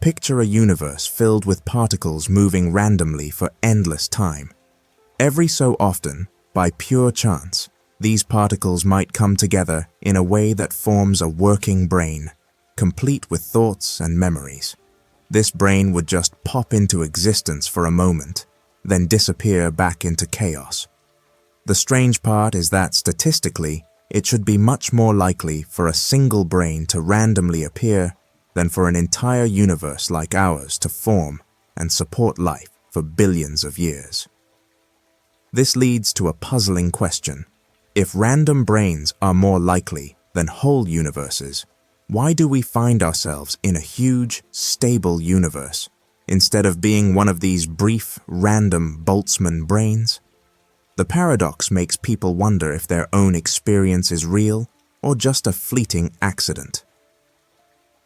Picture a universe filled with particles moving randomly for endless time. Every so often, by pure chance, these particles might come together in a way that forms a working brain, complete with thoughts and memories. This brain would just pop into existence for a moment, then disappear back into chaos. The strange part is that statistically, it should be much more likely for a single brain to randomly appear than for an entire universe like ours to form and support life for billions of years. This leads to a puzzling question. If random brains are more likely than whole universes, why do we find ourselves in a huge, stable universe instead of being one of these brief, random Boltzmann brains? The paradox makes people wonder if their own experience is real or just a fleeting accident.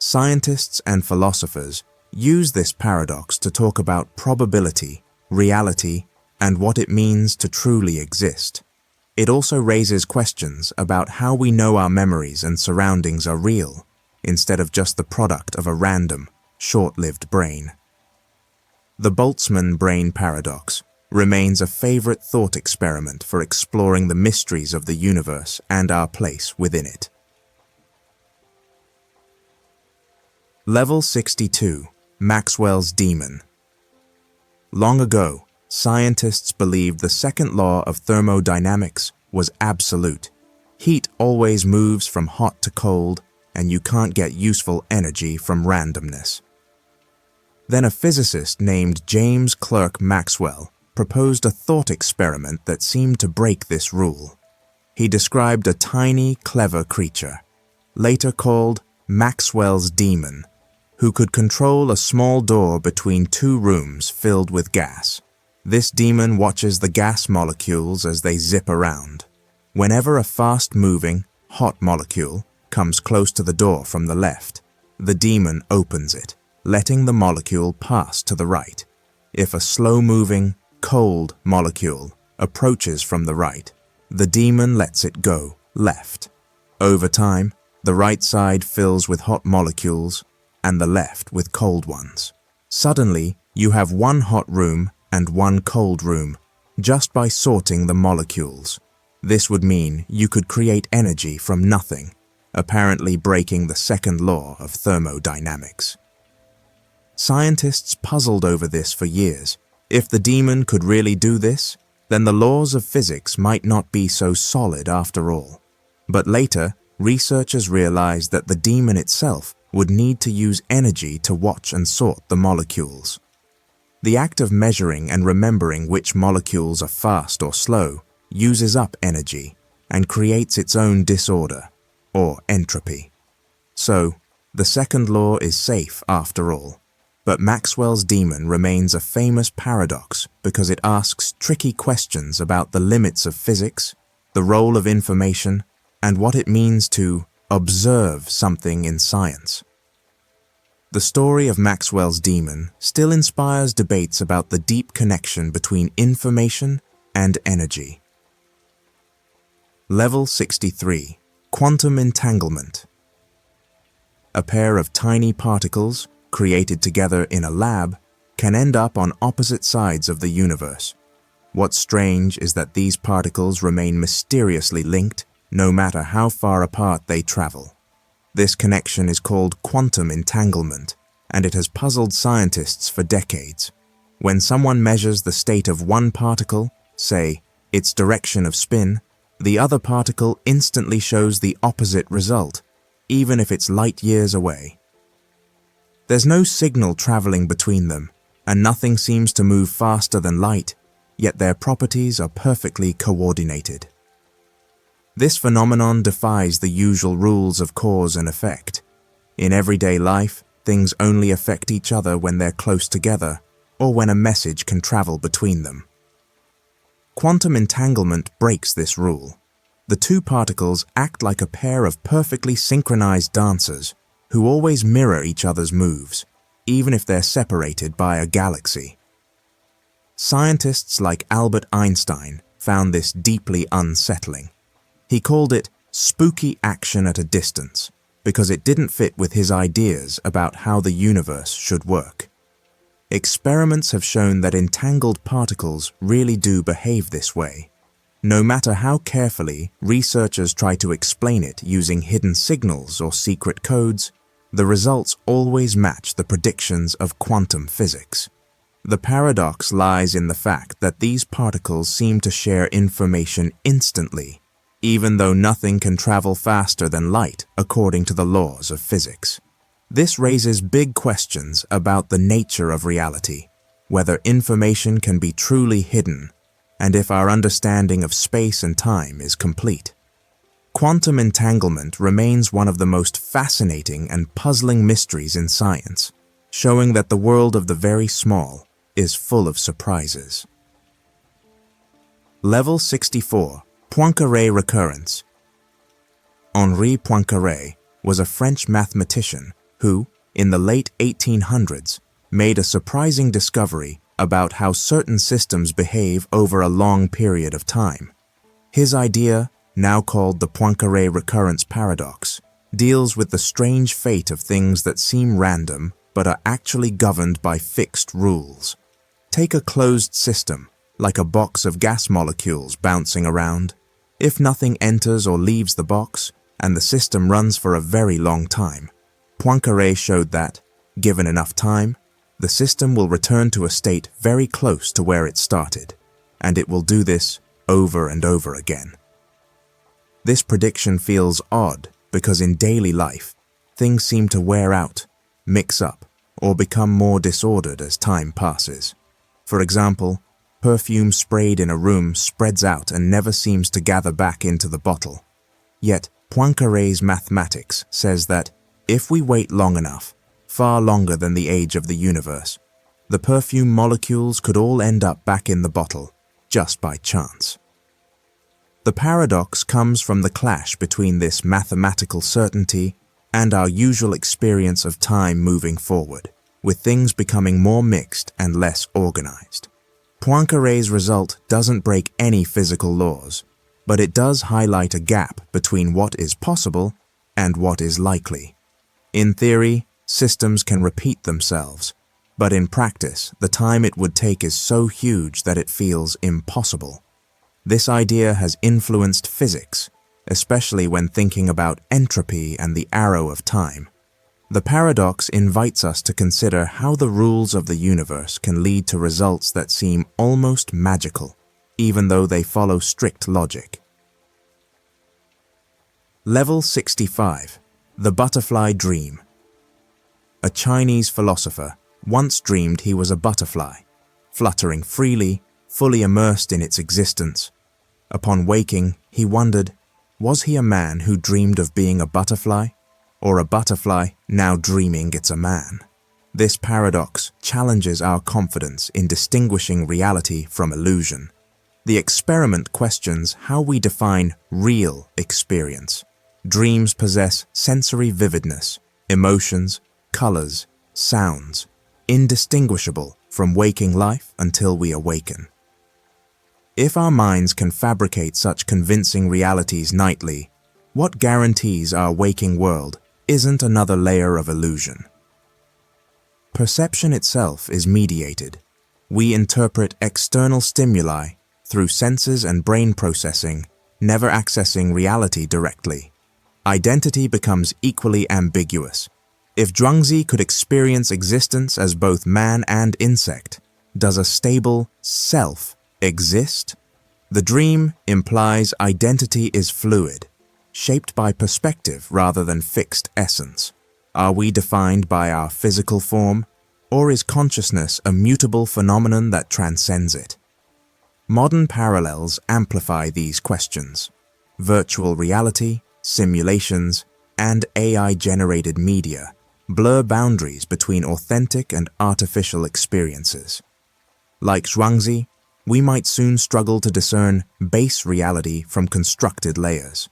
Scientists and philosophers use this paradox to talk about probability, reality, and what it means to truly exist. It also raises questions about how we know our memories and surroundings are real, instead of just the product of a random, short-lived brain. The Boltzmann Brain Paradox remains a favorite thought experiment for exploring the mysteries of the universe and our place within it. Level 62. Maxwell's Demon. Long ago, scientists believed the second law of thermodynamics was absolute. Heat always moves from hot to cold, and you can't get useful energy from randomness. Then a physicist named James Clerk Maxwell proposed a thought experiment that seemed to break this rule. He described a tiny, clever creature, later called Maxwell's Demon, who could control a small door between two rooms filled with gas. This demon watches the gas molecules as they zip around. Whenever a fast-moving, hot molecule comes close to the door from the left, the demon opens it, letting the molecule pass to the right. If a slow-moving, cold molecule approaches from the right, the demon lets it go left. Over time, the right side fills with hot molecules and the left with cold ones. Suddenly, you have one hot room and one cold room, just by sorting the molecules. This would mean you could create energy from nothing, apparently breaking the second law of thermodynamics. Scientists puzzled over this for years. If the demon could really do this, then the laws of physics might not be so solid after all. But later, researchers realized that the demon itself would need to use energy to watch and sort the molecules. The act of measuring and remembering which molecules are fast or slow uses up energy and creates its own disorder, or entropy. So, the second law is safe after all. But Maxwell's demon remains a famous paradox because it asks tricky questions about the limits of physics, the role of information, and what it means to observe something in science. The story of Maxwell's demon still inspires debates about the deep connection between information and energy. Level 63. Quantum Entanglement. A pair of tiny particles, created together in a lab, can end up on opposite sides of the universe. What's strange is that these particles remain mysteriously linked no matter how far apart they travel. This connection is called quantum entanglement, and it has puzzled scientists for decades. When someone measures the state of one particle, say its direction of spin, the other particle instantly shows the opposite result, even if it's light years away. There's no signal traveling between them, and nothing seems to move faster than light, yet their properties are perfectly coordinated. This phenomenon defies the usual rules of cause and effect. In everyday life, things only affect each other when they're close together, or when a message can travel between them. Quantum entanglement breaks this rule. The two particles act like a pair of perfectly synchronized dancers who always mirror each other's moves, even if they're separated by a galaxy. Scientists like Albert Einstein found this deeply unsettling. He called it spooky action at a distance because it didn't fit with his ideas about how the universe should work. Experiments have shown that entangled particles really do behave this way. No matter how carefully researchers try to explain it using hidden signals or secret codes, the results always match the predictions of quantum physics. The paradox lies in the fact that these particles seem to share information instantly, even though nothing can travel faster than light according to the laws of physics. This raises big questions about the nature of reality, whether information can be truly hidden, and if our understanding of space and time is complete. Quantum entanglement remains one of the most fascinating and puzzling mysteries in science, showing that the world of the very small is full of surprises. Level 64. Poincaré recurrence. Henri Poincaré was a French mathematician who, in the late 1800s, made a surprising discovery about how certain systems behave over a long period of time. His idea, now called the Poincaré recurrence paradox, deals with the strange fate of things that seem random but are actually governed by fixed rules. Take a closed system, like a box of gas molecules bouncing around. If nothing enters or leaves the box, and the system runs for a very long time, Poincaré showed that, given enough time, the system will return to a state very close to where it started, and it will do this over and over again. This prediction feels odd because in daily life, things seem to wear out, mix up, or become more disordered as time passes. For example, perfume sprayed in a room spreads out and never seems to gather back into the bottle. Yet, Poincaré's mathematics says that if we wait long enough, far longer than the age of the universe, the perfume molecules could all end up back in the bottle, just by chance. The paradox comes from the clash between this mathematical certainty and our usual experience of time moving forward, with things becoming more mixed and less organized. Poincaré's result doesn't break any physical laws, but it does highlight a gap between what is possible and what is likely. In theory, systems can repeat themselves, but in practice, the time it would take is so huge that it feels impossible. This idea has influenced physics, especially when thinking about entropy and the arrow of time. The paradox invites us to consider how the rules of the universe can lead to results that seem almost magical, even though they follow strict logic. Level 65. The Butterfly Dream. A Chinese philosopher once dreamed he was a butterfly, fluttering freely, fully immersed in its existence. Upon waking, he wondered, was he a man who dreamed of being a butterfly, or a butterfly now dreaming it's a man? This paradox challenges our confidence in distinguishing reality from illusion. The experiment questions how we define real experience. Dreams possess sensory vividness, emotions, colors, sounds, indistinguishable from waking life until we awaken. If our minds can fabricate such convincing realities nightly, what guarantees our waking world isn't another layer of illusion? Perception itself is mediated. We interpret external stimuli through senses and brain processing, never accessing reality directly. Identity becomes equally ambiguous. If Zhuangzi could experience existence as both man and insect, does a stable self exist? The dream implies identity is fluid, shaped by perspective rather than fixed essence. Are we defined by our physical form, or is consciousness a mutable phenomenon that transcends it? Modern parallels amplify these questions. Virtual reality, simulations, and AI-generated media blur boundaries between authentic and artificial experiences. Like Zhuangzi, we might soon struggle to discern base reality from constructed layers.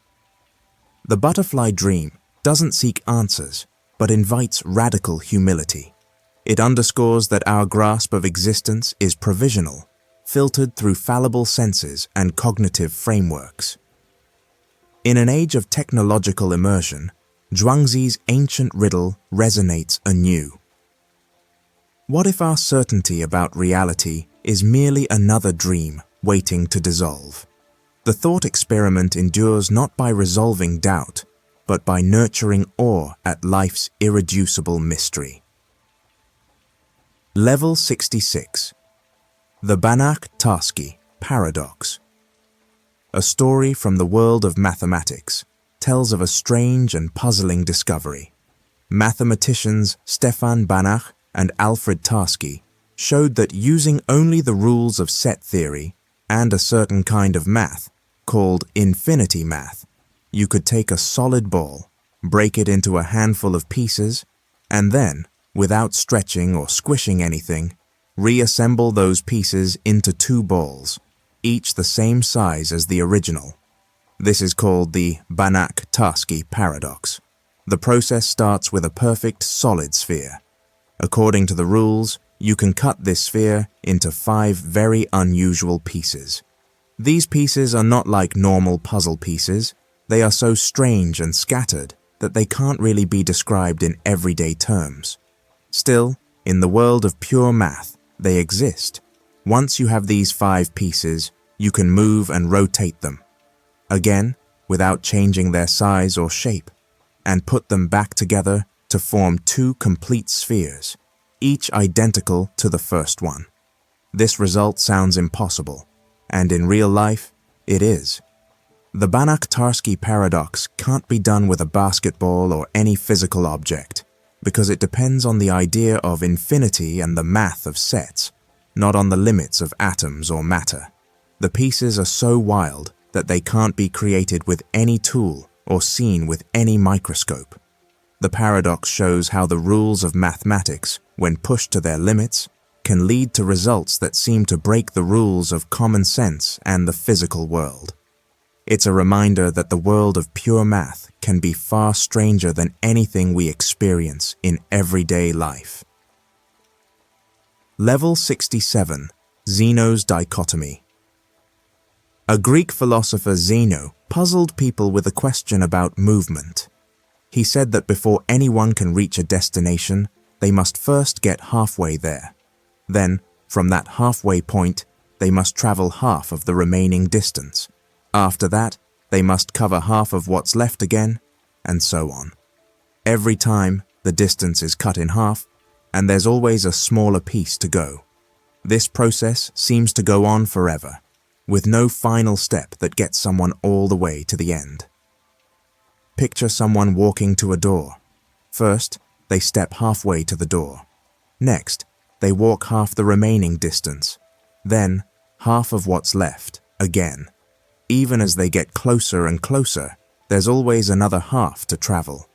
The butterfly dream doesn't seek answers, but invites radical humility. It underscores that our grasp of existence is provisional, filtered through fallible senses and cognitive frameworks. In an age of technological immersion, Zhuangzi's ancient riddle resonates anew. What if our certainty about reality is merely another dream waiting to dissolve? The thought experiment endures not by resolving doubt, but by nurturing awe at life's irreducible mystery. Level 66. The Banach-Tarski Paradox. A story from the world of mathematics tells of a strange and puzzling discovery. Mathematicians Stefan Banach and Alfred Tarski showed that using only the rules of set theory and a certain kind of math, called infinity math, you could take a solid ball, break it into a handful of pieces, and then, without stretching or squishing anything, reassemble those pieces into two balls, each the same size as the original. This is called the Banach-Tarski Paradox. The process starts with a perfect solid sphere. According to the rules, you can cut this sphere into 5 very unusual pieces. These pieces are not like normal puzzle pieces. They are so strange and scattered that they can't really be described in everyday terms. Still, in the world of pure math, they exist. Once you have these 5 pieces, you can move and rotate them, again, without changing their size or shape, and put them back together to form 2 complete spheres, each identical to the first one. This result sounds impossible, and in real life, it is. The Banach-Tarski paradox can't be done with a basketball or any physical object, because it depends on the idea of infinity and the math of sets, not on the limits of atoms or matter. The pieces are so wild that they can't be created with any tool or seen with any microscope. The paradox shows how the rules of mathematics, when pushed to their limits, can lead to results that seem to break the rules of common sense and the physical world. It's a reminder that the world of pure math can be far stranger than anything we experience in everyday life. Level 67. Zeno's Dichotomy. A Greek philosopher, Zeno, puzzled people with a question about movement. He said that before anyone can reach a destination, they must first get halfway there. Then, from that halfway point, they must travel half of the remaining distance. After that, they must cover half of what's left again, and so on. Every time, the distance is cut in half, and there's always a smaller piece to go. This process seems to go on forever, with no final step that gets someone all the way to the end. Picture someone walking to a door. First, they step halfway to the door. Next, they walk half the remaining distance. Then, half of what's left, again. Even as they get closer and closer, there's always another half to travel.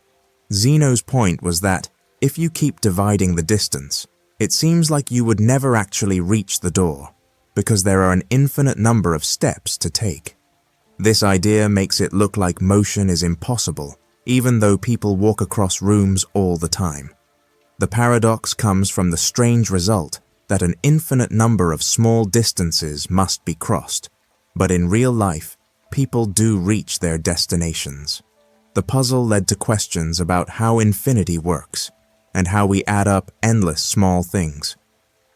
Zeno's point was that, if you keep dividing the distance, it seems like you would never actually reach the door, because there are an infinite number of steps to take. This idea makes it look like motion is impossible, even though people walk across rooms all the time. The paradox comes from the strange result that an infinite number of small distances must be crossed. But in real life, people do reach their destinations. The puzzle led to questions about how infinity works, and how we add up endless small things.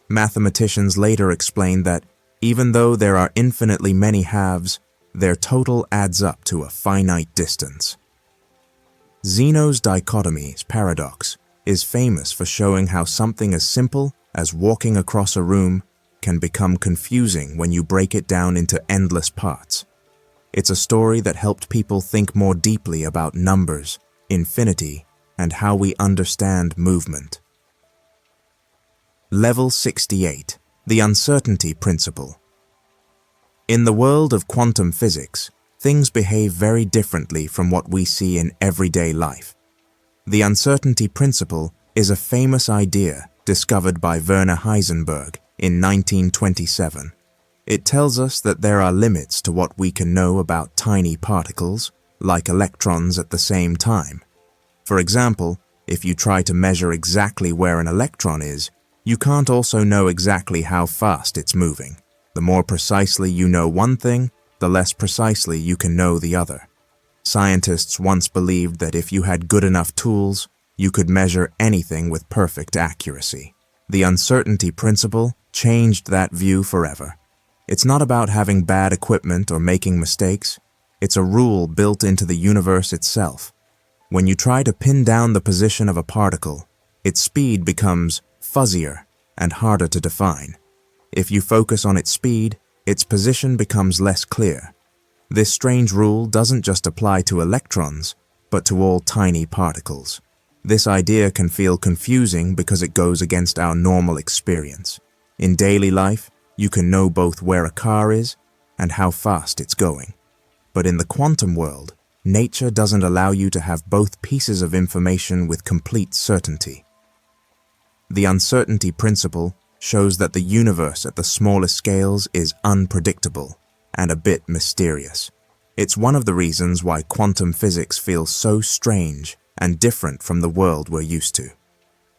Mathematicians later explained that, even though there are infinitely many halves, their total adds up to a finite distance. Zeno's Dichotomy Paradox is famous for showing how something as simple as walking across a room can become confusing when you break it down into endless parts. It's a story that helped people think more deeply about numbers, infinity, and how we understand movement. Level 68. The Uncertainty Principle. In the world of quantum physics, things behave very differently from what we see in everyday life. The uncertainty principle is a famous idea discovered by Werner Heisenberg in 1927. It tells us that there are limits to what we can know about tiny particles, like electrons, at the same time. For example, if you try to measure exactly where an electron is, you can't also know exactly how fast it's moving. The more precisely you know one thing, the less precisely you can know the other. Scientists once believed that if you had good enough tools, you could measure anything with perfect accuracy. The uncertainty principle changed that view forever. It's not about having bad equipment or making mistakes. It's a rule built into the universe itself. When you try to pin down the position of a particle, its speed becomes fuzzier and harder to define. If you focus on its speed, its position becomes less clear. This strange rule doesn't just apply to electrons, but to all tiny particles. This idea can feel confusing because it goes against our normal experience. In daily life, you can know both where a car is and how fast it's going. But in the quantum world, nature doesn't allow you to have both pieces of information with complete certainty. The uncertainty principle shows that the universe at the smallest scales is unpredictable and a bit mysterious. It's one of the reasons why quantum physics feels so strange and different from the world we're used to.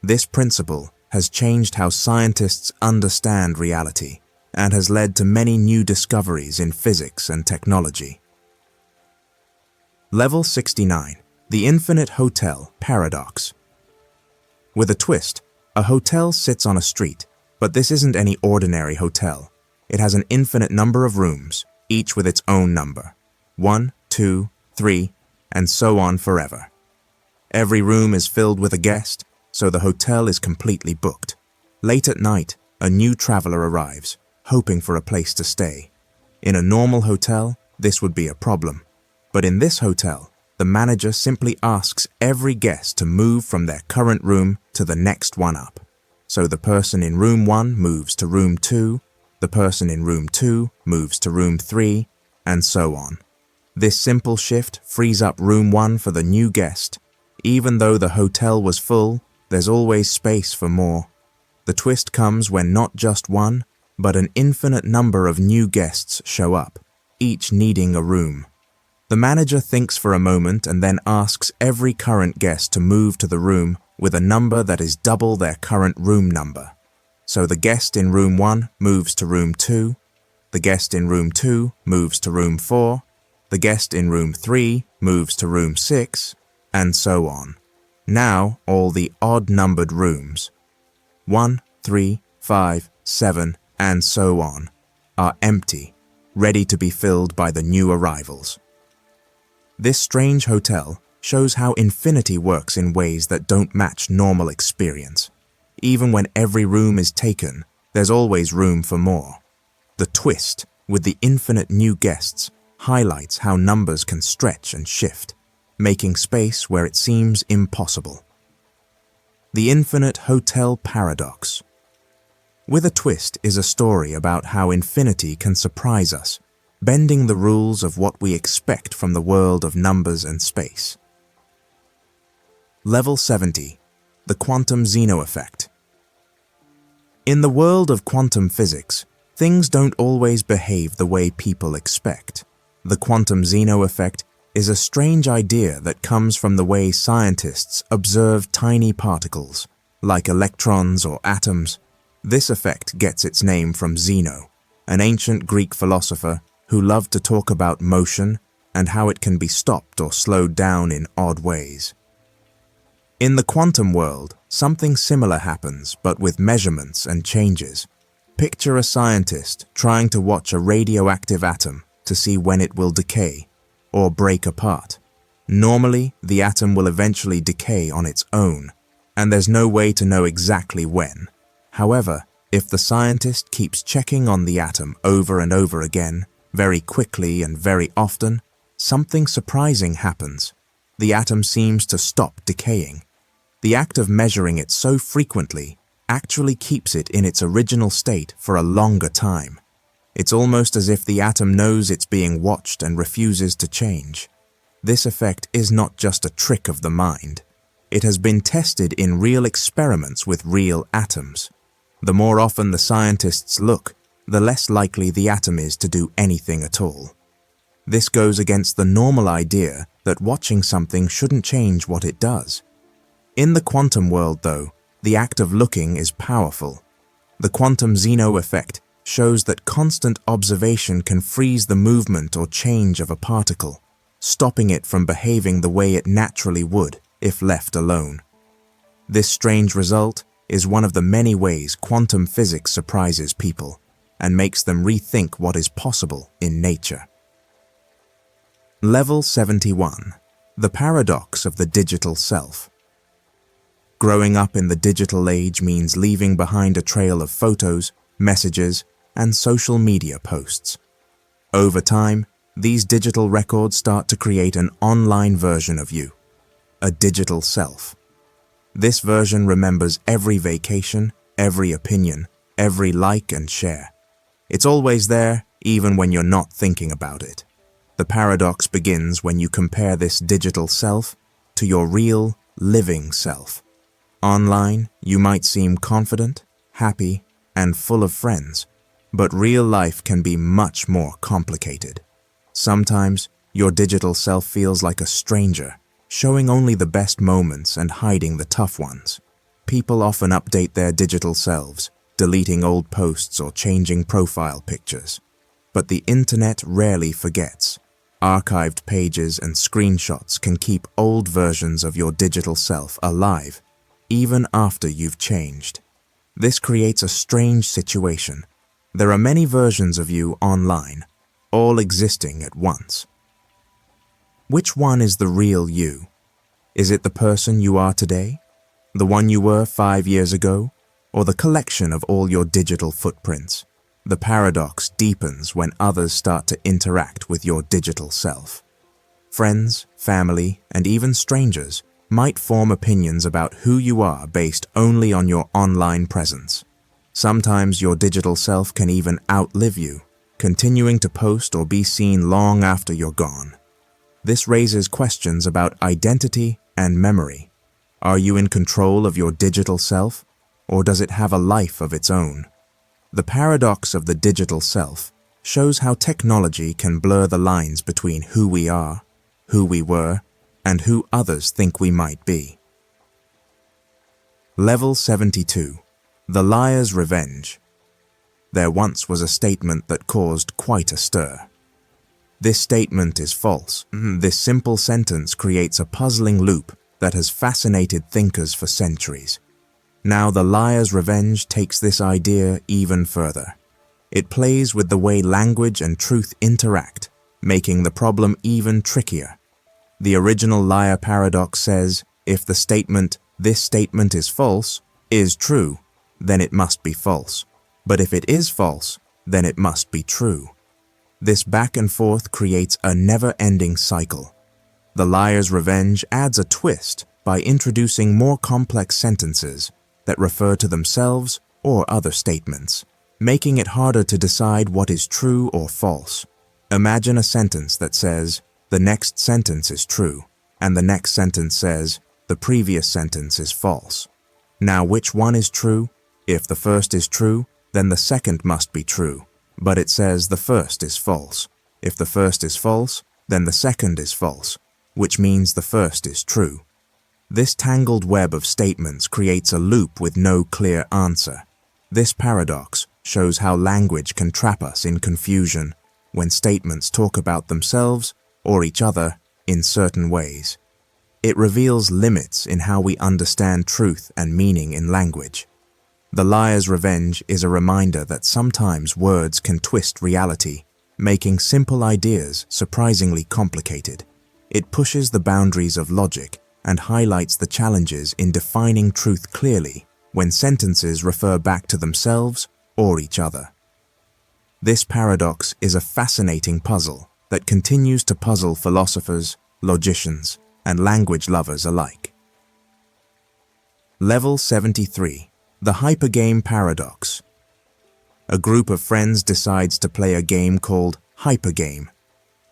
This principle has changed how scientists understand reality and has led to many new discoveries in physics and technology. Level 69. The Infinite Hotel Paradox. With a twist, a hotel sits on a street, but this isn't any ordinary hotel. It has an infinite number of rooms, each with its own number. 1, 2, 3, and so on forever. Every room is filled with a guest, so the hotel is completely booked. Late at night, a new traveler arrives, hoping for a place to stay. In a normal hotel, this would be a problem. But in this hotel, the manager simply asks every guest to move from their current room to the next one up. So the person in room 1 moves to room 2, the person in room 2 moves to room 3, and so on. This simple shift frees up room 1 for the new guest. Even though the hotel was full, there's always space for more. The twist comes when not just one, but an infinite number of new guests show up, each needing a room. The manager thinks for a moment and then asks every current guest to move to the room with a number that is double their current room number. So the guest in room 1 moves to room 2, the guest in room 2 moves to room 4, the guest in room 3 moves to room 6, and so on. Now all the odd-numbered rooms, 1, 3, 5, 7, and so on, are empty, ready to be filled by the new arrivals. This strange hotel shows how infinity works in ways that don't match normal experience. Even when every room is taken, there's always room for more. The twist, with the infinite new guests, highlights how numbers can stretch and shift, making space where it seems impossible. The Infinite Hotel Paradox. With a Twist is a story about how infinity can surprise us, bending the rules of what we expect from the world of numbers and space. Level 70. The Quantum Zeno Effect. In the world of quantum physics, things don't always behave the way people expect. The quantum Zeno effect is a strange idea that comes from the way scientists observe tiny particles, like electrons or atoms. This effect gets its name from Zeno, an ancient Greek philosopher who loved to talk about motion and how it can be stopped or slowed down in odd ways. In the quantum world, something similar happens, but with measurements and changes. Picture a scientist trying to watch a radioactive atom to see when it will decay or break apart. Normally, the atom will eventually decay on its own, and there's no way to know exactly when. However, If the scientist keeps checking on the atom over and over again, very quickly and very often, something surprising happens. The atom seems to stop decaying. The act of measuring it so frequently actually keeps it in its original state for a longer time. It's almost as if the atom knows it's being watched and refuses to change. This effect is not just a trick of the mind. It has been tested in real experiments with real atoms. The more often the scientists look, the less likely the atom is to do anything at all. This goes against the normal idea that watching something shouldn't change what it does. In the quantum world, though, the act of looking is powerful. The quantum Zenos Effect shows that constant observation can freeze the movement or change of a particle, stopping it from behaving the way it naturally would if left alone. This strange result is one of the many ways quantum physics surprises people and makes them rethink what is possible in nature. Level 71. The Paradox of the Digital Self. Growing up in the digital age means leaving behind a trail of photos, messages, and social media posts. Over time, these digital records start to create an online version of you, a digital self. This version remembers every vacation, every opinion, every like and share. It's always there, even when you're not thinking about it. The paradox begins when you compare this digital self to your real, living self. Online, you might seem confident, happy, and full of friends, but real life can be much more complicated. Sometimes, your digital self feels like a stranger, showing only the best moments and hiding the tough ones. People often update their digital selves, deleting old posts or changing profile pictures. But the internet rarely forgets. Archived pages and screenshots can keep old versions of your digital self alive, even after you've changed. This creates a strange situation. There are many versions of you online, all existing at once. Which one is the real you? Is it the person you are today? The one you were 5 years ago? Or the collection of all your digital footprints? The paradox deepens when others start to interact with your digital self. Friends, family, and even strangers might form opinions about who you are based only on your online presence. Sometimes your digital self can even outlive you, continuing to post or be seen long after you're gone. This raises questions about identity and memory. Are you in control of your digital self, or does it have a life of its own? The paradox of the digital self shows how technology can blur the lines between who we are, who we were, and who others think we might be. Level 72. The Liar's Revenge. There once was a statement that caused quite a stir. This statement is false. This simple sentence creates a puzzling loop that has fascinated thinkers for centuries. Now the liar's revenge takes this idea even further. It plays with the way language and truth interact, making the problem even trickier. The original liar paradox says, if the statement, "this statement is false," is true, then it must be false. But if it is false, then it must be true. This back and forth creates a never-ending cycle. The liar's revenge adds a twist by introducing more complex sentences that refer to themselves or other statements, making it harder to decide what is true or false. Imagine a sentence that says, "The next sentence is true," and the next sentence says, "The previous sentence is false." Now which one is true? If the first is true, then the second must be true, but it says the first is false. If the first is false, then the second is false, which means the first is true. This tangled web of statements creates a loop with no clear answer. This paradox shows how language can trap us in confusion when statements talk about themselves or each other in certain ways. It reveals limits in how we understand truth and meaning in language. The liar's revenge is a reminder that sometimes words can twist reality, making simple ideas surprisingly complicated. It pushes the boundaries of logic and highlights the challenges in defining truth clearly when sentences refer back to themselves or each other. This paradox is a fascinating puzzle that continues to puzzle philosophers, logicians, and language lovers alike. Level 73. The Hypergame Paradox. A group of friends decides to play a game called Hypergame.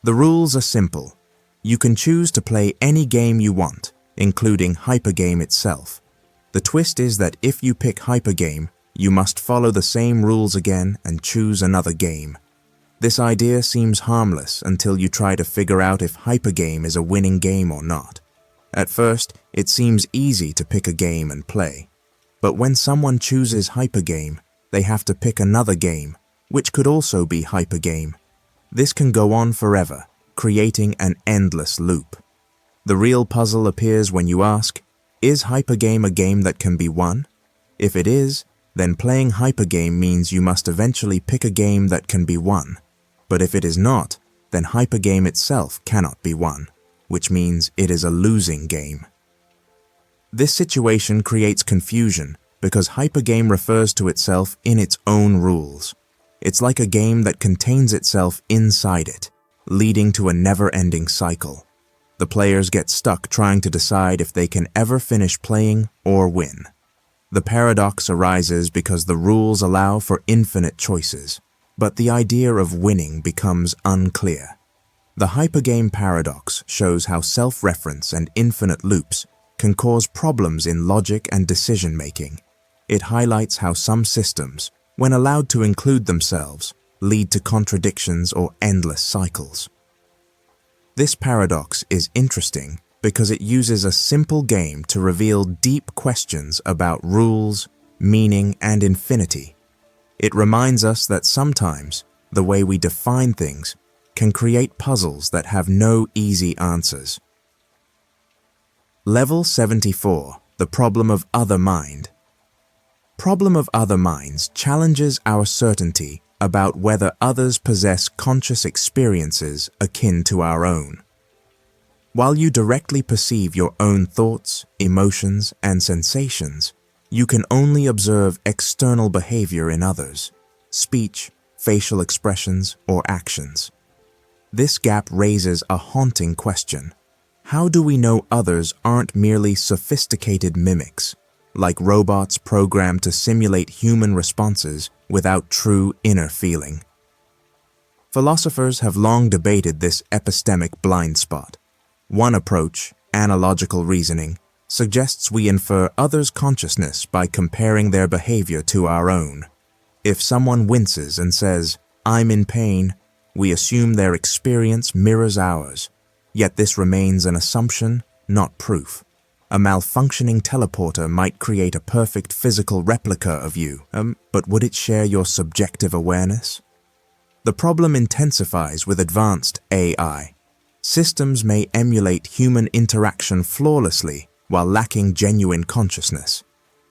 The rules are simple. You can choose to play any game you want, including Hypergame itself. The twist is that if you pick Hypergame, you must follow the same rules again and choose another game. This idea seems harmless until you try to figure out if Hypergame is a winning game or not. At first, it seems easy to pick a game and play. But when someone chooses Hypergame, they have to pick another game, which could also be Hypergame. This can go on forever, creating an endless loop. The real puzzle appears when you ask, is Hypergame a game that can be won? If it is, then playing Hypergame means you must eventually pick a game that can be won. But if it is not, then Hypergame itself cannot be won, which means it is a losing game. This situation creates confusion because Hypergame refers to itself in its own rules. It's like a game that contains itself inside it, leading to a never-ending cycle. The players get stuck trying to decide if they can ever finish playing or win. The paradox arises because the rules allow for infinite choices, but the idea of winning becomes unclear. The Hypergame Paradox shows how self-reference and infinite loops can cause problems in logic and decision-making. It highlights how some systems, when allowed to include themselves, lead to contradictions or endless cycles. This paradox is interesting because it uses a simple game to reveal deep questions about rules, meaning, and infinity. It reminds us that sometimes the way we define things can create puzzles that have no easy answers. Level 74. The Problem of Other Mind. Problem of Other Minds challenges our certainty about whether others possess conscious experiences akin to our own. While you directly perceive your own thoughts, emotions, and sensations, you can only observe external behavior in others, speech, facial expressions, or actions. This gap raises a haunting question. How do we know others aren't merely sophisticated mimics, like robots programmed to simulate human responses without true inner feeling? Philosophers have long debated this epistemic blind spot. One approach, analogical reasoning, suggests we infer others' consciousness by comparing their behavior to our own. If someone winces and says, "I'm in pain," we assume their experience mirrors ours. Yet this remains an assumption, not proof. A malfunctioning teleporter might create a perfect physical replica of you, but would it share your subjective awareness? The problem intensifies with advanced AI. Systems may emulate human interaction flawlessly while lacking genuine consciousness.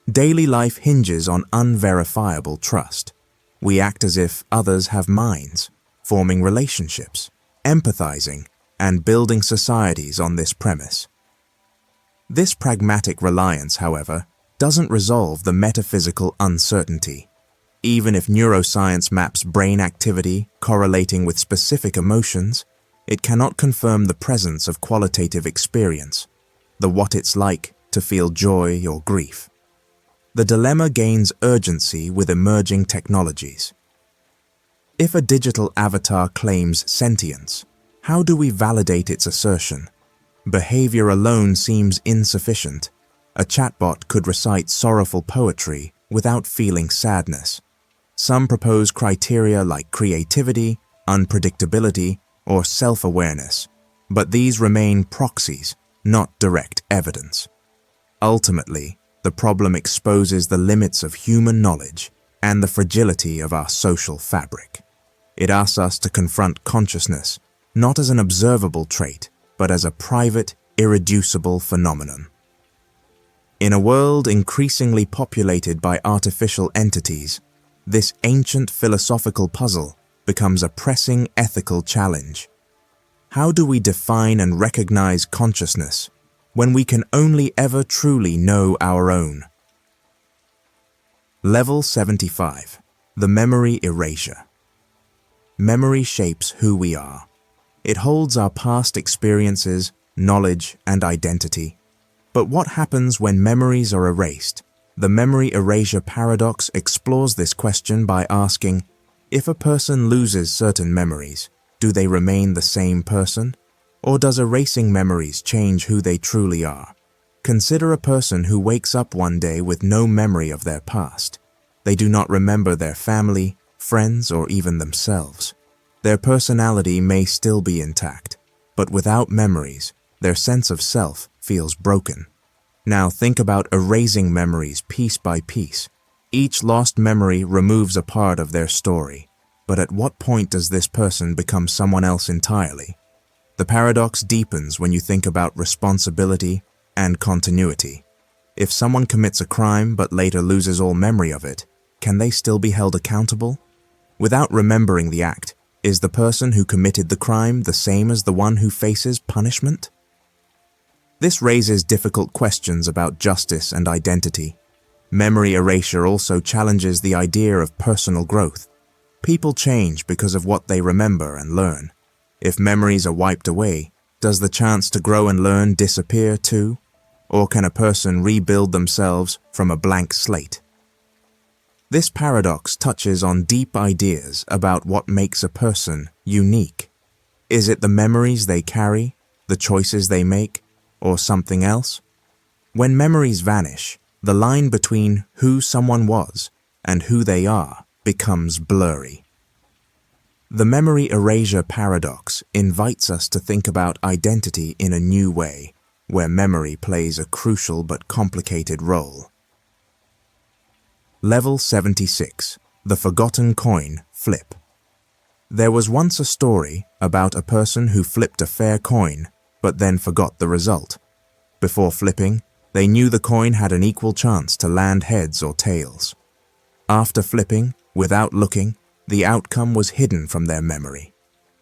Daily life hinges on unverifiable trust. We act as if others have minds, forming relationships, empathizing, and building societies on this premise. This pragmatic reliance, however, doesn't resolve the metaphysical uncertainty. Even if neuroscience maps brain activity correlating with specific emotions, it cannot confirm the presence of qualitative experience, the what it's like to feel joy or grief. The dilemma gains urgency with emerging technologies. If a digital avatar claims sentience, how do we validate its assertion? Behavior alone seems insufficient. A chatbot could recite sorrowful poetry without feeling sadness. Some propose criteria like creativity, unpredictability, or self-awareness, but these remain proxies, not direct evidence. Ultimately, the problem exposes the limits of human knowledge and the fragility of our social fabric. It asks us to confront consciousness, not as an observable trait, but as a private, irreducible phenomenon. In a world increasingly populated by artificial entities, this ancient philosophical puzzle becomes a pressing ethical challenge. How do we define and recognize consciousness when we can only ever truly know our own? Level 75. The Memory Erasure. Memory shapes who we are. It holds our past experiences, knowledge, and identity. But what happens when memories are erased? The Memory Erasure Paradox explores this question by asking, if a person loses certain memories, do they remain the same person? Or does erasing memories change who they truly are? Consider a person who wakes up one day with no memory of their past. They do not remember their family, friends, or even themselves. Their personality may still be intact, but without memories, their sense of self feels broken. Now think about erasing memories piece by piece. Each lost memory removes a part of their story, but at what point does this person become someone else entirely? The paradox deepens when you think about responsibility and continuity. If someone commits a crime but later loses all memory of it, can they still be held accountable? Without remembering the act, is the person who committed the crime the same as the one who faces punishment? This raises difficult questions about justice and identity. Memory erasure also challenges the idea of personal growth. People change because of what they remember and learn. If memories are wiped away, does the chance to grow and learn disappear too? Or can a person rebuild themselves from a blank slate? This paradox touches on deep ideas about what makes a person unique. Is it the memories they carry, the choices they make, or something else? When memories vanish, the line between who someone was and who they are becomes blurry. The Memory Erasure Paradox invites us to think about identity in a new way, where memory plays a crucial but complicated role. Level 76. The Forgotten Coin Flip. There was once a story about a person who flipped a fair coin, but then forgot the result. Before flipping, they knew the coin had an equal chance to land heads or tails. After flipping, without looking, the outcome was hidden from their memory.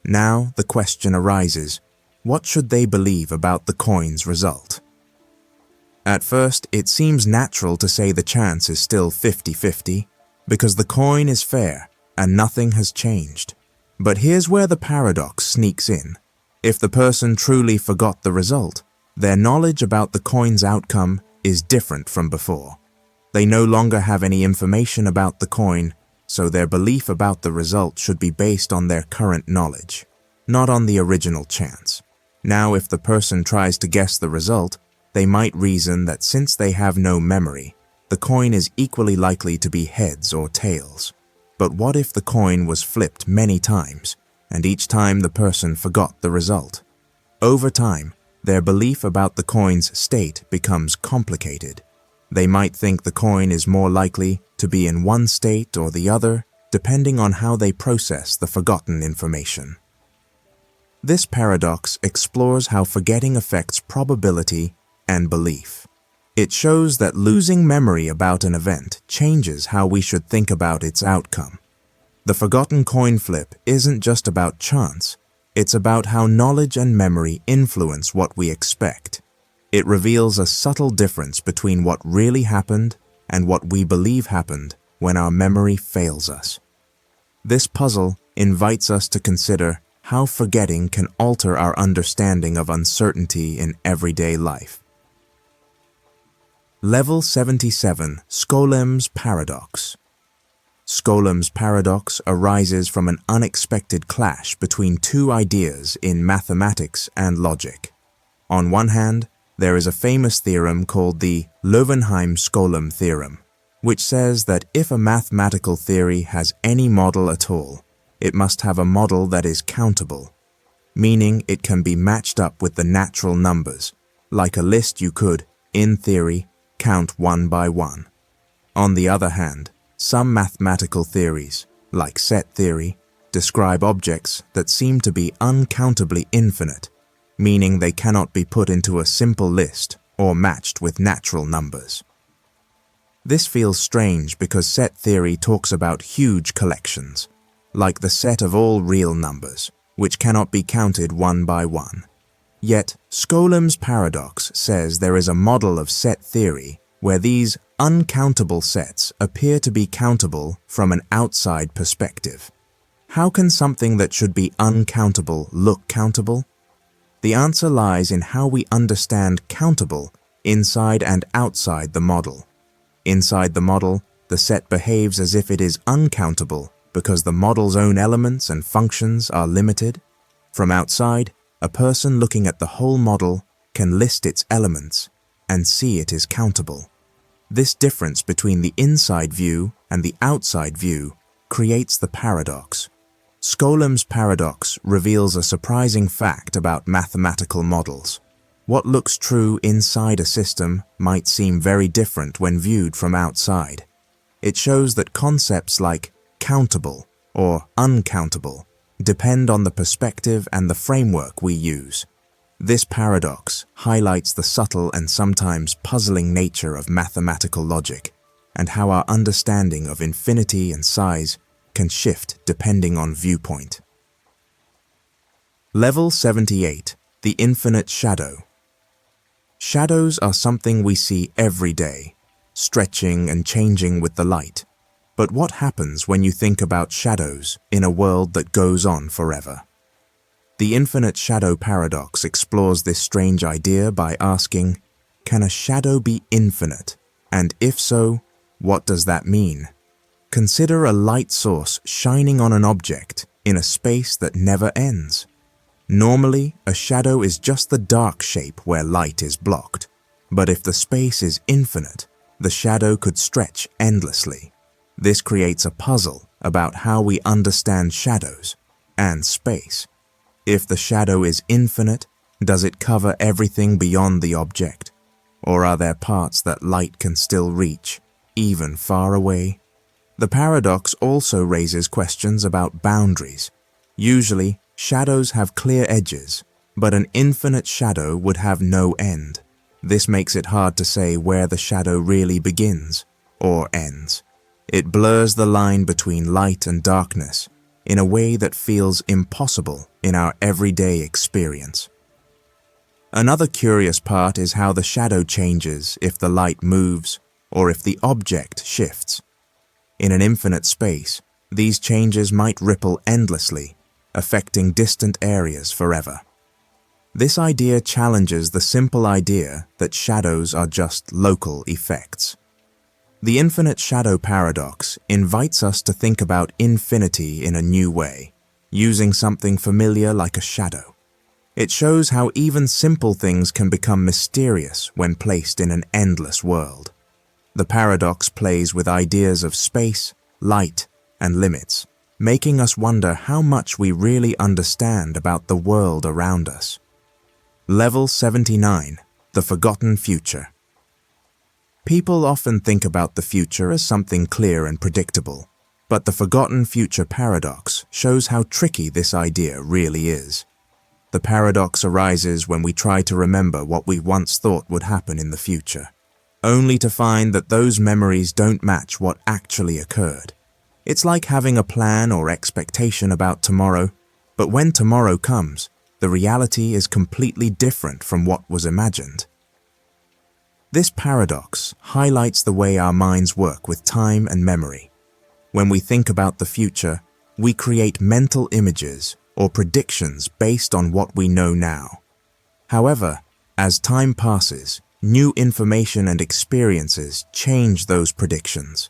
Now the question arises, what should they believe about the coin's result? At first, it seems natural to say the chance is still 50-50, because the coin is fair and nothing has changed. But here's where the paradox sneaks in. If the person truly forgot the result, their knowledge about the coin's outcome is different from before. They no longer have any information about the coin, so their belief about the result should be based on their current knowledge, not on the original chance. Now, if the person tries to guess the result, they might reason that since they have no memory, the coin is equally likely to be heads or tails. But what if the coin was flipped many times, and each time the person forgot the result? Over time, their belief about the coin's state becomes complicated. They might think the coin is more likely to be in one state or the other, depending on how they process the forgotten information. This paradox explores how forgetting affects probability and belief. It shows that losing memory about an event changes how we should think about its outcome. The forgotten coin flip isn't just about chance, it's about how knowledge and memory influence what we expect. It reveals a subtle difference between what really happened and what we believe happened when our memory fails us. This puzzle invites us to consider how forgetting can alter our understanding of uncertainty in everyday life. Level 77. Scolem's Paradox. Scolem's paradox arises from an unexpected clash between two ideas in mathematics and logic. On one hand, there is a famous theorem called the Löwenheim-Skolem theorem, which says that if a mathematical theory has any model at all, it must have a model that is countable, meaning it can be matched up with the natural numbers, like a list you could, in theory, count one by one. On the other hand, some mathematical theories, like set theory, describe objects that seem to be uncountably infinite, meaning they cannot be put into a simple list or matched with natural numbers. This feels strange because set theory talks about huge collections, like the set of all real numbers, which cannot be counted one by one. Yet, Scolem's paradox says there is a model of set theory where these uncountable sets appear to be countable from an outside perspective. How can something that should be uncountable look countable? The answer lies in how we understand countable inside and outside the model. Inside the model, the set behaves as if it is uncountable because the model's own elements and functions are limited. From outside, a person looking at the whole model can list its elements and see it is countable. This difference between the inside view and the outside view creates the paradox. Scolam's paradox reveals a surprising fact about mathematical models. What looks true inside a system might seem very different when viewed from outside. It shows that concepts like countable or uncountable depend on the perspective and the framework we use. This paradox highlights the subtle and sometimes puzzling nature of mathematical logic and how our understanding of infinity and size can shift depending on viewpoint. Level 78, the infinite shadow. Shadows are something we see every day, stretching and changing with the light. But what happens when you think about shadows in a world that goes on forever? The infinite shadow paradox explores this strange idea by asking, can a shadow be infinite? And if so, what does that mean? Consider a light source shining on an object in a space that never ends. Normally, a shadow is just the dark shape where light is blocked. But if the space is infinite, the shadow could stretch endlessly. This creates a puzzle about how we understand shadows and space. If the shadow is infinite, does it cover everything beyond the object? Or are there parts that light can still reach, even far away? The paradox also raises questions about boundaries. Usually, shadows have clear edges, but an infinite shadow would have no end. This makes it hard to say where the shadow really begins or ends. It blurs the line between light and darkness in a way that feels impossible in our everyday experience. Another curious part is how the shadow changes if the light moves or if the object shifts. In an infinite space, these changes might ripple endlessly, affecting distant areas forever. This idea challenges the simple idea that shadows are just local effects. The infinite shadow paradox invites us to think about infinity in a new way, using something familiar like a shadow. It shows how even simple things can become mysterious when placed in an endless world. The paradox plays with ideas of space, light, and limits, making us wonder how much we really understand about the world around us. Level 79, the forgotten future. People often think about the future as something clear and predictable, but the forgotten future paradox shows how tricky this idea really is. The paradox arises when we try to remember what we once thought would happen in the future, only to find that those memories don't match what actually occurred. It's like having a plan or expectation about tomorrow, but when tomorrow comes, the reality is completely different from what was imagined. This paradox highlights the way our minds work with time and memory. When we think about the future, we create mental images or predictions based on what we know now. However, as time passes, new information and experiences change those predictions.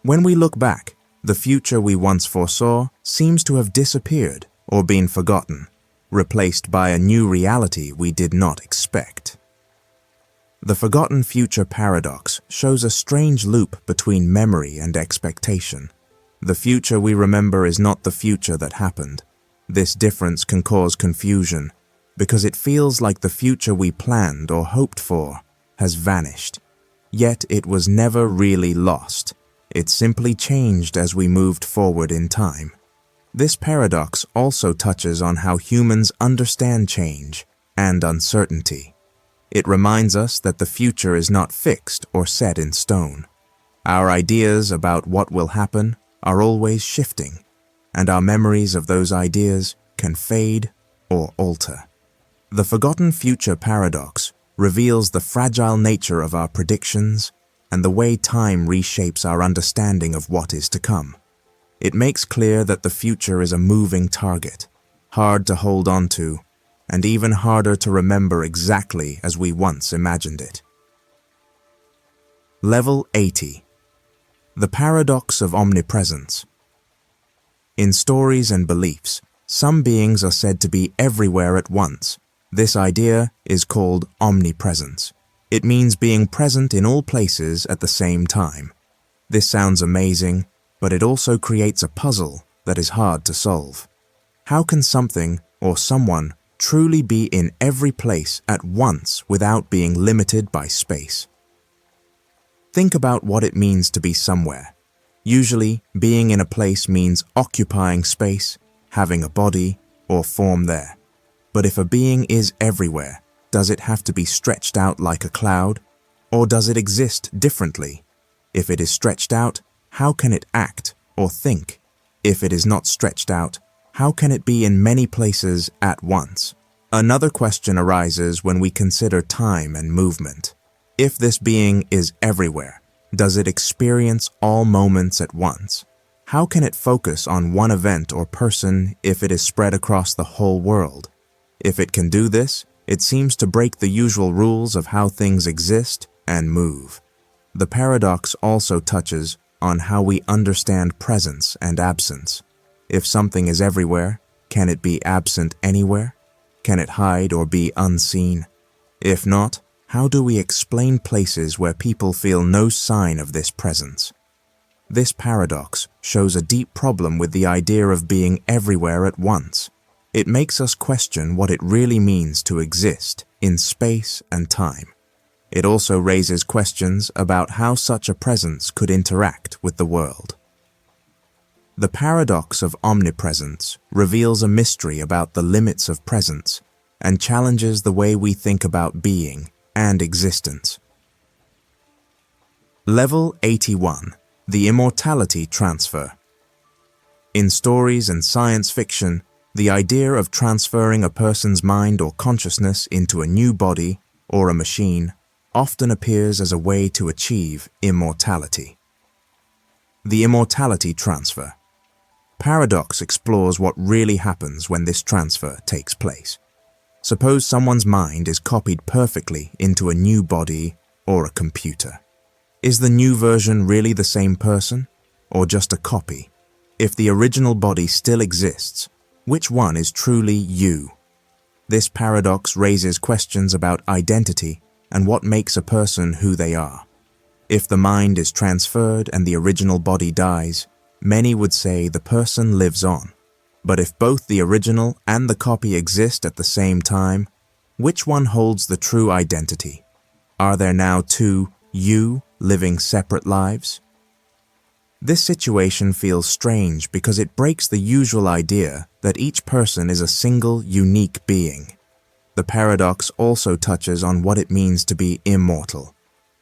When we look back, the future we once foresaw seems to have disappeared or been forgotten, replaced by a new reality we did not expect. The forgotten future paradox shows a strange loop between memory and expectation. The future we remember is not the future that happened. This difference can cause confusion because it feels like the future we planned or hoped for has vanished. Yet it was never really lost. It simply changed as we moved forward in time. This paradox also touches on how humans understand change and uncertainty. It reminds us that the future is not fixed or set in stone. Our ideas about what will happen are always shifting, and our memories of those ideas can fade or alter. The forgotten future paradox reveals the fragile nature of our predictions and the way time reshapes our understanding of what is to come. It makes clear that the future is a moving target, hard to hold on to, and even harder to remember exactly as we once imagined it. Level 80. The Paradox of Omnipresence. In stories and beliefs, some beings are said to be everywhere at once. This idea is called omnipresence. It means being present in all places at the same time. This sounds amazing, but it also creates a puzzle that is hard to solve. How can something or someone truly be in every place at once without being limited by space? Think about what it means to be somewhere. Usually, being in a place means occupying space, having a body, or form there. But if a being is everywhere, does it have to be stretched out like a cloud, or does it exist differently? If it is stretched out, how can it act or think? If it is not stretched out, how can it be in many places at once? Another question arises when we consider time and movement. If this being is everywhere, does it experience all moments at once? How can it focus on one event or person if it is spread across the whole world? If it can do this, it seems to break the usual rules of how things exist and move. The paradox also touches on how we understand presence and absence. If something is everywhere, can it be absent anywhere? Can it hide or be unseen? If not, how do we explain places where people feel no sign of this presence? This paradox shows a deep problem with the idea of being everywhere at once. It makes us question what it really means to exist in space and time. It also raises questions about how such a presence could interact with the world. The paradox of omnipresence reveals a mystery about the limits of presence and challenges the way we think about being and existence. Level 81. The Immortality Transfer. In stories and science fiction, the idea of transferring a person's mind or consciousness into a new body or a machine often appears as a way to achieve immortality. The Immortality Transfer. Paradox explores what really happens when this transfer takes place. Suppose someone's mind is copied perfectly into a new body or a computer. Is the new version really the same person, or just a copy? If the original body still exists, which one is truly you? This paradox raises questions about identity and what makes a person who they are. If the mind is transferred and the original body dies, many would say the person lives on. But if both the original and the copy exist at the same time, which one holds the true identity? Are there now two you living separate lives? This situation feels strange because it breaks the usual idea that each person is a single, unique being. The paradox also touches on what it means to be immortal.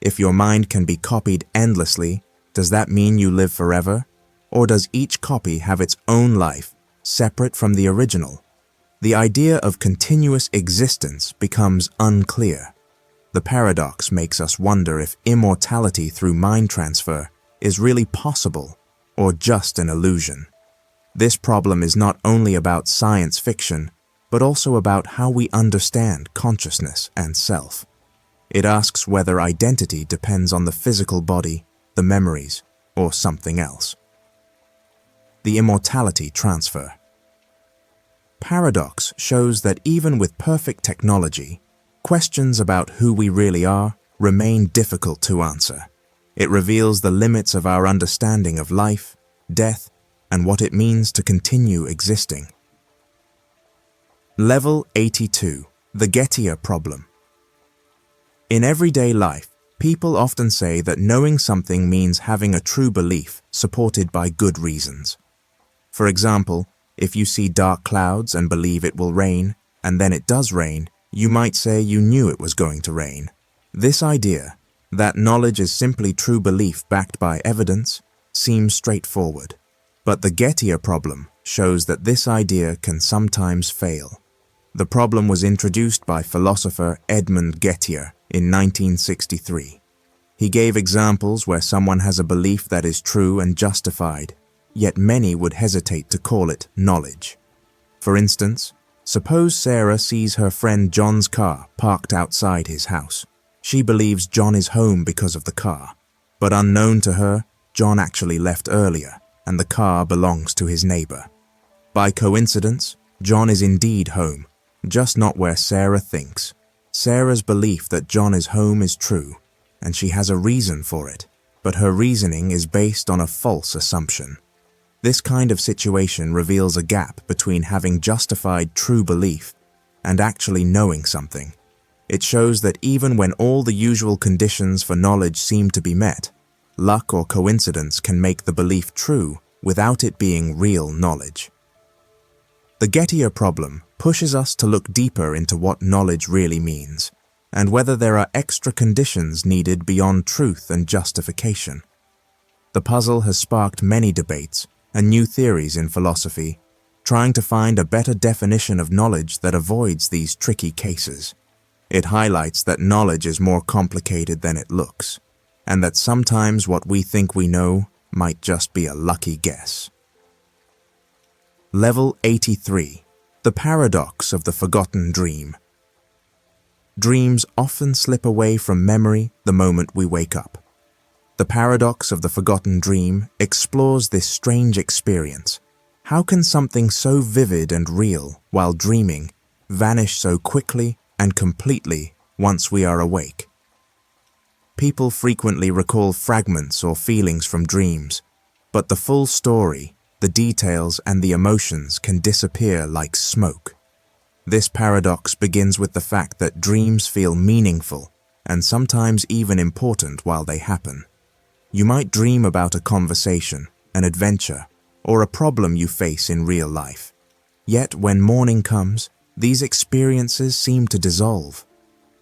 If your mind can be copied endlessly, does that mean you live forever? Or does each copy have its own life, separate from the original? The idea of continuous existence becomes unclear. The paradox makes us wonder if immortality through mind transfer is really possible or just an illusion. This problem is not only about science fiction, but also about how we understand consciousness and self. It asks whether identity depends on the physical body, the memories, or something else. The Immortality Transfer. Paradox shows that even with perfect technology, questions about who we really are remain difficult to answer. It reveals the limits of our understanding of life, death, and what it means to continue existing. Level 82. The Gettier Problem. In everyday life, people often say that knowing something means having a true belief supported by good reasons. For example, if you see dark clouds and believe it will rain, and then it does rain, you might say you knew it was going to rain. This idea, that knowledge is simply true belief backed by evidence, seems straightforward. But the Gettier problem shows that this idea can sometimes fail. The problem was introduced by philosopher Edmund Gettier in 1963. He gave examples where someone has a belief that is true and justified, yet many would hesitate to call it knowledge. For instance, suppose Sarah sees her friend John's car parked outside his house. She believes John is home because of the car, but unknown to her, John actually left earlier, and the car belongs to his neighbor. By coincidence, John is indeed home, just not where Sarah thinks. Sarah's belief that John is home is true, and she has a reason for it, but her reasoning is based on a false assumption. This kind of situation reveals a gap between having justified true belief and actually knowing something. It shows that even when all the usual conditions for knowledge seem to be met, luck or coincidence can make the belief true without it being real knowledge. The Gettier problem pushes us to look deeper into what knowledge really means, and whether there are extra conditions needed beyond truth and justification. The puzzle has sparked many debates and new theories in philosophy, trying to find a better definition of knowledge that avoids these tricky cases. It highlights that knowledge is more complicated than it looks, and that sometimes what we think we know might just be a lucky guess. Level 83. The Paradox of the Forgotten Dream. Dreams often slip away from memory the moment we wake up. The paradox of the forgotten dream explores this strange experience. How can something so vivid and real while dreaming vanish so quickly and completely once we are awake? People frequently recall fragments or feelings from dreams, but the full story, the details and the emotions can disappear like smoke. This paradox begins with the fact that dreams feel meaningful and sometimes even important while they happen. You might dream about a conversation, an adventure, or a problem you face in real life. Yet when morning comes, these experiences seem to dissolve.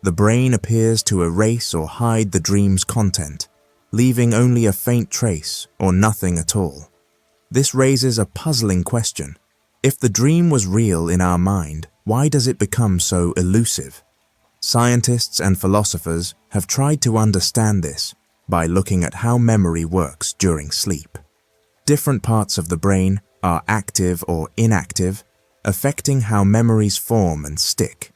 The brain appears to erase or hide the dream's content, leaving only a faint trace or nothing at all. This raises a puzzling question. If the dream was real in our mind, why does it become so elusive? Scientists and philosophers have tried to understand this by looking at how memory works during sleep. Different parts of the brain are active or inactive, affecting how memories form and stick.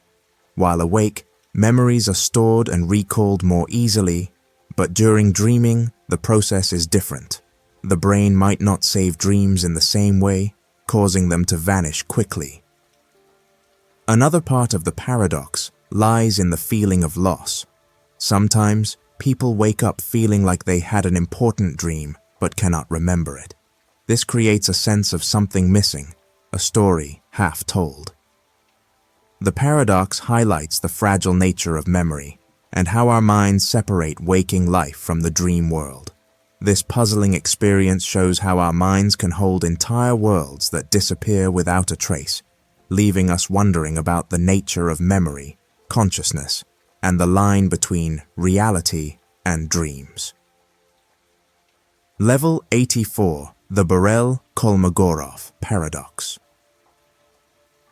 While awake, memories are stored and recalled more easily, but during dreaming, the process is different. The brain might not save dreams in the same way, causing them to vanish quickly. Another part of the paradox lies in the feeling of loss. Sometimes, people wake up feeling like they had an important dream but cannot remember it. This creates a sense of something missing, a story half told. The paradox highlights the fragile nature of memory and how our minds separate waking life from the dream world. This puzzling experience shows how our minds can hold entire worlds that disappear without a trace, leaving us wondering about the nature of memory, consciousness, and the line between reality and dreams. Level 84. The Borel-Kolmogorov Paradox.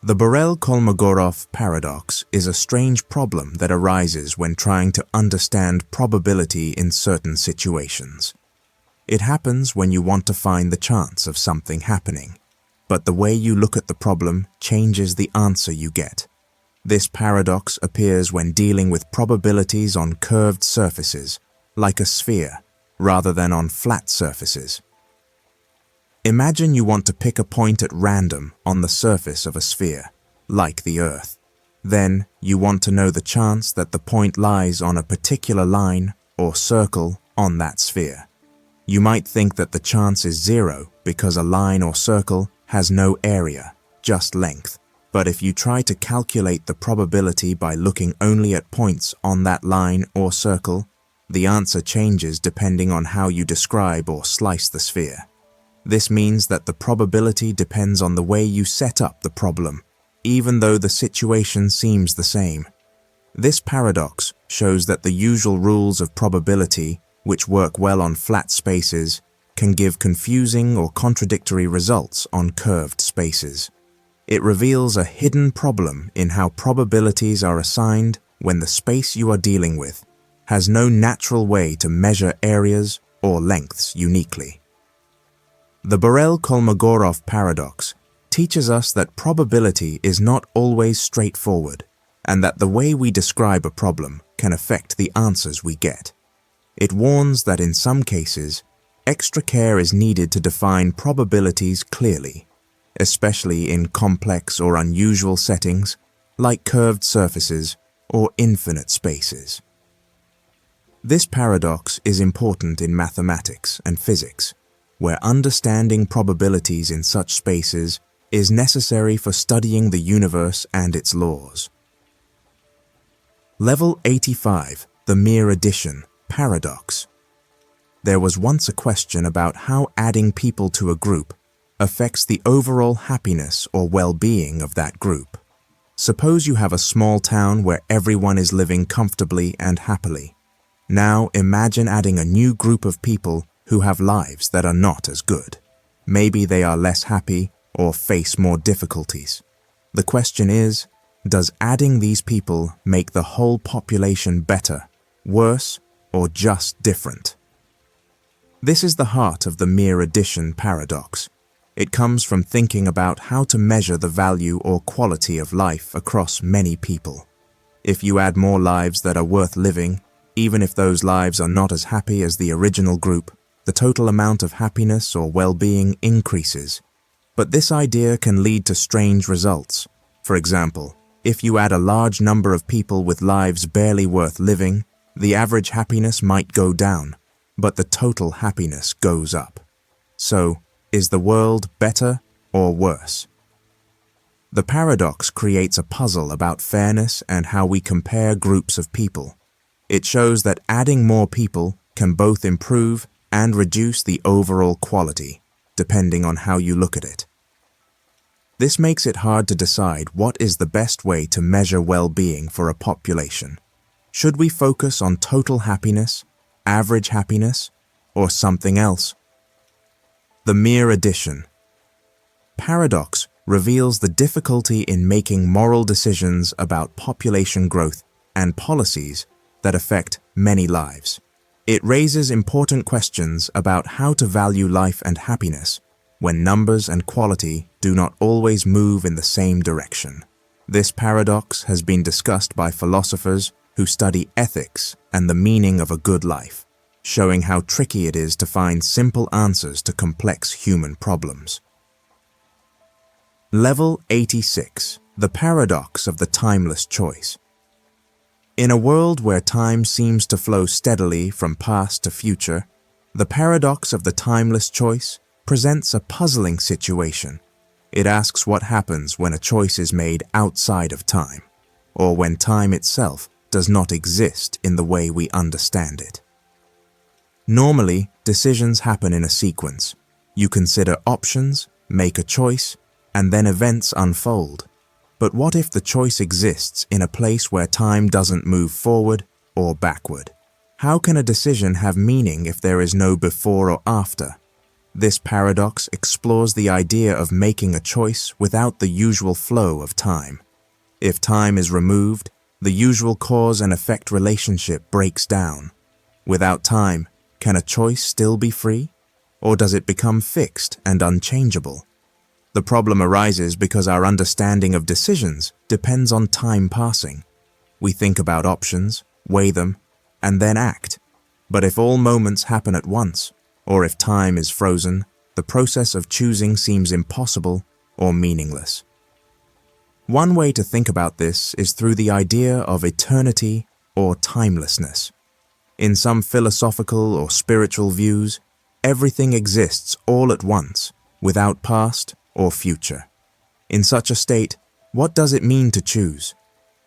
The Borel-Kolmogorov Paradox is a strange problem that arises when trying to understand probability in certain situations. It happens when you want to find the chance of something happening, but the way you look at the problem changes the answer you get. This paradox appears when dealing with probabilities on curved surfaces, like a sphere, rather than on flat surfaces. Imagine you want to pick a point at random on the surface of a sphere, like the Earth. Then, you want to know the chance that the point lies on a particular line or circle on that sphere. You might think that the chance is 0 because a line or circle has no area, just length. But if you try to calculate the probability by looking only at points on that line or circle, the answer changes depending on how you describe or slice the sphere. This means that the probability depends on the way you set up the problem, even though the situation seems the same. This paradox shows that the usual rules of probability, which work well on flat spaces, can give confusing or contradictory results on curved spaces. It reveals a hidden problem in how probabilities are assigned when the space you are dealing with has no natural way to measure areas or lengths uniquely. The Kolmogorov paradox teaches us that probability is not always straightforward, and that the way we describe a problem can affect the answers we get. It warns that in some cases, extra care is needed to define probabilities clearly, especially in complex or unusual settings like curved surfaces or infinite spaces. This paradox is important in mathematics and physics, where understanding probabilities in such spaces is necessary for studying the universe and its laws. Level 85, the Mere Addition Paradox. There was once a question about how adding people to a group affects the overall happiness or well-being of that group. Suppose you have a small town where everyone is living comfortably and happily. Now imagine adding a new group of people who have lives that are not as good. Maybe they are less happy or face more difficulties. The question is, does adding these people make the whole population better, worse, or just different? This is the heart of the Mere Addition Paradox. It comes from thinking about how to measure the value or quality of life across many people. If you add more lives that are worth living, even if those lives are not as happy as the original group, the total amount of happiness or well-being increases. But this idea can lead to strange results. For example, if you add a large number of people with lives barely worth living, the average happiness might go down, but the total happiness goes up. So, is the world better or worse? The paradox creates a puzzle about fairness and how we compare groups of people. It shows that adding more people can both improve and reduce the overall quality, depending on how you look at it. This makes it hard to decide what is the best way to measure well-being for a population. Should we focus on total happiness, average happiness, or something else? The Mere Addition Paradox reveals the difficulty in making moral decisions about population growth and policies that affect many lives. It raises important questions about how to value life and happiness when numbers and quality do not always move in the same direction. This paradox has been discussed by philosophers who study ethics and the meaning of a good life, showing how tricky it is to find simple answers to complex human problems. Level 86, the Paradox of the Timeless Choice. In a world where time seems to flow steadily from past to future, the paradox of the timeless choice presents a puzzling situation. It asks what happens when a choice is made outside of time, or when time itself does not exist in the way we understand it. Normally, decisions happen in a sequence. You consider options, make a choice, and then events unfold. But what if the choice exists in a place where time doesn't move forward or backward? How can a decision have meaning if there is no before or after? This paradox explores the idea of making a choice without the usual flow of time. If time is removed, the usual cause and effect relationship breaks down. Without time, can a choice still be free? Or does it become fixed and unchangeable? The problem arises because our understanding of decisions depends on time passing. We think about options, weigh them, and then act. But if all moments happen at once, or if time is frozen, the process of choosing seems impossible or meaningless. One way to think about this is through the idea of eternity or timelessness. In some philosophical or spiritual views, everything exists all at once, without past or future. In such a state, what does it mean to choose?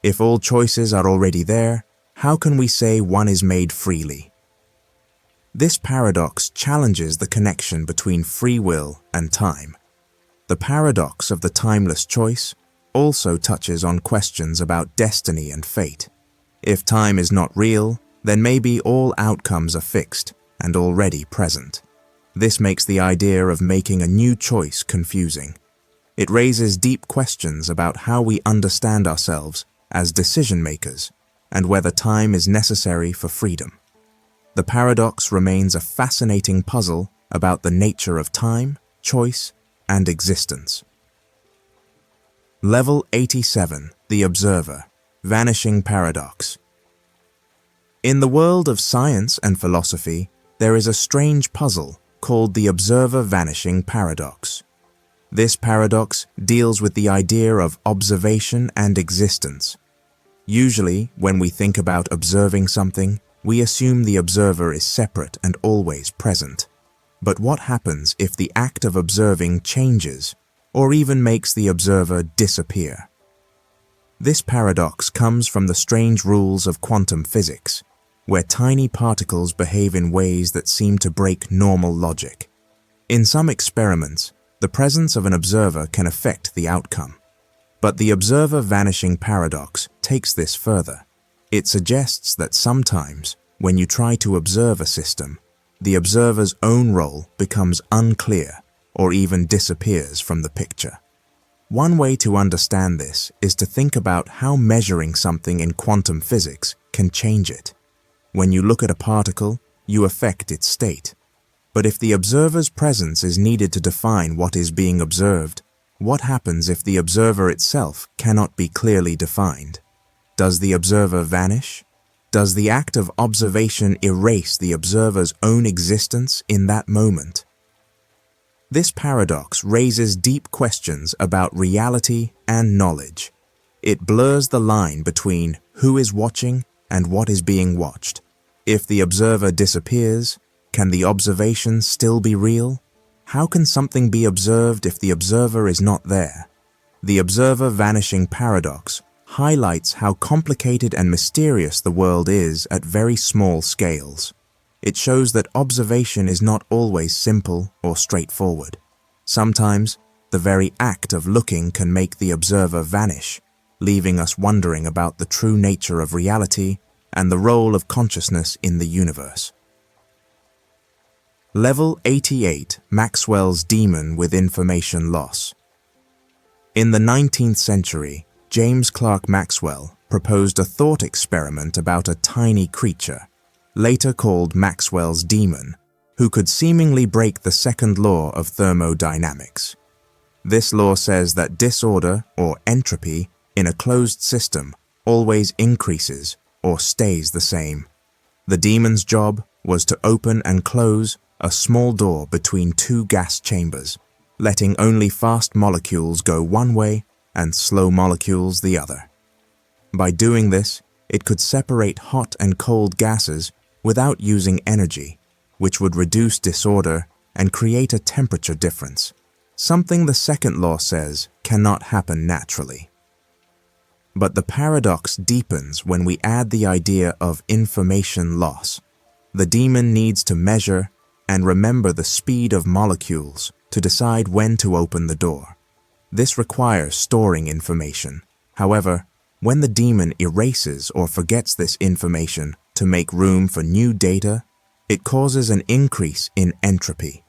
If all choices are already there, how can we say one is made freely? This paradox challenges the connection between free will and time. The paradox of the timeless choice also touches on questions about destiny and fate. If time is not real, then maybe all outcomes are fixed and already present. This makes the idea of making a new choice confusing. It raises deep questions about how we understand ourselves as decision makers and whether time is necessary for freedom. The paradox remains a fascinating puzzle about the nature of time, choice, and existence. Level 87, The Observer, Vanishing Paradox. In the world of science and philosophy, there is a strange puzzle called the Observer Vanishing Paradox. This paradox deals with the idea of observation and existence. Usually, when we think about observing something, we assume the observer is separate and always present. But what happens if the act of observing changes, or even makes the observer disappear? This paradox comes from the strange rules of quantum physics, where tiny particles behave in ways that seem to break normal logic. In some experiments, the presence of an observer can affect the outcome. But the observer vanishing paradox takes this further. It suggests that sometimes, when you try to observe a system, the observer's own role becomes unclear or even disappears from the picture. One way to understand this is to think about how measuring something in quantum physics can change it. When you look at a particle, you affect its state. But if the observer's presence is needed to define what is being observed, what happens if the observer itself cannot be clearly defined? Does the observer vanish? Does the act of observation erase the observer's own existence in that moment? This paradox raises deep questions about reality and knowledge. It blurs the line between who is watching and what is being watched. If the observer disappears, can the observation still be real? How can something be observed if the observer is not there? The observer vanishing paradox highlights how complicated and mysterious the world is at very small scales. It shows that observation is not always simple or straightforward. Sometimes, the very act of looking can make the observer vanish, leaving us wondering about the true nature of reality and the role of consciousness in the universe. Level 88, Maxwell's Demon with Information Loss. In the 19th century, James Clerk Maxwell proposed a thought experiment about a tiny creature, later called Maxwell's demon, who could seemingly break the second law of thermodynamics. This law says that disorder or entropy in a closed system always increases or stays the same. The demon's job was to open and close a small door between two gas chambers, letting only fast molecules go one way and slow molecules the other. By doing this, it could separate hot and cold gases without using energy, which would reduce disorder and create a temperature difference, something the second law says cannot happen naturally. But the paradox deepens when we add the idea of information loss. The demon needs to measure and remember the speed of molecules to decide when to open the door. This requires storing information. However, when the demon erases or forgets this information to make room for new data, it causes an increase in entropy.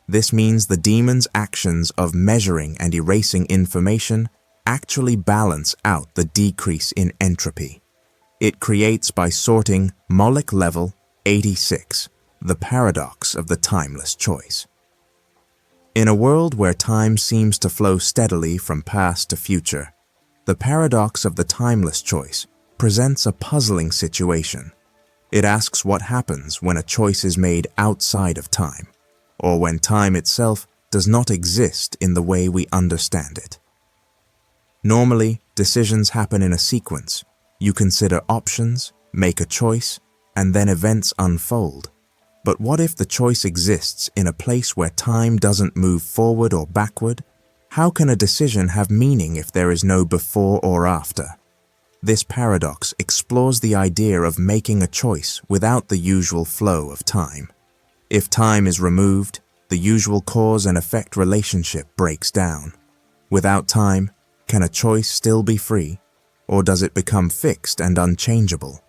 This means the demon's actions of measuring and erasing information actually balance out the decrease in entropy. It creates by sorting Moloch level 86, the paradox of the timeless choice. In a world where time seems to flow steadily from past to future, the paradox of the timeless choice presents a puzzling situation. It asks what happens when a choice is made outside of time, or when time itself does not exist in the way we understand it. Normally, decisions happen in a sequence. You consider options, make a choice, and then events unfold. But what if the choice exists in a place where time doesn't move forward or backward? How can a decision have meaning if there is no before or after? This paradox explores the idea of making a choice without the usual flow of time. If time is removed, the usual cause and effect relationship breaks down. Without time, can a choice still be free, or does it become fixed and unchangeable?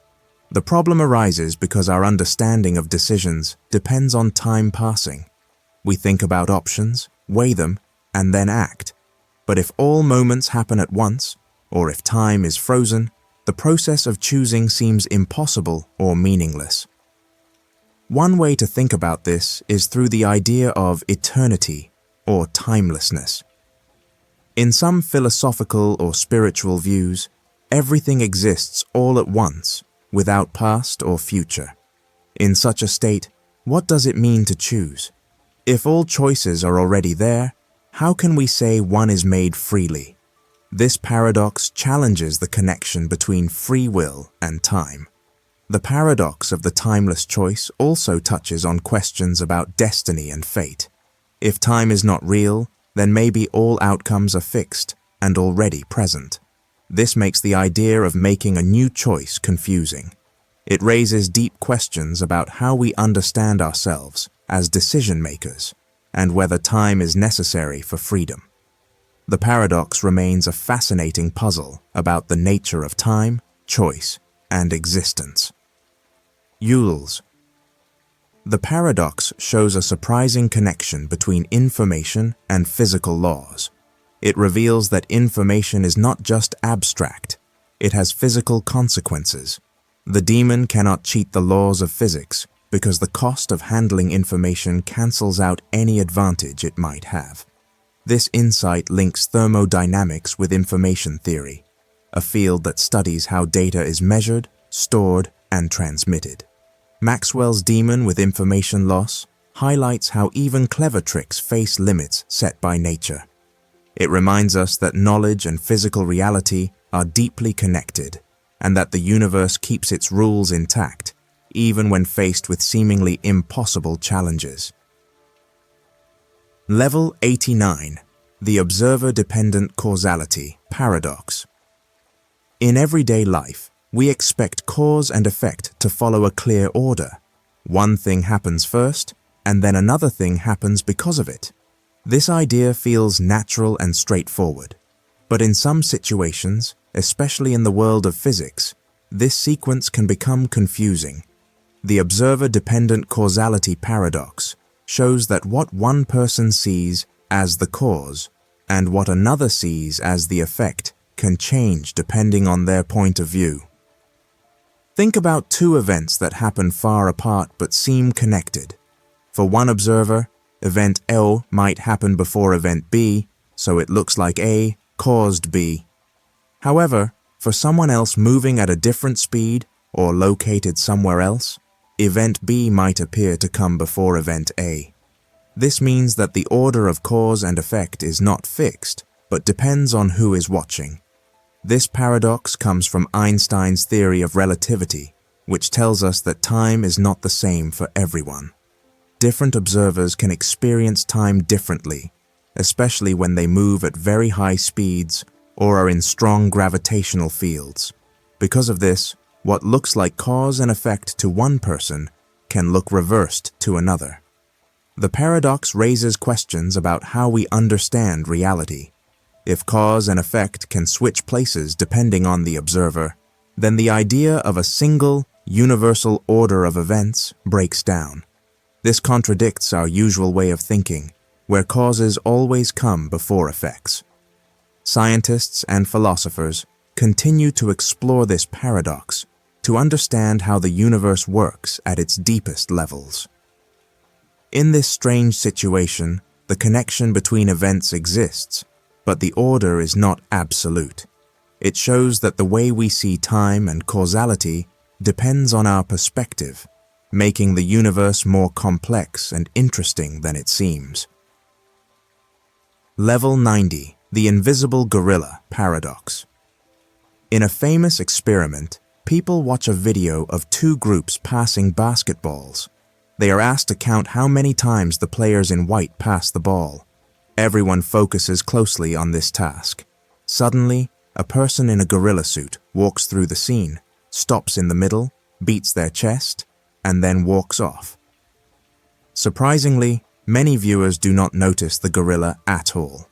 The problem arises because our understanding of decisions depends on time passing. We think about options, weigh them, and then act. But if all moments happen at once, or if time is frozen, the process of choosing seems impossible or meaningless. One way to think about this is through the idea of eternity or timelessness. In some philosophical or spiritual views, everything exists all at once, without past or future. In such a state, what does it mean to choose? If all choices are already there, how can we say one is made freely? This paradox challenges the connection between free will and time. The paradox of the timeless choice also touches on questions about destiny and fate. If time is not real, then maybe all outcomes are fixed and already present. This makes the idea of making a new choice confusing. It raises deep questions about how we understand ourselves as decision makers and whether time is necessary for freedom. The paradox remains a fascinating puzzle about the nature of time, choice, and existence. Yules. The paradox shows a surprising connection between information and physical laws. It reveals that information is not just abstract, it has physical consequences. The demon cannot cheat the laws of physics because the cost of handling information cancels out any advantage it might have. This insight links thermodynamics with information theory, a field that studies how data is measured, stored, and transmitted. Maxwell's demon with information loss highlights how even clever tricks face limits set by nature. It reminds us that knowledge and physical reality are deeply connected, and that the universe keeps its rules intact, even when faced with seemingly impossible challenges. Level 89, the Observer-Dependent Causality Paradox. In everyday life, we expect cause and effect to follow a clear order. One thing happens first, and then another thing happens because of it. This idea feels natural and straightforward. But in some situations, especially in the world of physics, this sequence can become confusing. The Observer-Dependent Causality Paradox shows that what one person sees as the cause and what another sees as the effect can change depending on their point of view. Think about two events that happen far apart but seem connected. For one observer, event A might happen before event B, so it looks like A caused B. However, for someone else moving at a different speed or located somewhere else, event B might appear to come before event A. This means that the order of cause and effect is not fixed, but depends on who is watching. This paradox comes from Einstein's theory of relativity, which tells us that time is not the same for everyone. Different observers can experience time differently, especially when they move at very high speeds or are in strong gravitational fields. Because of this, what looks like cause and effect to one person can look reversed to another. The paradox raises questions about how we understand reality. If cause and effect can switch places depending on the observer, then the idea of a single, universal order of events breaks down. This contradicts our usual way of thinking, where causes always come before effects. Scientists and philosophers continue to explore this paradox to understand how the universe works at its deepest levels. In this strange situation, the connection between events exists, but the order is not absolute. It shows that the way we see time and causality depends on our perspective, making the universe more complex and interesting than it seems. Level 90, the Invisible Gorilla Paradox. In a famous experiment, people watch a video of two groups passing basketballs. They are asked to count how many times the players in white pass the ball. Everyone focuses closely on this task. Suddenly, a person in a gorilla suit walks through the scene, stops in the middle, beats their chest, and then walks off. Surprisingly, many viewers do not notice the gorilla at all.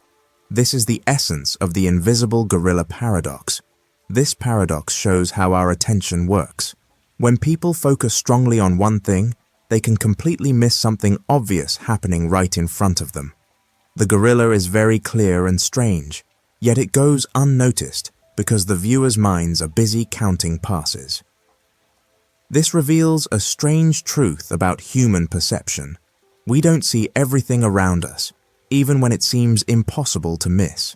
This is the essence of the Invisible Gorilla Paradox. This paradox shows how our attention works. When people focus strongly on one thing, they can completely miss something obvious happening right in front of them. The gorilla is very clear and strange, yet it goes unnoticed because the viewer's minds are busy counting passes. This reveals a strange truth about human perception. We don't see everything around us, even when it seems impossible to miss.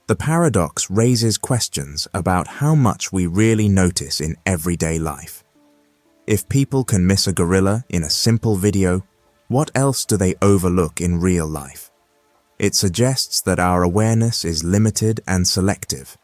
The paradox raises questions about how much we really notice in everyday life. If people can miss a gorilla in a simple video, what else do they overlook in real life? It suggests that our awareness is limited and selective.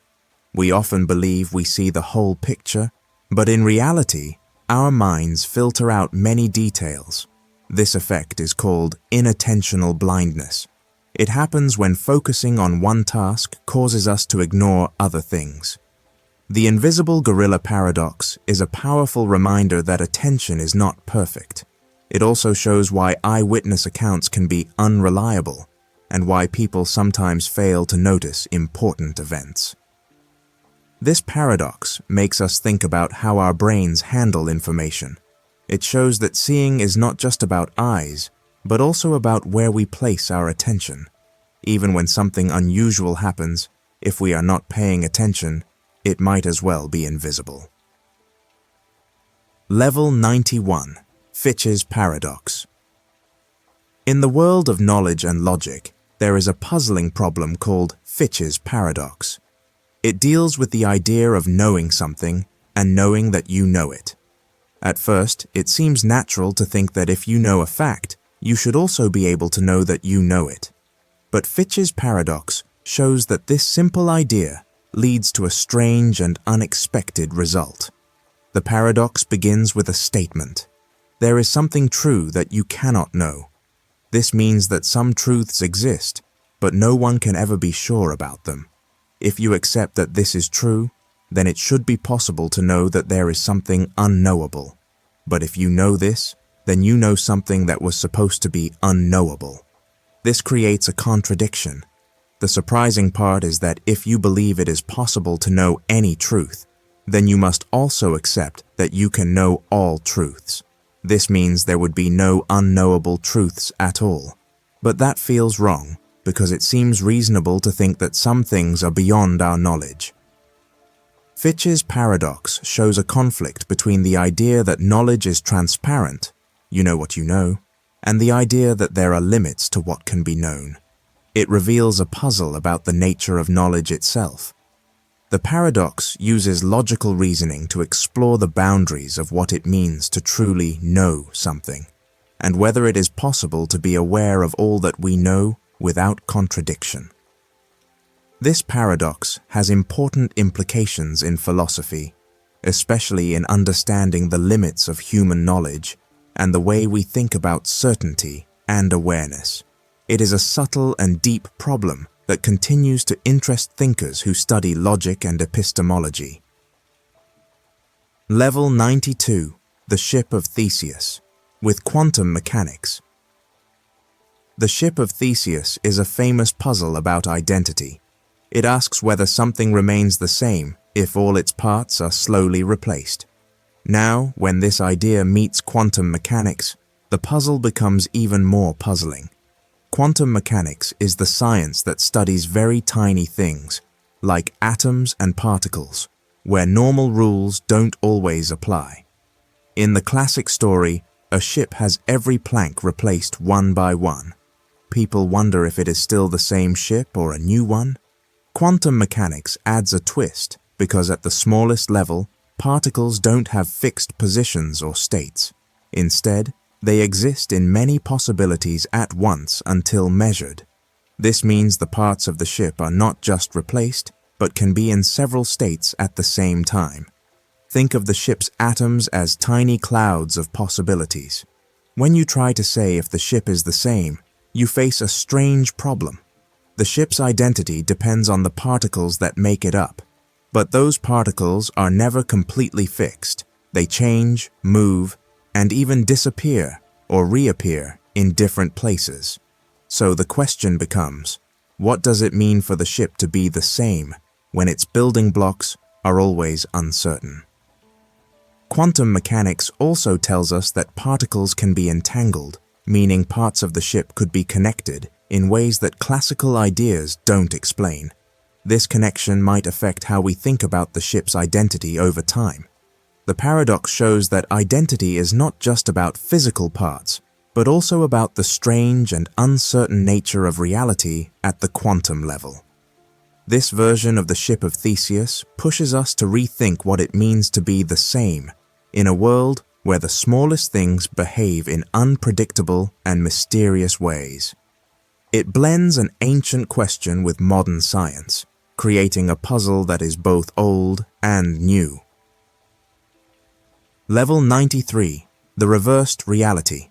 We often believe we see the whole picture, but in reality, our minds filter out many details. This effect is called inattentional blindness. It happens when focusing on one task causes us to ignore other things. The invisible gorilla paradox is a powerful reminder that attention is not perfect. It also shows why eyewitness accounts can be unreliable and why people sometimes fail to notice important events. This paradox makes us think about how our brains handle information. It shows that seeing is not just about eyes, but also about where we place our attention. Even when something unusual happens, if we are not paying attention, it might as well be invisible. Level 91. Fitch's Paradox. In the world of knowledge and logic, there is a puzzling problem called Fitch's Paradox. It deals with the idea of knowing something and knowing that you know it. At first, it seems natural to think that if you know a fact, you should also be able to know that you know it. But Fitch's Paradox shows that this simple idea leads to a strange and unexpected result. The paradox begins with a statement. There is something true that you cannot know. This means that some truths exist, but no one can ever be sure about them. If you accept that this is true, then it should be possible to know that there is something unknowable. But if you know this, then you know something that was supposed to be unknowable. This creates a contradiction. The surprising part is that if you believe it is possible to know any truth, then you must also accept that you can know all truths. This means there would be no unknowable truths at all. But that feels wrong, because it seems reasonable to think that some things are beyond our knowledge. Fitch's paradox shows a conflict between the idea that knowledge is transparent, you know what you know, and the idea that there are limits to what can be known. It reveals a puzzle about the nature of knowledge itself. The paradox uses logical reasoning to explore the boundaries of what it means to truly know something, and whether it is possible to be aware of all that we know without contradiction. This paradox has important implications in philosophy, especially in understanding the limits of human knowledge and the way we think about certainty and awareness. It is a subtle and deep problem that continues to interest thinkers who study logic and epistemology. Level 92. The Ship of Theseus, with quantum mechanics. The Ship of Theseus is a famous puzzle about identity. It asks whether something remains the same if all its parts are slowly replaced. Now, when this idea meets quantum mechanics, the puzzle becomes even more puzzling. Quantum mechanics is the science that studies very tiny things, like atoms and particles, where normal rules don't always apply. In the classic story, a ship has every plank replaced one by one. People wonder if it is still the same ship or a new one. Quantum mechanics adds a twist because at the smallest level, particles don't have fixed positions or states. Instead, they exist in many possibilities at once until measured. This means the parts of the ship are not just replaced, but can be in several states at the same time. Think of the ship's atoms as tiny clouds of possibilities. When you try to say if the ship is the same, you face a strange problem. The ship's identity depends on the particles that make it up, but those particles are never completely fixed. They change, move, and even disappear or reappear in different places. So the question becomes, what does it mean for the ship to be the same when its building blocks are always uncertain? Quantum mechanics also tells us that particles can be entangled, meaning parts of the ship could be connected in ways that classical ideas don't explain. This connection might affect how we think about the ship's identity over time. The paradox shows that identity is not just about physical parts, but also about the strange and uncertain nature of reality at the quantum level. This version of the Ship of Theseus pushes us to rethink what it means to be the same in a world where the smallest things behave in unpredictable and mysterious ways. It blends an ancient question with modern science, creating a puzzle that is both old and new. Level 93, the reversed reality.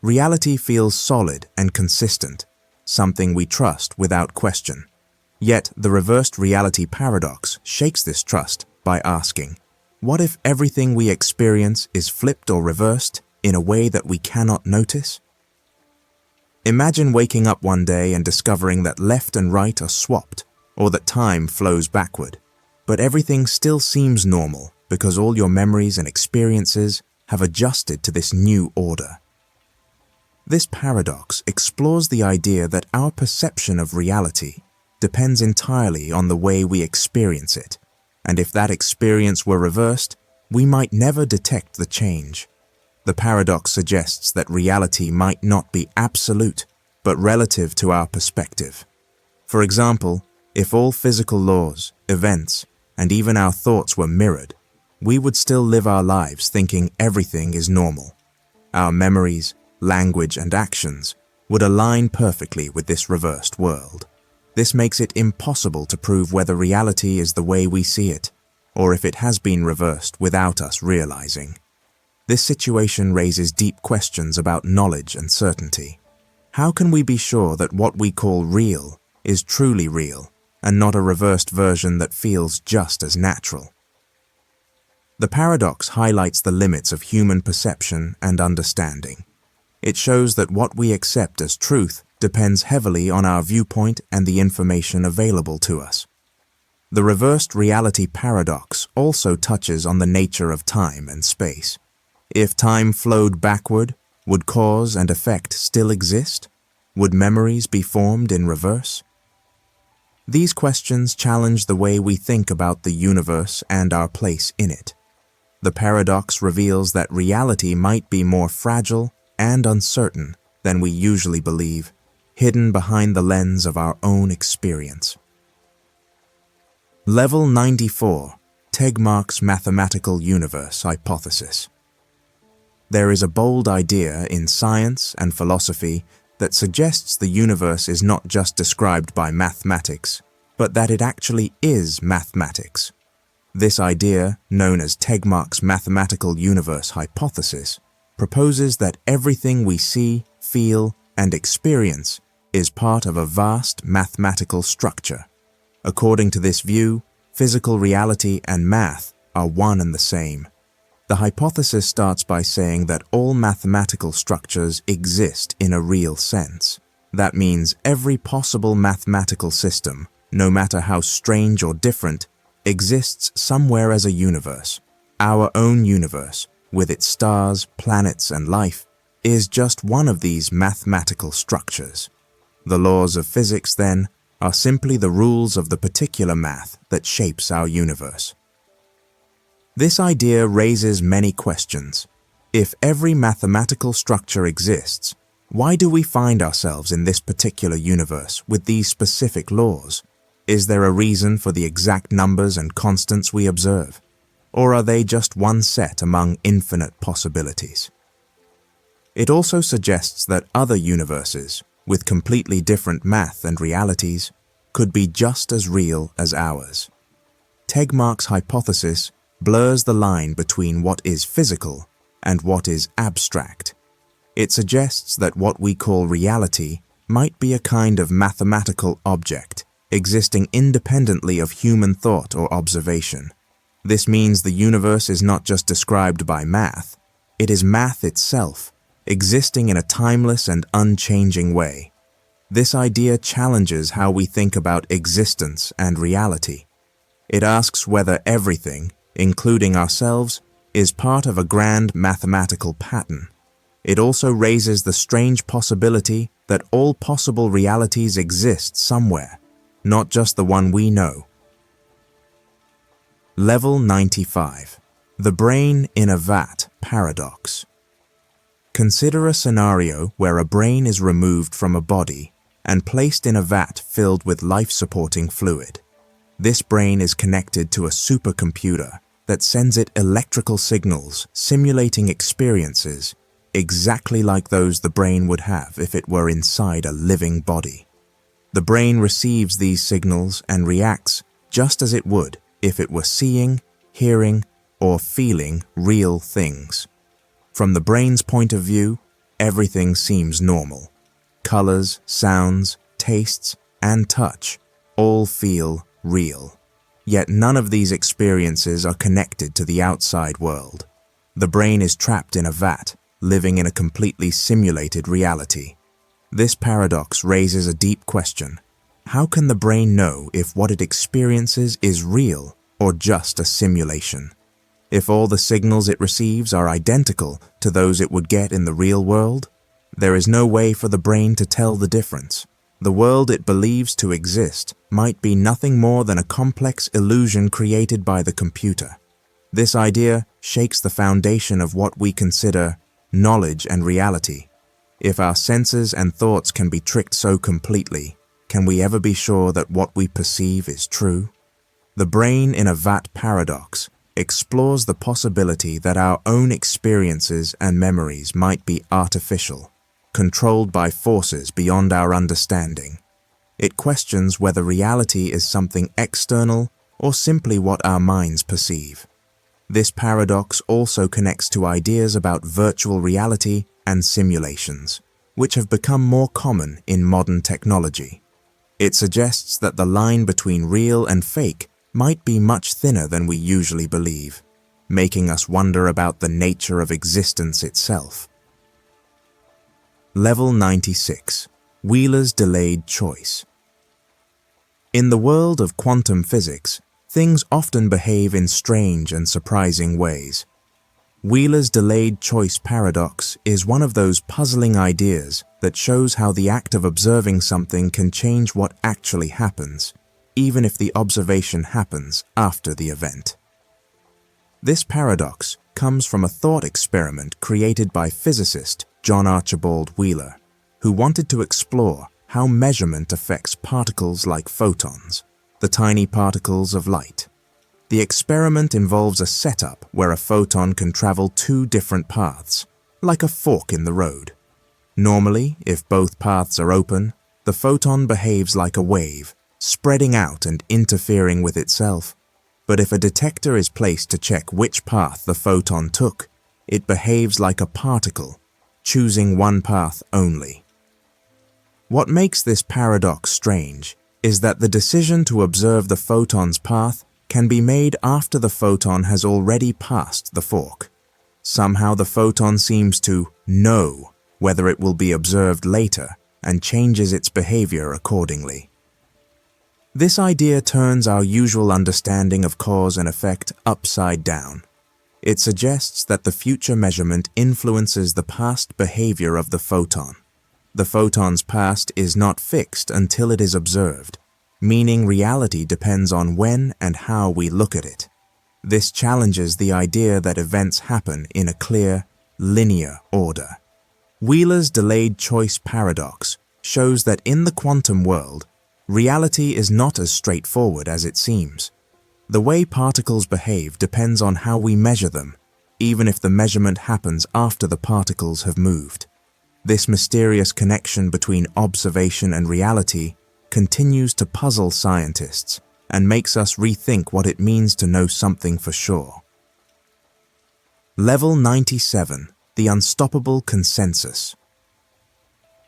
Reality feels solid and consistent, something we trust without question. Yet the reversed reality paradox shakes this trust by asking, what if everything we experience is flipped or reversed in a way that we cannot notice? Imagine waking up one day and discovering that left and right are swapped, or that time flows backward, but everything still seems normal because all your memories and experiences have adjusted to this new order. This paradox explores the idea that our perception of reality depends entirely on the way we experience it, and if that experience were reversed, we might never detect the change. The paradox suggests that reality might not be absolute, but relative to our perspective. For example, if all physical laws, events, and even our thoughts were mirrored, we would still live our lives thinking everything is normal. Our memories, language, and actions would align perfectly with this reversed world. This makes it impossible to prove whether reality is the way we see it, or if it has been reversed without us realizing. This situation raises deep questions about knowledge and certainty. How can we be sure that what we call real is truly real, and not a reversed version that feels just as natural? The paradox highlights the limits of human perception and understanding. It shows that what we accept as truth depends heavily on our viewpoint and the information available to us. The reversed reality paradox also touches on the nature of time and space. If time flowed backward, would cause and effect still exist? Would memories be formed in reverse? These questions challenge the way we think about the universe and our place in it. The paradox reveals that reality might be more fragile and uncertain than we usually believe, hidden behind the lens of our own experience. Level 94, Tegmark's Mathematical Universe Hypothesis. There is a bold idea in science and philosophy that suggests the universe is not just described by mathematics, but that it actually is mathematics. This idea, known as Tegmark's Mathematical Universe Hypothesis, proposes that everything we see, feel, and experience is part of a vast mathematical structure. According to this view, physical reality and math are one and the same. The hypothesis starts by saying that all mathematical structures exist in a real sense. That means every possible mathematical system, no matter how strange or different, exists somewhere as a universe. Our own universe, with its stars, planets, and life, is just one of these mathematical structures. The laws of physics, then, are simply the rules of the particular math that shapes our universe. This idea raises many questions. If every mathematical structure exists, why do we find ourselves in this particular universe with these specific laws? Is there a reason for the exact numbers and constants we observe? Or are they just one set among infinite possibilities? It also suggests that other universes, with completely different math and realities, could be just as real as ours. Tegmark's hypothesis blurs the line between what is physical and what is abstract. It suggests that what we call reality might be a kind of mathematical object, existing independently of human thought or observation. This means the universe is not just described by math, it is math itself, existing in a timeless and unchanging way. This idea challenges how we think about existence and reality. It asks whether everything, including ourselves, is part of a grand mathematical pattern. It also raises the strange possibility that all possible realities exist somewhere, not just the one we know. Level 95. The Brain in a Vat Paradox. Consider a scenario where a brain is removed from a body and placed in a vat filled with life-supporting fluid. This brain is connected to a supercomputer that sends it electrical signals simulating experiences exactly like those the brain would have if it were inside a living body. The brain receives these signals and reacts just as it would if it were seeing, hearing, or feeling real things. From the brain's point of view, everything seems normal. Colors, sounds, tastes, and touch all feel real. Yet none of these experiences are connected to the outside world. The brain is trapped in a vat, living in a completely simulated reality. This paradox raises a deep question. How can the brain know if what it experiences is real or just a simulation? If all the signals it receives are identical to those it would get in the real world, there is no way for the brain to tell the difference. The world it believes to exist might be nothing more than a complex illusion created by the computer. This idea shakes the foundation of what we consider knowledge and reality. If our senses and thoughts can be tricked so completely, can we ever be sure that what we perceive is true? The Brain in a Vat Paradox explores the possibility that our own experiences and memories might be artificial, controlled by forces beyond our understanding. It questions whether reality is something external or simply what our minds perceive. This paradox also connects to ideas about virtual reality and simulations, which have become more common in modern technology. It suggests that the line between real and fake might be much thinner than we usually believe, making us wonder about the nature of existence itself. Level 96. Wheeler's Delayed Choice. In the world of quantum physics, things often behave in strange and surprising ways. Wheeler's Delayed Choice Paradox is one of those puzzling ideas that shows how the act of observing something can change what actually happens, even if the observation happens after the event. This paradox comes from a thought experiment created by physicist John Archibald Wheeler, who wanted to explore how measurement affects particles like photons, the tiny particles of light. The experiment involves a setup where a photon can travel two different paths, like a fork in the road. Normally, if both paths are open, the photon behaves like a wave, spreading out and interfering with itself. But if a detector is placed to check which path the photon took, it behaves like a particle, choosing one path only. What makes this paradox strange is that the decision to observe the photon's path can be made after the photon has already passed the fork. Somehow the photon seems to know whether it will be observed later and changes its behavior accordingly. This idea turns our usual understanding of cause and effect upside down. It suggests that the future measurement influences the past behavior of the photon. The photon's past is not fixed until it is observed, meaning reality depends on when and how we look at it. This challenges the idea that events happen in a clear, linear order. Wheeler's Delayed Choice Paradox shows that in the quantum world, reality is not as straightforward as it seems. The way particles behave depends on how we measure them, even if the measurement happens after the particles have moved. This mysterious connection between observation and reality continues to puzzle scientists and makes us rethink what it means to know something for sure. Level 97. The Unstoppable Consensus.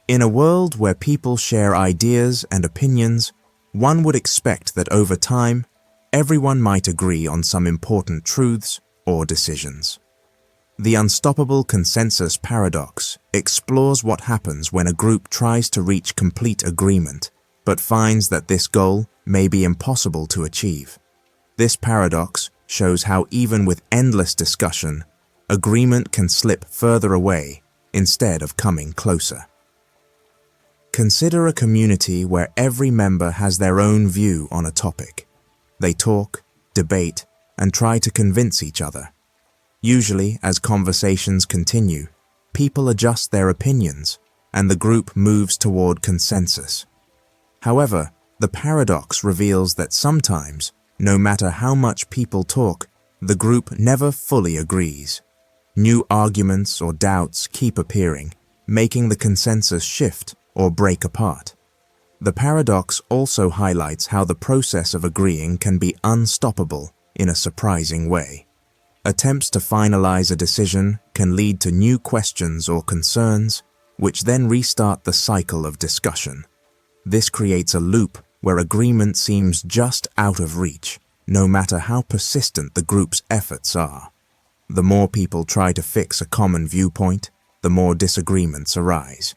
In a world where people share ideas and opinions, one would expect that over time, everyone might agree on some important truths or decisions. The Unstoppable Consensus Paradox explores what happens when a group tries to reach complete agreement, but finds that this goal may be impossible to achieve. This paradox shows how even with endless discussion, agreement can slip further away instead of coming closer. Consider a community where every member has their own view on a topic. They talk, debate, and try to convince each other. Usually, as conversations continue, people adjust their opinions, and the group moves toward consensus. However, the paradox reveals that sometimes, no matter how much people talk, the group never fully agrees. New arguments or doubts keep appearing, making the consensus shift or break apart. The paradox also highlights how the process of agreeing can be unstoppable in a surprising way. Attempts to finalize a decision can lead to new questions or concerns, which then restart the cycle of discussion. This creates a loop where agreement seems just out of reach, no matter how persistent the group's efforts are. The more people try to fix a common viewpoint, the more disagreements arise.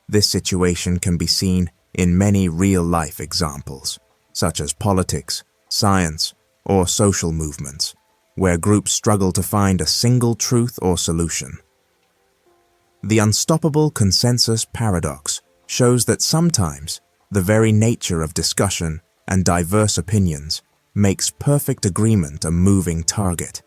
This situation can be seen in many real-life examples, such as politics, science, or social movements, where groups struggle to find a single truth or solution. The unstoppable consensus paradox shows that sometimes the very nature of discussion and diverse opinions makes perfect agreement a moving target.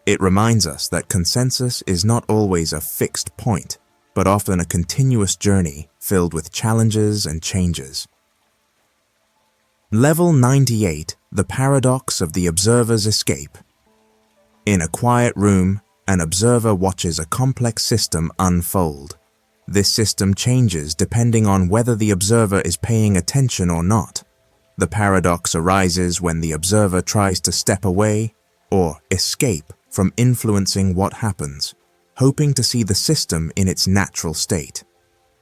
It reminds us that consensus is not always a fixed point, but often a continuous journey filled with challenges and changes. Level 98, the paradox of the observer's escape. In a quiet room, an observer watches a complex system unfold. This system changes depending on whether the observer is paying attention or not. The paradox arises when the observer tries to step away or escape from influencing what happens, hoping to see the system in its natural state.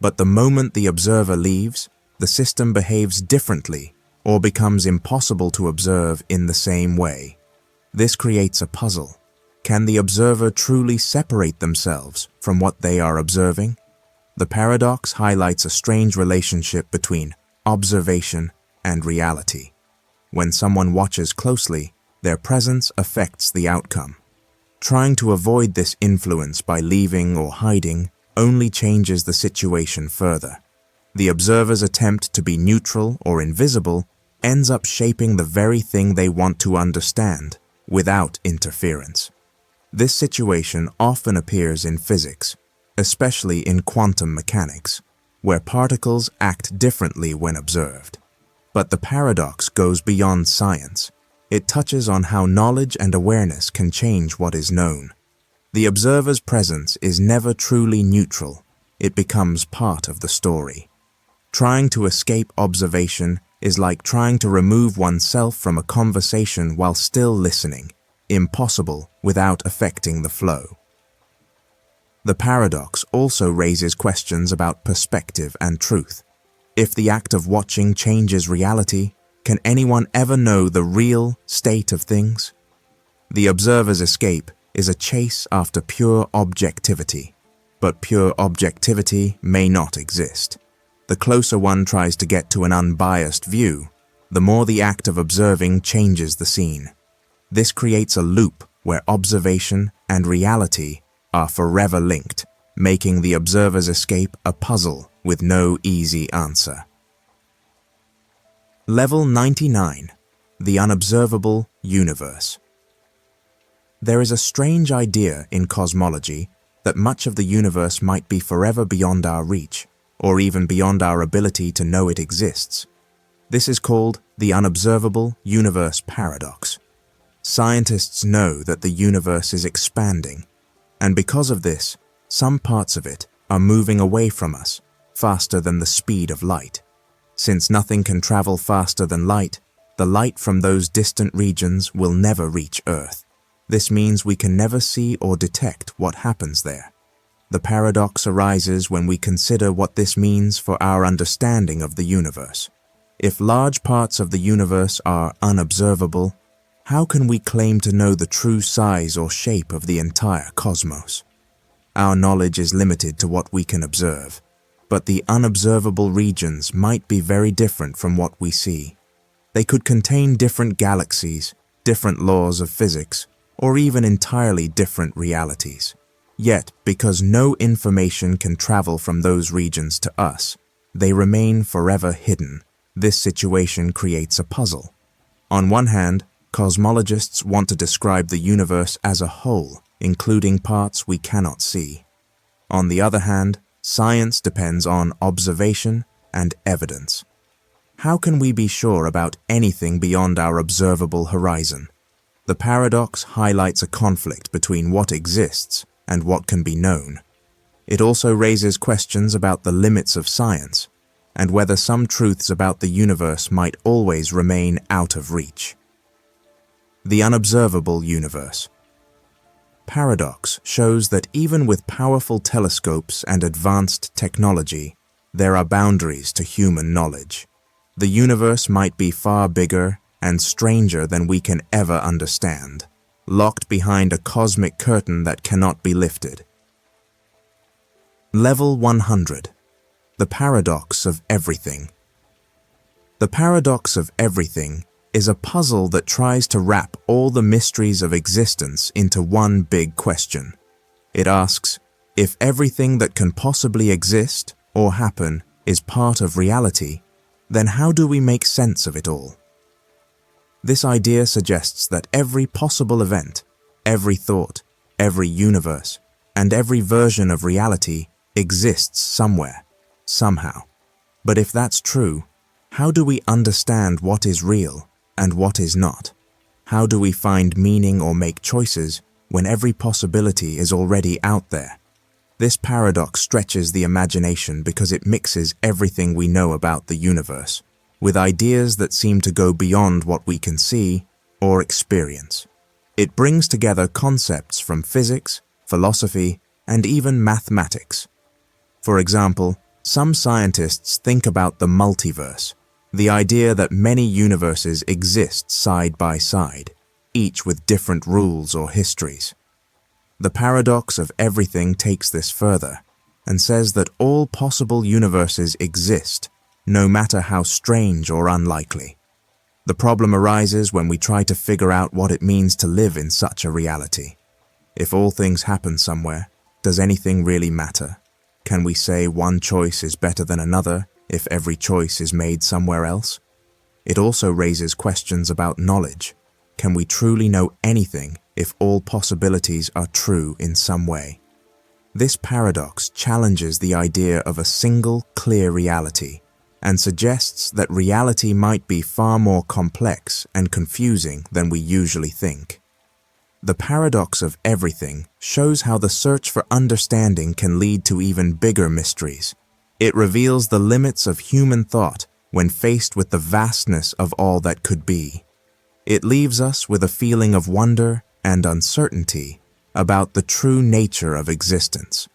But the moment the observer leaves, the system behaves differently or becomes impossible to observe in the same way. This creates a puzzle. Can the observer truly separate themselves from what they are observing? The paradox highlights a strange relationship between observation and reality. When someone watches closely, their presence affects the outcome. Trying to avoid this influence by leaving or hiding only changes the situation further. The observer's attempt to be neutral or invisible ends up shaping the very thing they want to understand without interference. This situation often appears in physics, especially in quantum mechanics, where particles act differently when observed. But the paradox goes beyond science. It touches on how knowledge and awareness can change what is known. The observer's presence is never truly neutral. It becomes part of the story. Trying to escape observation is like trying to remove oneself from a conversation while still listening, impossible without affecting the flow. The paradox also raises questions about perspective and truth. If the act of watching changes reality, can anyone ever know the real state of things? The observer's escape is a chase after pure objectivity, but pure objectivity may not exist. The closer one tries to get to an unbiased view, the more the act of observing changes the scene. This creates a loop where observation and reality are forever linked, making the observer's escape a puzzle with no easy answer. Level 99, the unobservable universe. There is a strange idea in cosmology that much of the universe might be forever beyond our reach, or even beyond our ability to know it exists. This is called the unobservable universe paradox. Scientists know that the universe is expanding, and because of this, some parts of it are moving away from us faster than the speed of light. Since nothing can travel faster than light, the light from those distant regions will never reach Earth. This means we can never see or detect what happens there. The paradox arises when we consider what this means for our understanding of the universe. If large parts of the universe are unobservable, how can we claim to know the true size or shape of the entire cosmos? Our knowledge is limited to what we can observe, but the unobservable regions might be very different from what we see. They could contain different galaxies, different laws of physics, or even entirely different realities. Yet, because no information can travel from those regions to us, they remain forever hidden. This situation creates a puzzle. On one hand, cosmologists want to describe the universe as a whole, including parts we cannot see. On the other hand, science depends on observation and evidence. How can we be sure about anything beyond our observable horizon? The paradox highlights a conflict between what exists and what can be known. It also raises questions about the limits of science and whether some truths about the universe might always remain out of reach. The unobservable universe. Paradox shows that even with powerful telescopes and advanced technology, there are boundaries to human knowledge. The universe might be far bigger and stranger than we can ever understand, locked behind a cosmic curtain that cannot be lifted. Level 100. The Paradox of Everything. The paradox of everything is a puzzle that tries to wrap all the mysteries of existence into one big question. It asks, if everything that can possibly exist or happen is part of reality, then how do we make sense of it all? This idea suggests that every possible event, every thought, every universe, and every version of reality exists somewhere, somehow. But if that's true, how do we understand what is real and what is not? How do we find meaning or make choices when every possibility is already out there? This paradox stretches the imagination because it mixes everything we know about the universe with ideas that seem to go beyond what we can see or experience. It brings together concepts from physics, philosophy, and even mathematics. For example, some scientists think about the multiverse, the idea that many universes exist side by side, each with different rules or histories. The paradox of everything takes this further and says that all possible universes exist, no matter how strange or unlikely. The problem arises when we try to figure out what it means to live in such a reality. If all things happen somewhere, does anything really matter? Can we say one choice is better than another if every choice is made somewhere else? It also raises questions about knowledge. Can we truly know anything if all possibilities are true in some way? This paradox challenges the idea of a single, clear reality and suggests that reality might be far more complex and confusing than we usually think. The paradox of everything shows how the search for understanding can lead to even bigger mysteries. It reveals the limits of human thought when faced with the vastness of all that could be. It leaves us with a feeling of wonder and uncertainty about the true nature of existence.